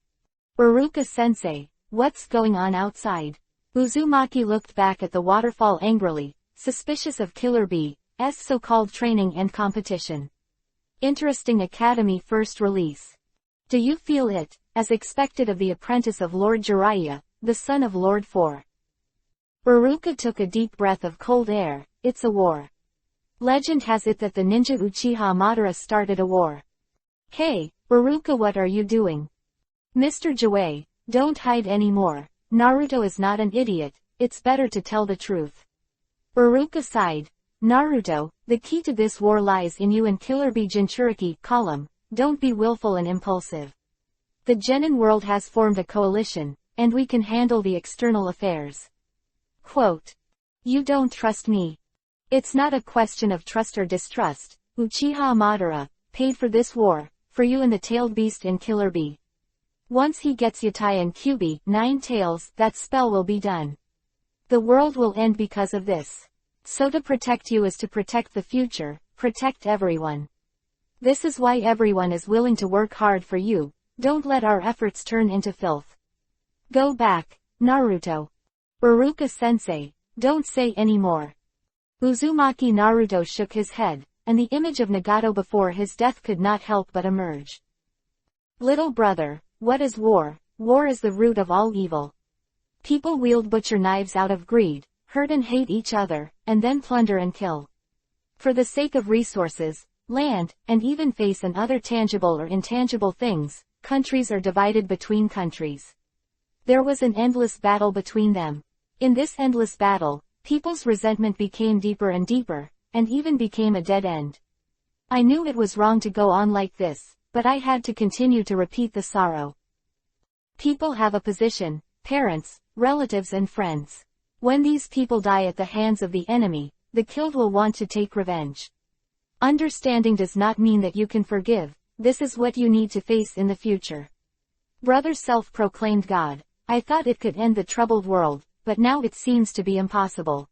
Uruka-sensei, what's going on outside? Uzumaki looked back at the waterfall angrily, suspicious of Killer Bee's so-called training and competition. Interesting Academy first release. Do you feel it, as expected of the apprentice of Lord Jiraiya, the son of Lord 4? Uruka took a deep breath of cold air. It's a war. Legend has it that the ninja Uchiha Madara started a war. Hey, Uruka, what are you doing? Mr. Jawei, don't hide anymore. Naruto is not an idiot, it's better to tell the truth. Uruka sighed. Naruto, the key to this war lies in you and Killer Bee Jinchuriki, column, don't be willful and impulsive. The genin world has formed a coalition, and we can handle the external affairs. Quote. You don't trust me. It's not a question of trust or distrust. Uchiha Madara paid for this war, for you and the tailed beast in Killer Bee. Once he gets Yatai and Kyuubi, 9 tails, that spell will be done. The world will end because of this. So to protect you is to protect the future, protect everyone. This is why everyone is willing to work hard for you. Don't let our efforts turn into filth. Go back, Naruto. Iruka-sensei, don't say any more. Uzumaki Naruto shook his head, and the image of Nagato before his death could not help but emerge. Little brother, what is war? War is the root of all evil. People wield butcher knives out of greed, hurt and hate each other, and then plunder and kill. For the sake of resources, land, and even face and other tangible or intangible things, countries are divided between countries. There was an endless battle between them. In this endless battle, people's resentment became deeper and deeper, and even became a dead end. I knew it was wrong to go on like this, but I had to continue to repeat the sorrow. People have a position, parents, relatives and friends. When these people die at the hands of the enemy, the killed will want to take revenge. Understanding does not mean that you can forgive. This is what you need to face in the future. Brother self-proclaimed God. I thought it could end the troubled world, but now it seems to be impossible.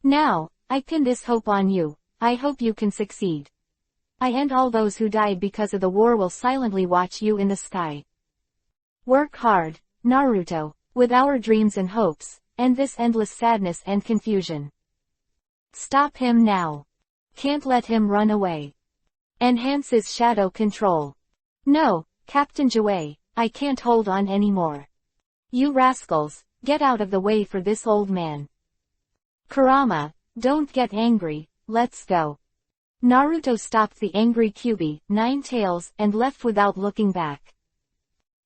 Now, I pin this hope on you. I hope you can succeed. I and all those who died because of the war will silently watch you in the sky. Work hard, Naruto, with our dreams and hopes, end this endless sadness and confusion. Stop him now. Can't let him run away. Enhance his shadow control. No, Captain Jouei, I can't hold on anymore. You rascals, get out of the way for this old man. Kurama, don't get angry, let's go. Naruto stopped the angry Kyuubi, Nine Tails, and left without looking back.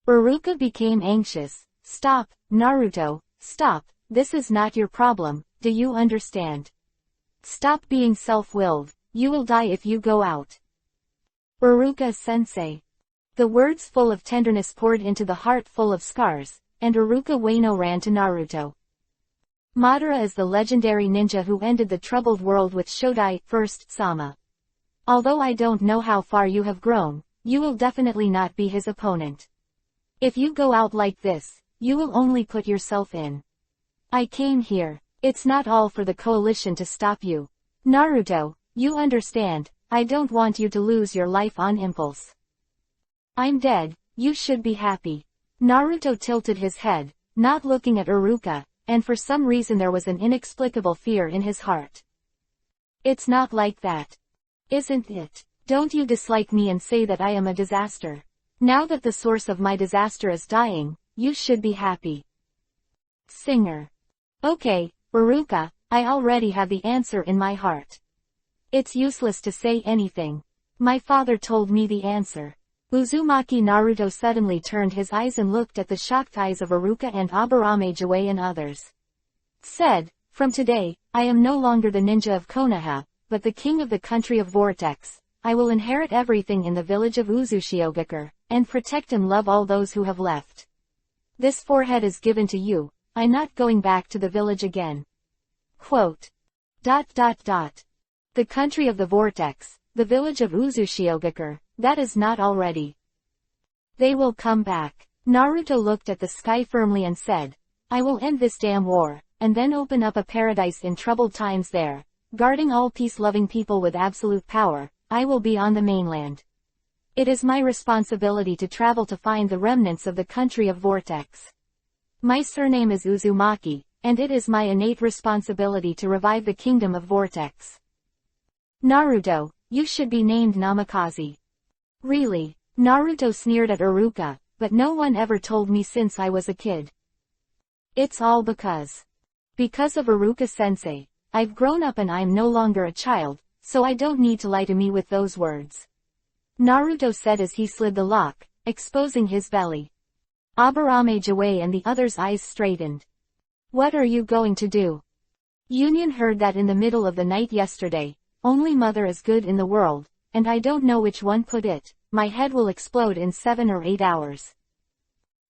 Iruka became anxious. Stop, Naruto, stop, this is not your problem, do you understand? Stop being self-willed, you will die if you go out. Iruka-sensei. The words full of tenderness poured into the heart full of scars, and Iruka Ueno ran to Naruto. Madara is the legendary ninja who ended the troubled world with Shodai, first Sama. Although I don't know how far you have grown, you will definitely not be his opponent. If you go out like this, you will only put yourself in. I came here. It's not all for the coalition to stop you. Naruto, you understand, I don't want you to lose your life on impulse. I'm dead, you should be happy. Naruto tilted his head, not looking at Iruka, and for some reason there was an inexplicable fear in his heart. It's not like that. Isn't it? Don't you dislike me and say that I am a disaster. Now that the source of my disaster is dying, you should be happy. Singer. Okay, Iruka, I already have the answer in my heart. It's useless to say anything. My father told me the answer. Uzumaki Naruto suddenly turned his eyes and looked at the shocked eyes of Iruka and Aburame Jouei and others. Said, from today, I am no longer the ninja of Konoha, but the king of the country of Vortex. I will inherit everything in the village of Uzushiogakure, and protect and love all those who have left. This forehead is given to you, I'm not going back to the village again. Quote. The country of the Vortex, the village of Uzushiogakure, that is not already. They will come back. Naruto looked at the sky firmly and said, I will end this damn war, and then open up a paradise in troubled times there, guarding all peace-loving people with absolute power. I will be on the mainland. It is my responsibility to travel to find the remnants of the country of Vortex. My surname is Uzumaki, and it is my innate responsibility to revive the kingdom of Vortex. Naruto, you should be named Namikaze. Really? Naruto sneered at Iruka, but no one ever told me since I was a kid. It's all because of Iruka-sensei. I've grown up and I'm no longer a child, so I don't need to lie to me with those words. Naruto said as he slid the lock, exposing his belly. Aburame Jouei and the others' eyes straightened. What are you going to do? Union heard that in the middle of the night yesterday. Only mother is good in the world, and I don't know which one put it. My head will explode in 7 or 8 hours.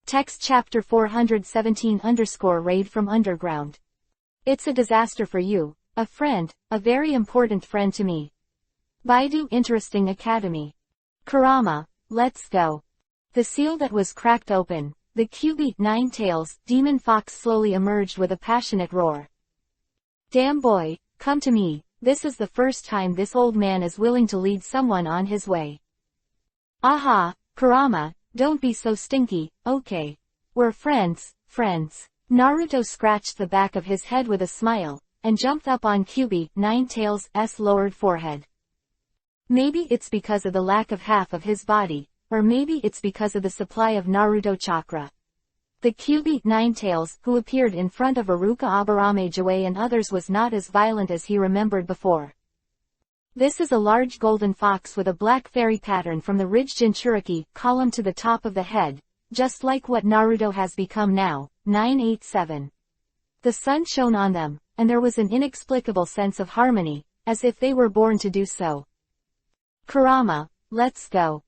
Text chapter 417_raid from underground. It's a disaster for you, a friend, a very important friend to me. Baidu Interesting Academy. Kurama, let's go. The seal that was cracked open, the Kyuubi, Nine Tails, demon fox slowly emerged with a passionate roar. Damn boy, come to me, This is the first time this old man is willing to lead someone on his way. Aha, Kurama, don't be so stinky, okay. We're friends, friends. Naruto scratched the back of his head with a smile, and jumped up on Kyuubi, Ninetales' lowered forehead. Maybe it's because of the lack of half of his body, or maybe it's because of the supply of Naruto chakra. The Kyuubi, Ninetales, who appeared in front of Iruka Aburame Jouei and others was not as violent as he remembered before. This is a large golden fox with a black fairy pattern from the ridge Jinchuriki column to the top of the head, just like what Naruto has become now, 987. The sun shone on them, and there was an inexplicable sense of harmony, as if they were born to do so. Kurama, let's go.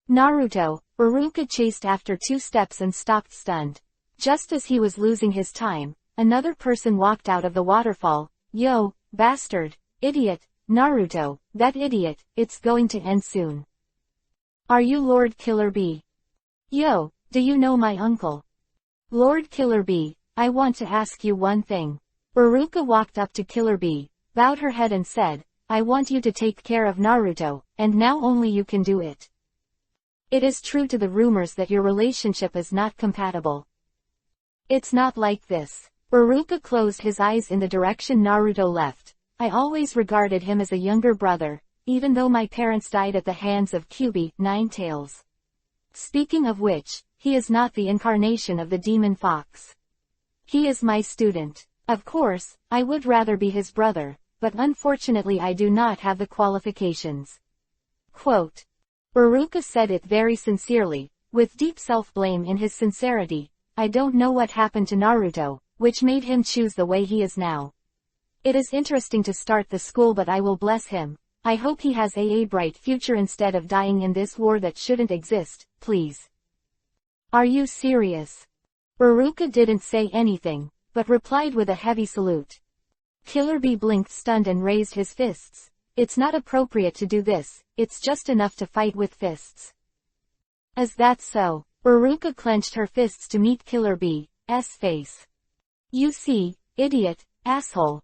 Naruto, Iruka chased after 2 steps and stopped stunned. Just as he was losing his time, another person walked out of the waterfall. Yo, bastard, idiot, Naruto, that idiot, it's going to end soon. Are you Lord Killer Bee? Yo, do you know my uncle? Lord Killer Bee, I want to ask you one thing. Iruka walked up to Killer Bee, bowed her head and said, I want you to take care of Naruto, and now only you can do it. It is true to the rumors that your relationship is not compatible. It's not like this. Iruka closed his eyes in the direction Naruto left. I always regarded him as a younger brother, even though my parents died at the hands of Kyuubi, Ninetales. Speaking of which, he is not the incarnation of the demon fox. He is my student. Of course, I would rather be his brother, but unfortunately I do not have the qualifications. Quote. Iruka said it very sincerely, with deep self-blame in his sincerity. I don't know what happened to Naruto, which made him choose the way he is now. It is interesting to start the school, but I will bless him. I hope he has a bright future instead of dying in this war that shouldn't exist, please. Are you serious? Iruka didn't say anything, but replied with a heavy salute. Killer Bee blinked stunned and raised his fists. It's not appropriate to do this, it's just enough to fight with fists. Is that so? Iruka clenched her fists to meet Killer Bee's face. You see, idiot, asshole.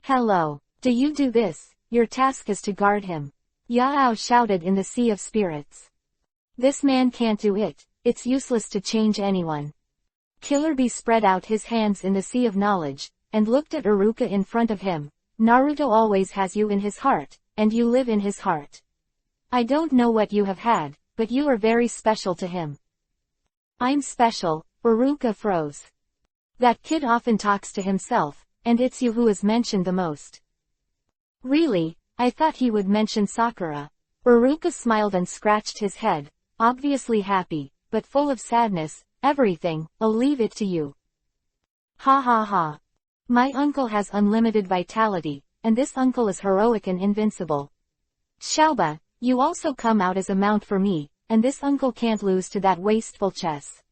Hello. Do you do this? Your task is to guard him. Yao shouted in the sea of spirits. This man can't do it, it's useless to change anyone. Killer Bee spread out his hands in the sea of knowledge, and looked at Iruka in front of him. Naruto always has you in his heart, and you live in his heart. I don't know what you have had, but you are very special to him. I'm special, Iruka froze. That kid often talks to himself, and it's you who is mentioned the most. Really, I thought he would mention Sakura. Iruka smiled and scratched his head, obviously happy, but full of sadness. Everything, I'll leave it to you. Ha ha ha. My uncle has unlimited vitality, and this uncle is heroic and invincible. Xiaoba, you also come out as a mount for me, and this uncle can't lose to that wasteful chess.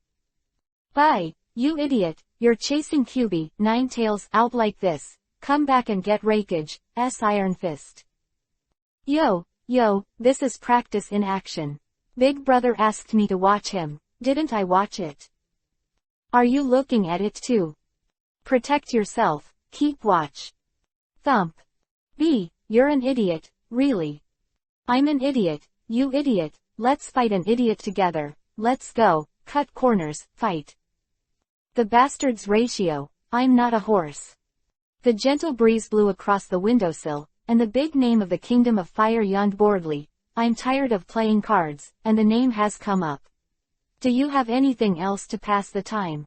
Bye, you idiot, you're chasing Kyuubi, Ninetales out like this. Come back and get Raikage's Iron Fist. Yo, this is practice in action. Big brother asked me to watch him, didn't I watch it? Are you looking at it too? Protect yourself, keep watch. Thump. B, you're an idiot, really. I'm an idiot, you idiot, let's fight an idiot together, let's go, cut corners, fight. The bastard's ratio, I'm not a horse. The gentle breeze blew across the windowsill, and the big name of the Kingdom of Fire yawned boredly. I'm tired of playing cards, and the name has come up. Do you have anything else to pass the time?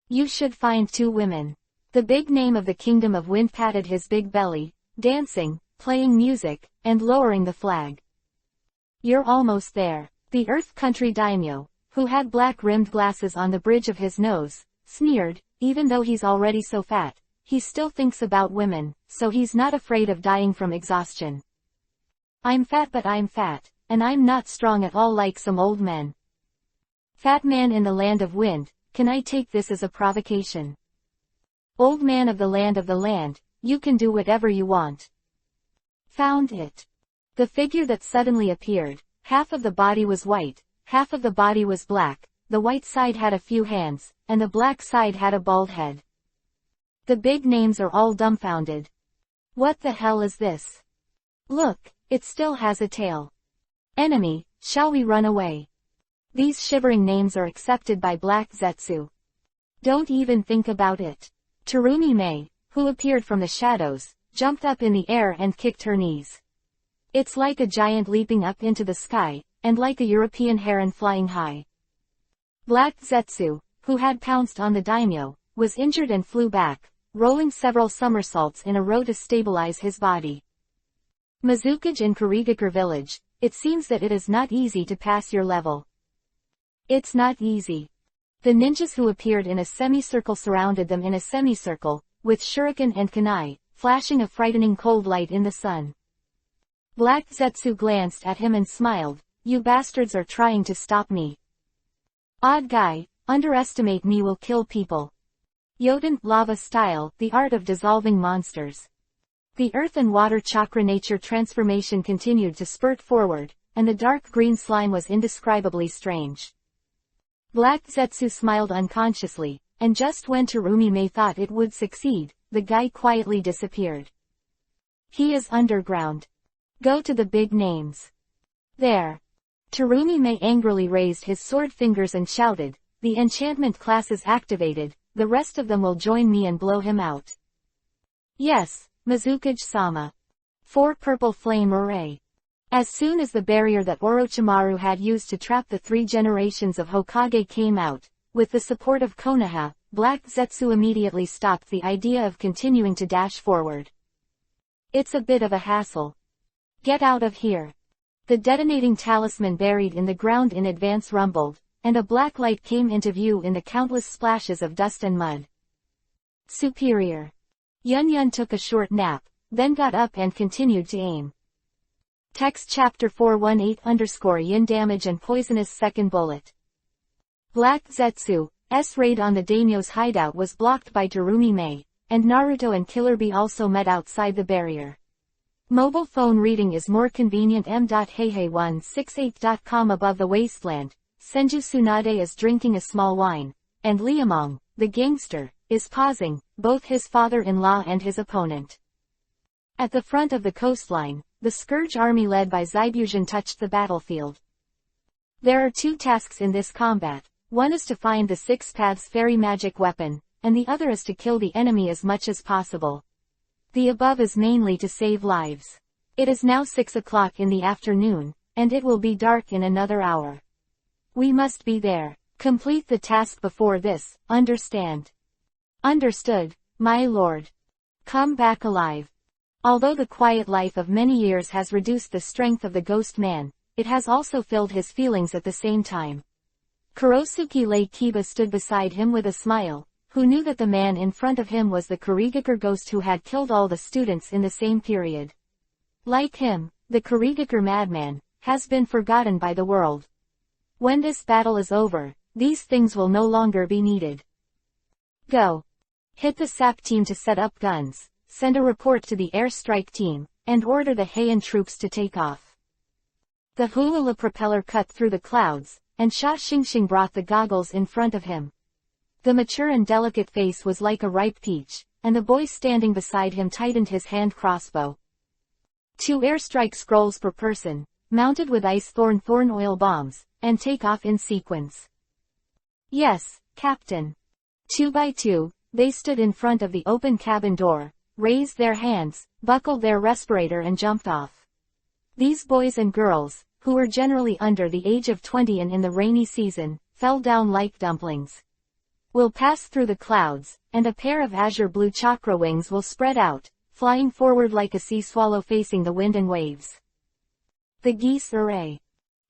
You should find 2 women. The big name of the Kingdom of Wind patted his big belly, dancing, playing music, and lowering the flag. You're almost there. The Earth Country daimyo, who had black-rimmed glasses on the bridge of his nose, sneered. Even though he's already so fat, he still thinks about women, so he's not afraid of dying from exhaustion. I'm fat, but I'm fat, and I'm not strong at all like some old men. Fat man in the land of wind, can I take this as a provocation? Old man of the land, you can do whatever you want. Found it. The figure that suddenly appeared, half of the body was white, half of the body was black, the white side had a few hands, and the black side had a bald head. The big names are all dumbfounded. What the hell is this? Look, it still has a tail. Enemy, shall we run away? These shivering names are accepted by Black Zetsu. Don't even think about it. Terumi Mei, who appeared from the shadows, jumped up in the air and kicked her knees. It's like a giant leaping up into the sky, and like a European heron flying high. Black Zetsu, who had pounced on the daimyo, was injured and flew back, rolling several somersaults in a row to stabilize his body. Mizukage in Kurigakure village, it seems that it is not easy to pass your level. It's not easy. The ninjas who appeared in a semicircle surrounded them in a semicircle, with shuriken and kunai, flashing a frightening cold light in the sun. Black Zetsu glanced at him and smiled, "You bastards are trying to stop me. Odd guy, underestimate me will kill people." Yoden lava style, the art of dissolving monsters. The earth and water chakra nature transformation continued to spurt forward, and the dark green slime was indescribably strange. Black Zetsu smiled unconsciously, and just when Terumi Mei thought it would succeed, the guy quietly disappeared. He is underground. Go to the big names. There. Terumi Mei angrily raised his sword fingers and shouted, "The enchantment class is activated, the rest of them will join me and blow him out." Yes, Mizukage-sama. 4 Purple Flame Array. As soon as the barrier that Orochimaru had used to trap the 3 generations of Hokage came out, with the support of Konoha, Black Zetsu immediately stopped the idea of continuing to dash forward. It's a bit of a hassle. Get out of here. The detonating talisman buried in the ground in advance rumbled, and a black light came into view in the countless splashes of dust and mud. Superior. Yun Yun took a short nap, then got up and continued to aim. Text Chapter 418_Yin Damage and Poisonous Second Bullet. Black Zetsu's raid on the daimyo's hideout was blocked by Terumi Mei, and Naruto and Killer Bee also met outside the barrier. Mobile phone reading is more convenient. m.heihei168.com. Above the wasteland, Senju Tsunade is drinking a small wine, and Liamong, the gangster, is pausing, both his father-in-law and his opponent. At the front of the coastline, the Scourge army led by Zaibushin touched the battlefield. There are 2 tasks in this combat. One is to find the 6 Paths fairy magic weapon, and the other is to kill the enemy as much as possible. The above is mainly to save lives. It is now 6 o'clock in the afternoon, and it will be dark in another hour. We must be there. Complete the task before this, understand? Understood, my lord. Come back alive. Although the quiet life of many years has reduced the strength of the ghost man, it has also filled his feelings at the same time. Kurosuke Lei Kiba stood beside him with a smile, who knew that the man in front of him was the Kurigakure ghost who had killed all the students in the same period. Like him, the Kurigakure madman has been forgotten by the world. When this battle is over, these things will no longer be needed. Go. Hit the SAP team to set up guns, send a report to the airstrike team, and order the Heian troops to take off. The Hulula propeller cut through the clouds, and Sha Xingxing brought the goggles in front of him. The mature and delicate face was like a ripe peach, and the boy standing beside him tightened his hand crossbow. 2 airstrike scrolls per person, mounted with ice thorn oil bombs, and take off in sequence. Yes, Captain. 2 by 2, they stood in front of the open cabin door, raised their hands, buckled their respirator and jumped off. These boys and girls, who were generally under the age of 20 and in the rainy season, fell down like dumplings. Will pass through the clouds, and a pair of azure blue chakra wings will spread out, flying forward like a sea swallow facing the wind and waves. The geese array.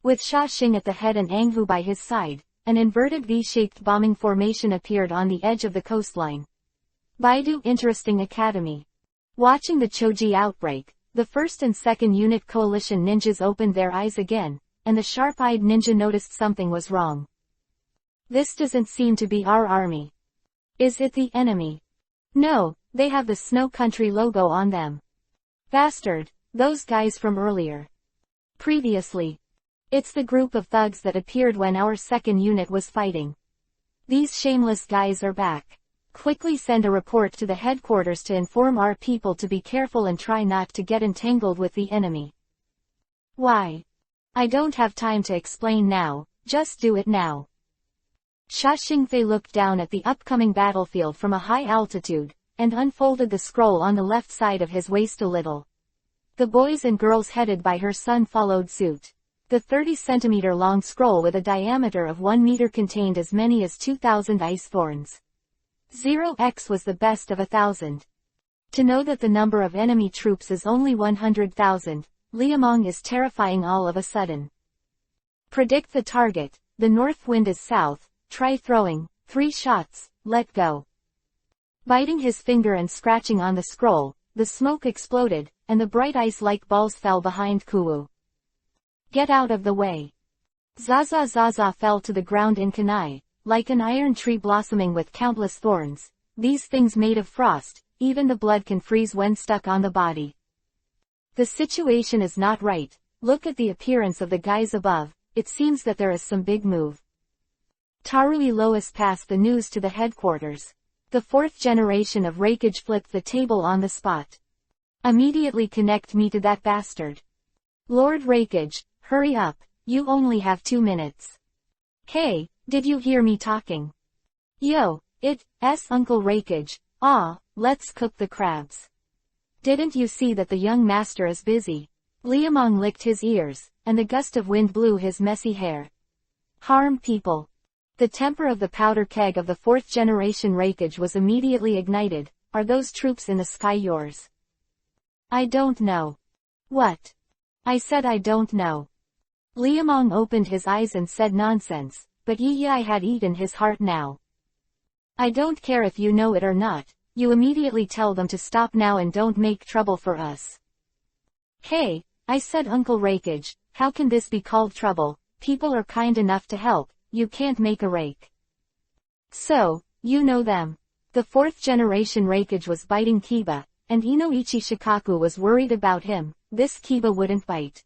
With Sha Xing at the head and Anghu by his side, an inverted V-shaped bombing formation appeared on the edge of the coastline. Baidu Interesting Academy. Watching the Choji outbreak, the 1st and 2nd Unit Coalition ninjas opened their eyes again, and the sharp-eyed ninja noticed something was wrong. This doesn't seem to be our army. Is it the enemy? No, they have the Snow Country logo on them. Bastard, those guys from earlier. Previously. It's the group of thugs that appeared when our 2nd unit was fighting. These shameless guys are back. Quickly send a report to the headquarters to inform our people to be careful and try not to get entangled with the enemy. Why? I don't have time to explain now, just do it now. Sha Xingfei looked down at the upcoming battlefield from a high altitude, and unfolded the scroll on the left side of his waist a little. The boys and girls headed by her son followed suit. The 30-centimeter-long scroll with a diameter of 1 meter contained as many as 2,000 ice thorns. 0x was the best of 1,000. To know that the number of enemy troops is only 100,000, Liamong is terrifying all of a sudden. Predict the target, the north wind is south, try throwing, 3 shots, let go. Biting his finger and scratching on the scroll, the smoke exploded, and the bright ice-like balls fell behind Kuwu. Get out of the way. Zaza Zaza fell to the ground in Kanai, like an iron tree blossoming with countless thorns, these things made of frost, even the blood can freeze when stuck on the body. The situation is not right, look at the appearance of the guys above, it seems that there is some big move. Tarui Lois passed the news to the headquarters. The 4th generation of Rakage flipped the table on the spot. Immediately connect me to that bastard. Lord Rakage, hurry up, you only have 2 minutes. Hey, did you hear me talking? Yo, it's Uncle Rakage, let's cook the crabs. Didn't you see that the young master is busy? Liamong licked his ears, and the gust of wind blew his messy hair. Harm people. The temper of the powder keg of the 4th generation Rakage was immediately ignited. Are those troops in the sky yours? I don't know. What? I said I don't know. Liamong opened his eyes and said nonsense, but Yi had eaten his heart now. I don't care if you know it or not, you immediately tell them to stop now and don't make trouble for us. Hey, I said Uncle Rakage, how can this be called trouble? People are kind enough to help, you can't make a rake. So, you know them. The 4th generation Rakage was biting Kiba, and Inoichi Shikaku was worried about him, this Kiba wouldn't bite.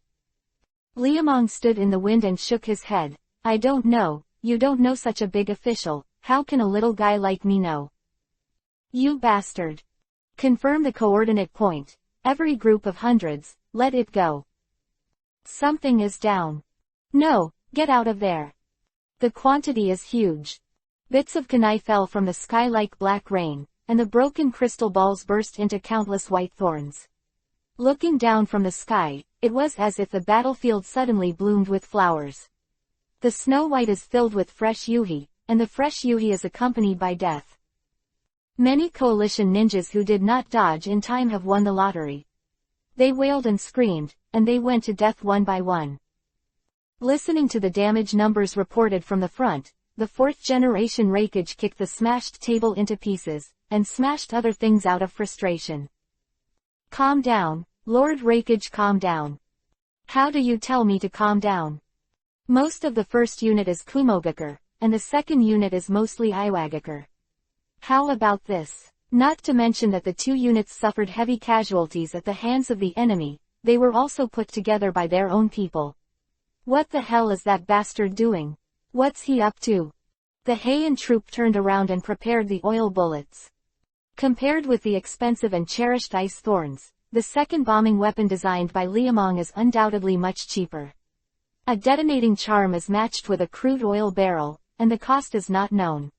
Liamong stood in the wind and shook his head. I don't know, you don't know such a big official, how can a little guy like me know? You bastard. Confirm the coordinate point. Every group of hundreds, let it go. Something is down. No, get out of there. The quantity is huge. Bits of kunai fell from the sky like black rain, and the broken crystal balls burst into countless white thorns. Looking down from the sky, it was as if the battlefield suddenly bloomed with flowers. The snow white is filled with fresh yuhi, and the fresh yuhi is accompanied by death. Many coalition ninjas who did not dodge in time have won the lottery. They wailed and screamed, and they went to death one by one. Listening to the damage numbers reported from the front, the 4th generation Rakage kicked the smashed table into pieces, and smashed other things out of frustration. Calm down, Lord Rakage, calm down. How do you tell me to calm down? Most of the first unit is Kumogakure, and the second unit is mostly Iwagakure. How about this? Not to mention that the 2 units suffered heavy casualties at the hands of the enemy, they were also put together by their own people. What the hell is that bastard doing? What's he up to? The Heian troop turned around and prepared the oil bullets. Compared with the expensive and cherished ice thorns, the second bombing weapon designed by Liamong is undoubtedly much cheaper. A detonating charm is matched with a crude oil barrel, and the cost is not known.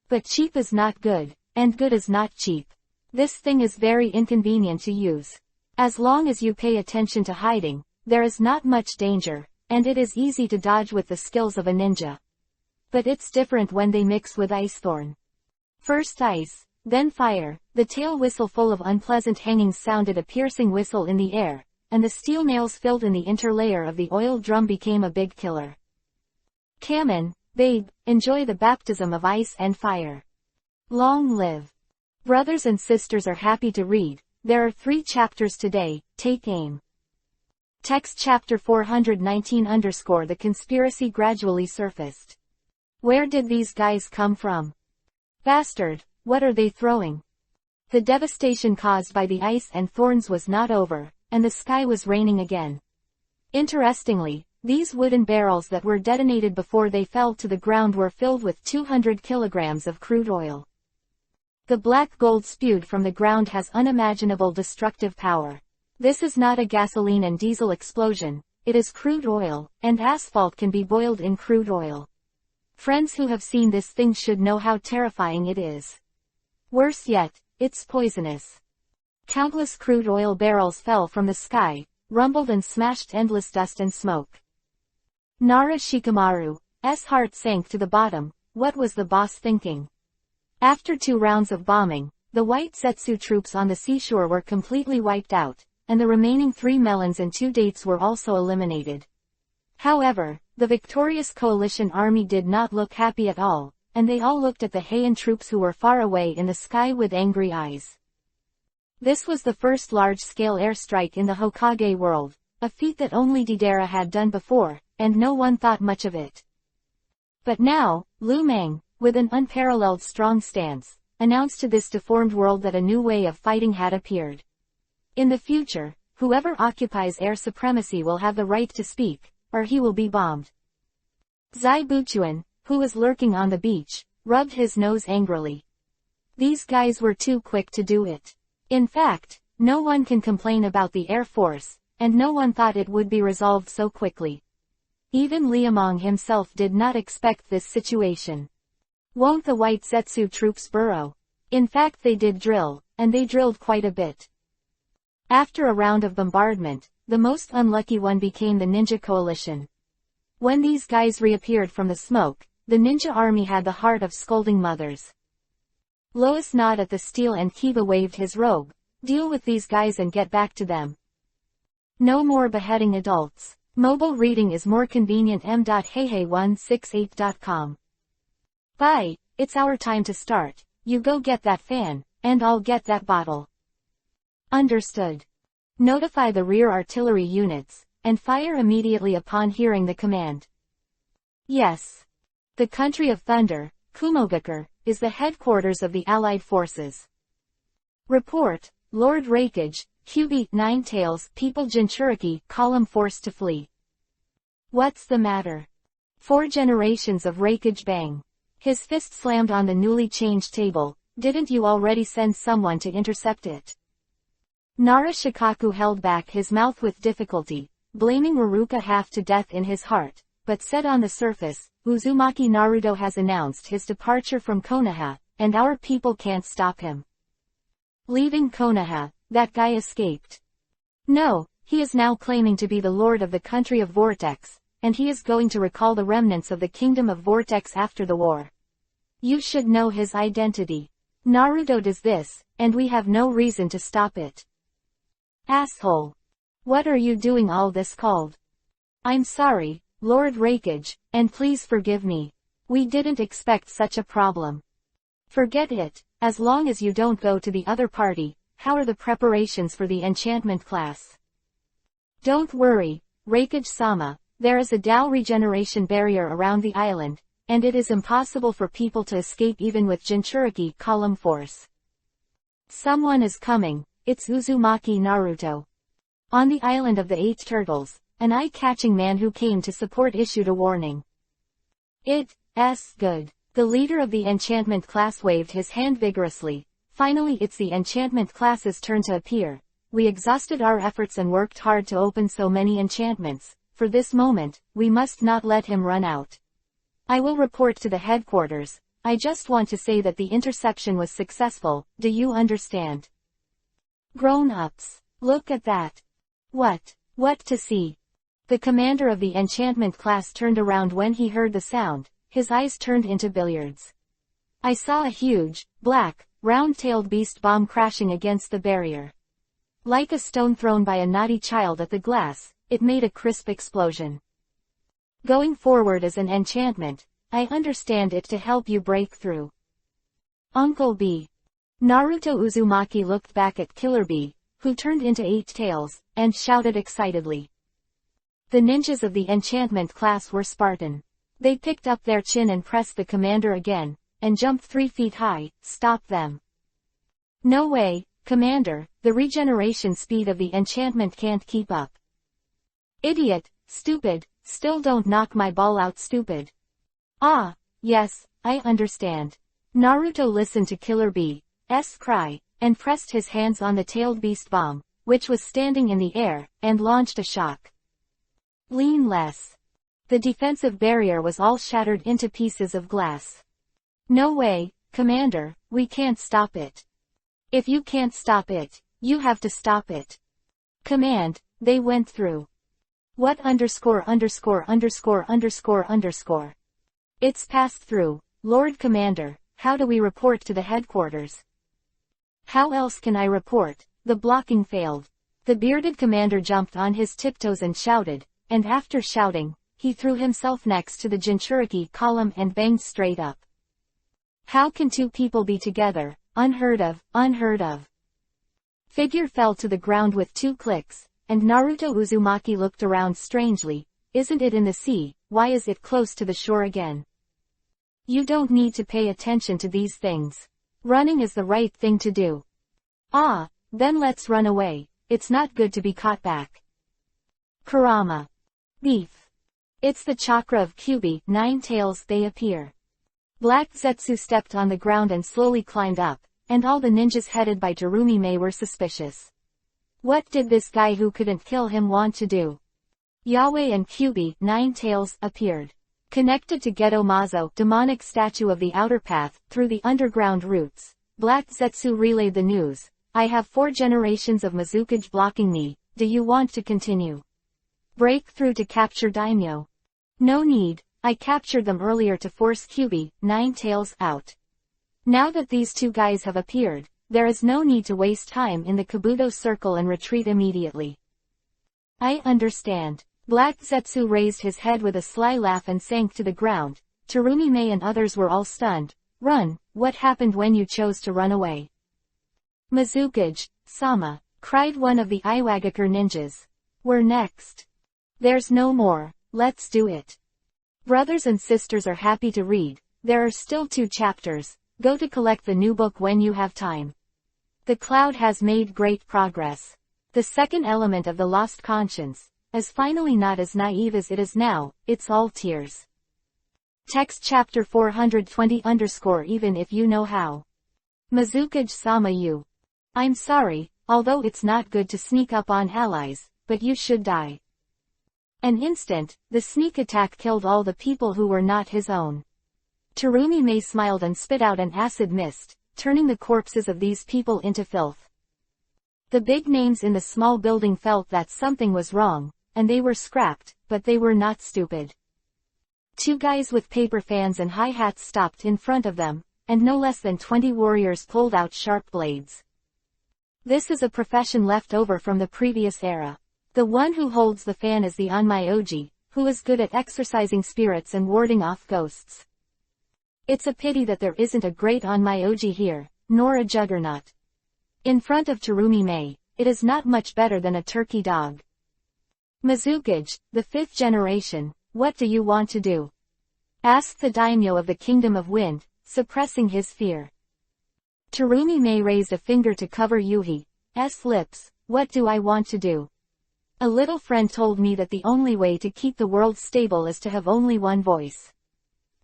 But cheap is not good, and good is not cheap. This thing is very inconvenient to use. As long as you pay attention to hiding, there is not much danger, and it is easy to dodge with the skills of a ninja. But it's different when they mix with ice thorn. First ice, then fire, the tail whistle full of unpleasant hangings sounded a piercing whistle in the air, and the steel nails filled in the interlayer of the oil drum became a big killer. Kamen, babe, enjoy the baptism of ice and fire. Long live. Brothers and sisters are happy to read, there are 3 chapters today, take aim. Text chapter 419 _ the conspiracy gradually surfaced. Where did these guys come from? Bastard, what are they throwing? The devastation caused by the ice and thorns was not over, and the sky was raining again. Interestingly, these wooden barrels that were detonated before they fell to the ground were filled with 200 kilograms of crude oil. The black gold spewed from the ground has unimaginable destructive power. This is not a gasoline and diesel explosion, it is crude oil, and asphalt can be boiled in crude oil. Friends who have seen this thing should know how terrifying it is. Worse yet, it's poisonous. Countless crude oil barrels fell from the sky, rumbled and smashed endless dust and smoke. Nara Shikamaru's heart sank to the bottom. What was the boss thinking? After 2 rounds of bombing, the white Zetsu troops on the seashore were completely wiped out, and the remaining 3 melons and 2 dates were also eliminated. However, the victorious coalition army did not look happy at all, and they all looked at the Heian troops who were far away in the sky with angry eyes. This was the first large-scale airstrike in the Hokage world, a feat that only Deidara had done before, and no one thought much of it. But now, Lu Meng, with an unparalleled strong stance, announced to this deformed world that a new way of fighting had appeared. In the future, whoever occupies air supremacy will have the right to speak, or he will be bombed. Zai Buchuan, who was lurking on the beach, rubbed his nose angrily. These guys were too quick to do it. In fact, no one can complain about the Air Force, and no one thought it would be resolved so quickly. Even Liamong himself did not expect this situation. Won't the white Zetsu troops burrow? In fact they did drill, and they drilled quite a bit. After a round of bombardment, the most unlucky one became the ninja coalition. When these guys reappeared from the smoke, the ninja army had the heart of scolding mothers. Lois gnawed at the steel and Kiba waved his robe. Deal with these guys and get back to them. No more beheading adults. Mobile reading is more convenient. m.heihei168.com. Bye, it's our time to start. You go get that fan, and I'll get that bottle. Understood. Notify the rear artillery units, and fire immediately upon hearing the command. Yes. The country of thunder, Kumogakure, is the headquarters of the Allied forces. Report, Lord Rakage, QB 9 Tails, People Jinchuriki, column forced to flee. What's the matter? 4 generations of Rakage bang. His fist slammed on the newly changed table. Didn't you already send someone to intercept it? Nara Shikaku held back his mouth with difficulty, blaming Raruka half to death in his heart, but said on the surface, Uzumaki Naruto has announced his departure from Konoha, and our people can't stop him. Leaving Konoha, that guy escaped. No, he is now claiming to be the lord of the country of Vortex, and he is going to recall the remnants of the kingdom of Vortex after the war. You should know his identity. Naruto does this, and we have no reason to stop it. Asshole. What are you doing all this called? I'm sorry, Lord Rakage, and please forgive me. We didn't expect such a problem. Forget it, as long as you don't go to the other party. How are the preparations for the enchantment class? Don't worry, Rakage-sama, there is a Dao regeneration barrier around the island, and it is impossible for people to escape even with Jinchuriki column force. Someone is coming, it's Uzumaki Naruto. On the island of the 8 turtles, an eye-catching man who came to support issued a warning. It's good. The leader of the enchantment class waved his hand vigorously. Finally it's the enchantment class's turn to appear. We exhausted our efforts and worked hard to open so many enchantments. For this moment, we must not let him run out. I will report to the headquarters. I just want to say that the interception was successful, do you understand? Grown-ups, look at that. What to see? The commander of the enchantment class turned around when he heard the sound, his eyes turned into billiards. I saw a huge, black, round-tailed beast bomb crashing against the barrier. Like a stone thrown by a naughty child at the glass, it made a crisp explosion. Going forward as an enchantment, I understand it to help you break through. Uncle B. Naruto Uzumaki looked back at Killer B, who turned into 8 tails, and shouted excitedly. The ninjas of the enchantment class were Spartan. They picked up their chin and pressed the commander again, and jumped 3 feet high. Stop them. No way, Commander, the regeneration speed of the enchantment can't keep up. Idiot, stupid, still don't knock my ball out, stupid. Ah, yes, I understand. Naruto listened to Killer B, cry, and pressed his hands on the tailed beast bomb, which was standing in the air, and launched a shock. Lean less. The defensive barrier was all shattered into pieces of glass. No way, Commander, we can't stop it. If you can't stop it, you have to stop it. Command, they went through. What underscore. It's passed through, Lord Commander. How do we report to the headquarters? How else can I report? The blocking failed. The bearded commander jumped on his tiptoes and shouted, and after shouting, he threw himself next to the Jinchuriki column and banged straight up. How can two people be together? Unheard of, unheard of. Figure fell to the ground with 2 clicks, and Naruto Uzumaki looked around strangely. Isn't it in the sea? Why is it close to the shore again? You don't need to pay attention to these things. Running is the right thing to do. Ah, then let's run away. It's not good to be caught back. Kurama. Beef. It's the chakra of Kyuubi, 9 tails. They appear. Black Zetsu stepped on the ground and slowly climbed up, and all the ninjas headed by Terumi were suspicious. What did this guy who couldn't kill him want to do? Yahweh and Kyuubi, 9 tails, appeared. Connected to Geto Mazo, demonic statue of the outer path, through the underground routes. Black Zetsu relayed the news. I have 4 generations of Mizukage blocking me. Do you want to continue? Break through to capture Daimyo. No need, I captured them earlier to force Kyuubi, 9 tails, out. Now that these 2 guys have appeared, there is no need to waste time in the Kabuto circle and retreat immediately. I understand. Black Zetsu raised his head with a sly laugh and sank to the ground. Terumi and others were all stunned. Run, what happened when you chose to run away? Mizukage, Sama, cried one of the Iwagakure ninjas. We're next. There's no more, let's do it. Brothers and sisters are happy to read. There are still 2 chapters. Go to collect the new book when you have time. The cloud has made great progress. The second element of the lost conscience is finally not as naive as it is now. It's all tears. Text chapter 420 even if you know how. Mizukage Sama you. I'm sorry, although it's not good to sneak up on allies, but you should die. An instant, the sneak attack killed all the people who were not his own. Terumi smiled and spit out an acid mist, turning the corpses of these people into filth. The big names in the small building felt that something was wrong, and they were scrapped, but they were not stupid. 2 guys with paper fans and high hats stopped in front of them, and no less than 20 warriors pulled out sharp blades. This is a profession left over from the previous era. The one who holds the fan is the Onmyoji, who is good at exorcising spirits and warding off ghosts. It's a pity that there isn't a great Onmyoji here, nor a juggernaut. In front of Terumi, it is not much better than a turkey dog. Mizukage, the 5th generation, what do you want to do? Asked the daimyo of the Kingdom of Wind, suppressing his fear. Terumi raised a finger to cover Yuhi's lips. What do I want to do? A little friend told me that the only way to keep the world stable is to have only one voice.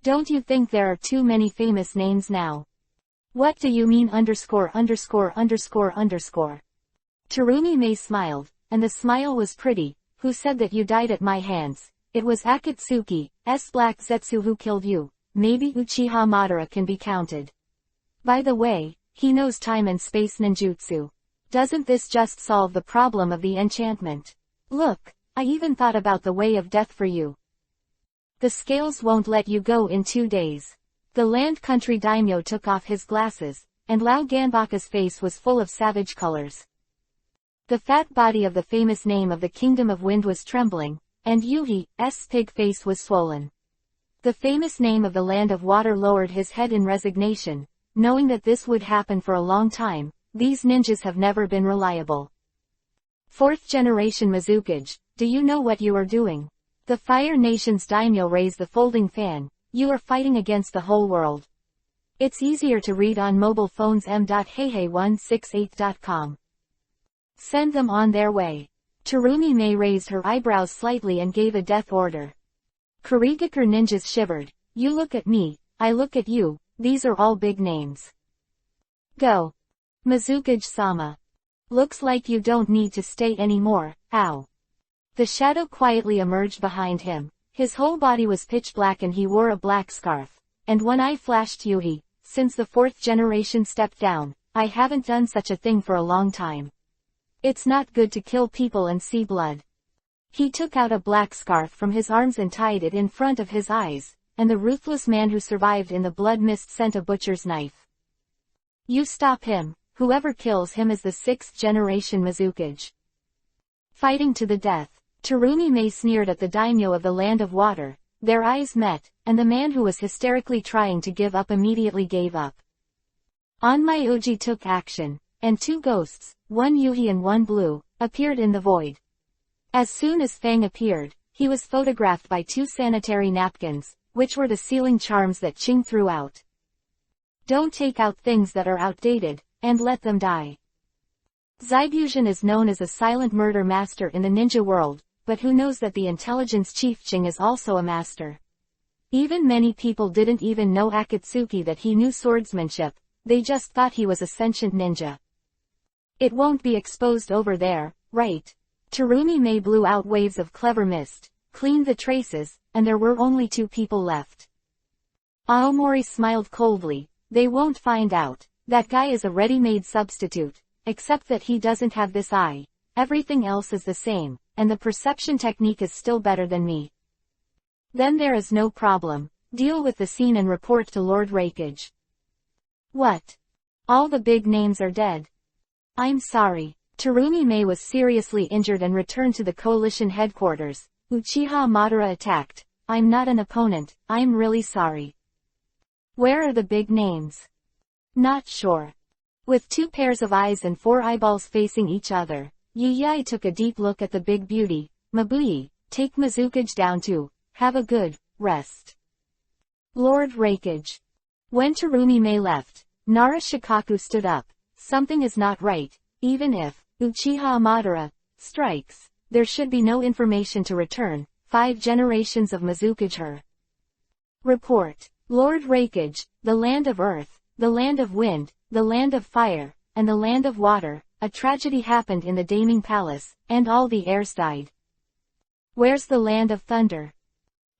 Don't you think there are too many famous names now? What do you mean Terumi smiled, and the smile was pretty. Who said that you died at my hands? It was Akatsuki's Black Zetsu who killed you. Maybe Uchiha Madara can be counted. By the way, he knows time and space ninjutsu. Doesn't this just solve the problem of the enchantment? Look, I even thought about the way of death for you. The scales won't let you go in 2 days. The land country daimyo took off his glasses, and Lao Ganbaka's face was full of savage colors. The fat body of the famous name of the Kingdom of Wind was trembling, and Yuhi's pig face was swollen. The famous name of the Land of Water lowered his head in resignation, knowing that this would happen for a long time. These ninjas have never been reliable. 4th generation Mizukage, do you know what you are doing? The Fire Nation's daimyo raised the folding fan. You are fighting against the whole world. It's easier to read on mobile phones m.heihei168.com. Send them on their way. Terumi raised her eyebrows slightly and gave a death order. Kurigakure ninjas shivered. You look at me, I look at you, these are all big names. Go. Mizukage-sama. Looks like you don't need to stay anymore, ow. The shadow quietly emerged behind him. His whole body was pitch black and he wore a black scarf. And one eye flashed Yuhi. Since the 4th generation stepped down, I haven't done such a thing for a long time. It's not good to kill people and see blood. He took out a black scarf from his arms and tied it in front of his eyes, and the ruthless man who survived in the blood mist sent a butcher's knife. You stop him. Whoever kills him is the 6th generation Mizukage. Fighting to the death. Terumi-Mei sneered at the daimyo of the Land of Water. Their eyes met, and the man who was hysterically trying to give up immediately gave up. Onmyoji took action, and 2 ghosts, one Yuhi and one Blue, appeared in the void. As soon as Fang appeared, he was photographed by 2 sanitary napkins, which were the sealing charms that Qing threw out. Don't take out things that are outdated, and let them die. Zaibusian is known as a silent murder master in the ninja world, but who knows that the intelligence chief Qing is also a master? Even many people didn't even know Akatsuki that he knew swordsmanship, they just thought he was a sentient ninja. It won't be exposed over there, right? Terumi-Mei blew out waves of clever mist, cleaned the traces, and there were only 2 people left. Aomori smiled coldly. They won't find out. That guy is a ready-made substitute, except that he doesn't have this eye. Everything else is the same, and the perception technique is still better than me. Then there is no problem. Deal with the scene and report to Lord Rakage. What? All the big names are dead. I'm sorry. Terumi-Mei was seriously injured and returned to the coalition headquarters. Uchiha Madara attacked. I'm not an opponent, I'm really sorry. Where are the big names? Not sure. With 2 pairs of eyes and 4 eyeballs facing each other, Yiyai took a deep look at the big beauty. Mabuyi, take Mizukage down too. Have a good rest. Lord Rakage. When Terumi-Mei left, Nara Shikaku stood up. Something is not right. Even if Uchiha Madara strikes, there should be no information to return. 5 generations of Mizukage her. Report. Lord Rakage, the land of earth, the land of wind, the land of fire, and the land of water, a tragedy happened in the Daming Palace, and all the heirs died. Where's the land of thunder?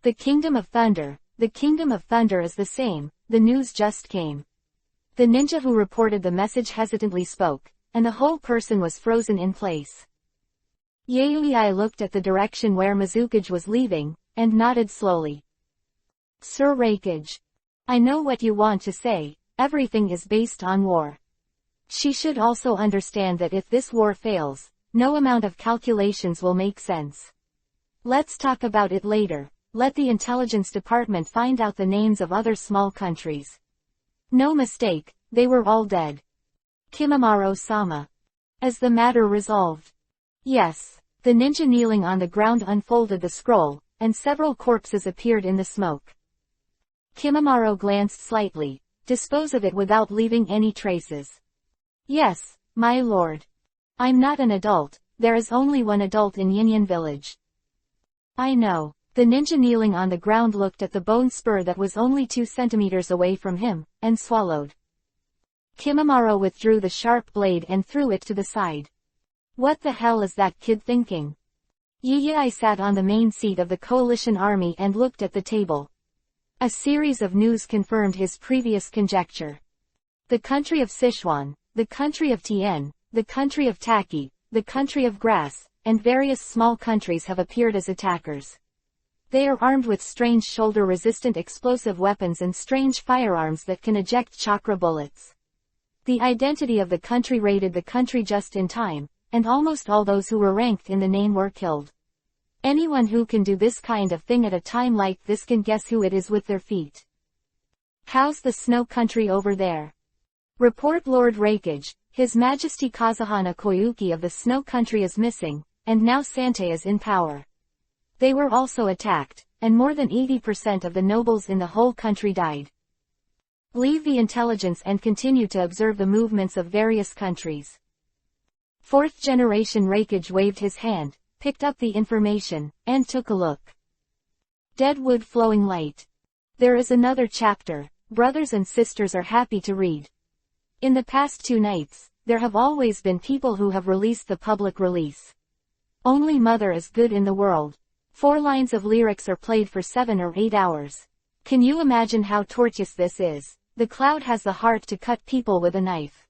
The kingdom of thunder. The kingdom of thunder is the same, the news just came. The ninja who reported the message hesitantly spoke, and the whole person was frozen in place. Yayui looked at the direction where Mizukage was leaving, and nodded slowly. Sir Rakage. I know what you want to say, everything is based on war. She should also understand that if this war fails, no amount of calculations will make sense. Let's talk about it later. Let the intelligence department find out the names of other small countries. No mistake, they were all dead. Kimimaro-sama. As the matter resolved. Yes. The ninja kneeling on the ground unfolded the scroll, and several corpses appeared in the smoke. Kimimaro glanced slightly. Dispose of it without leaving any traces. Yes, my lord. I'm not an adult, there is only one adult in Yinyan village. I know. The ninja kneeling on the ground looked at the bone spur that was only 2 centimeters away from him, and swallowed. Kimimaro withdrew the sharp blade and threw it to the side. What the hell is that kid thinking? Yiyai sat on the main seat of the coalition army and looked at the table. A series of news confirmed his previous conjecture. The country of Sichuan, the country of Tien, the country of Taki, the country of Grass, and various small countries have appeared as attackers. They are armed with strange shoulder-resistant explosive weapons and strange firearms that can eject chakra bullets. The identity of the country raided the country just in time, and almost all those who were ranked in the name were killed. Anyone who can do this kind of thing at a time like this can guess who it is with their feet. How's the snow country over there? Report Lord Rakage, His Majesty Kazuhana Koyuki of the snow country is missing, and now Sante is in power. They were also attacked, and more than 80% of the nobles in the whole country died. Leave the intelligence and continue to observe the movements of various countries. 4th generation Rakage waved his hand, picked up the information, and took a look. Dead wood flowing light. There is another chapter. Brothers and sisters are happy to read. In the past 2 nights, there have always been people who have released the public release. Only Mother is good in the world. 4 lines of lyrics are played for 7 or 8 hours. Can you imagine how torturous this is? The cloud has the heart to cut people with a knife.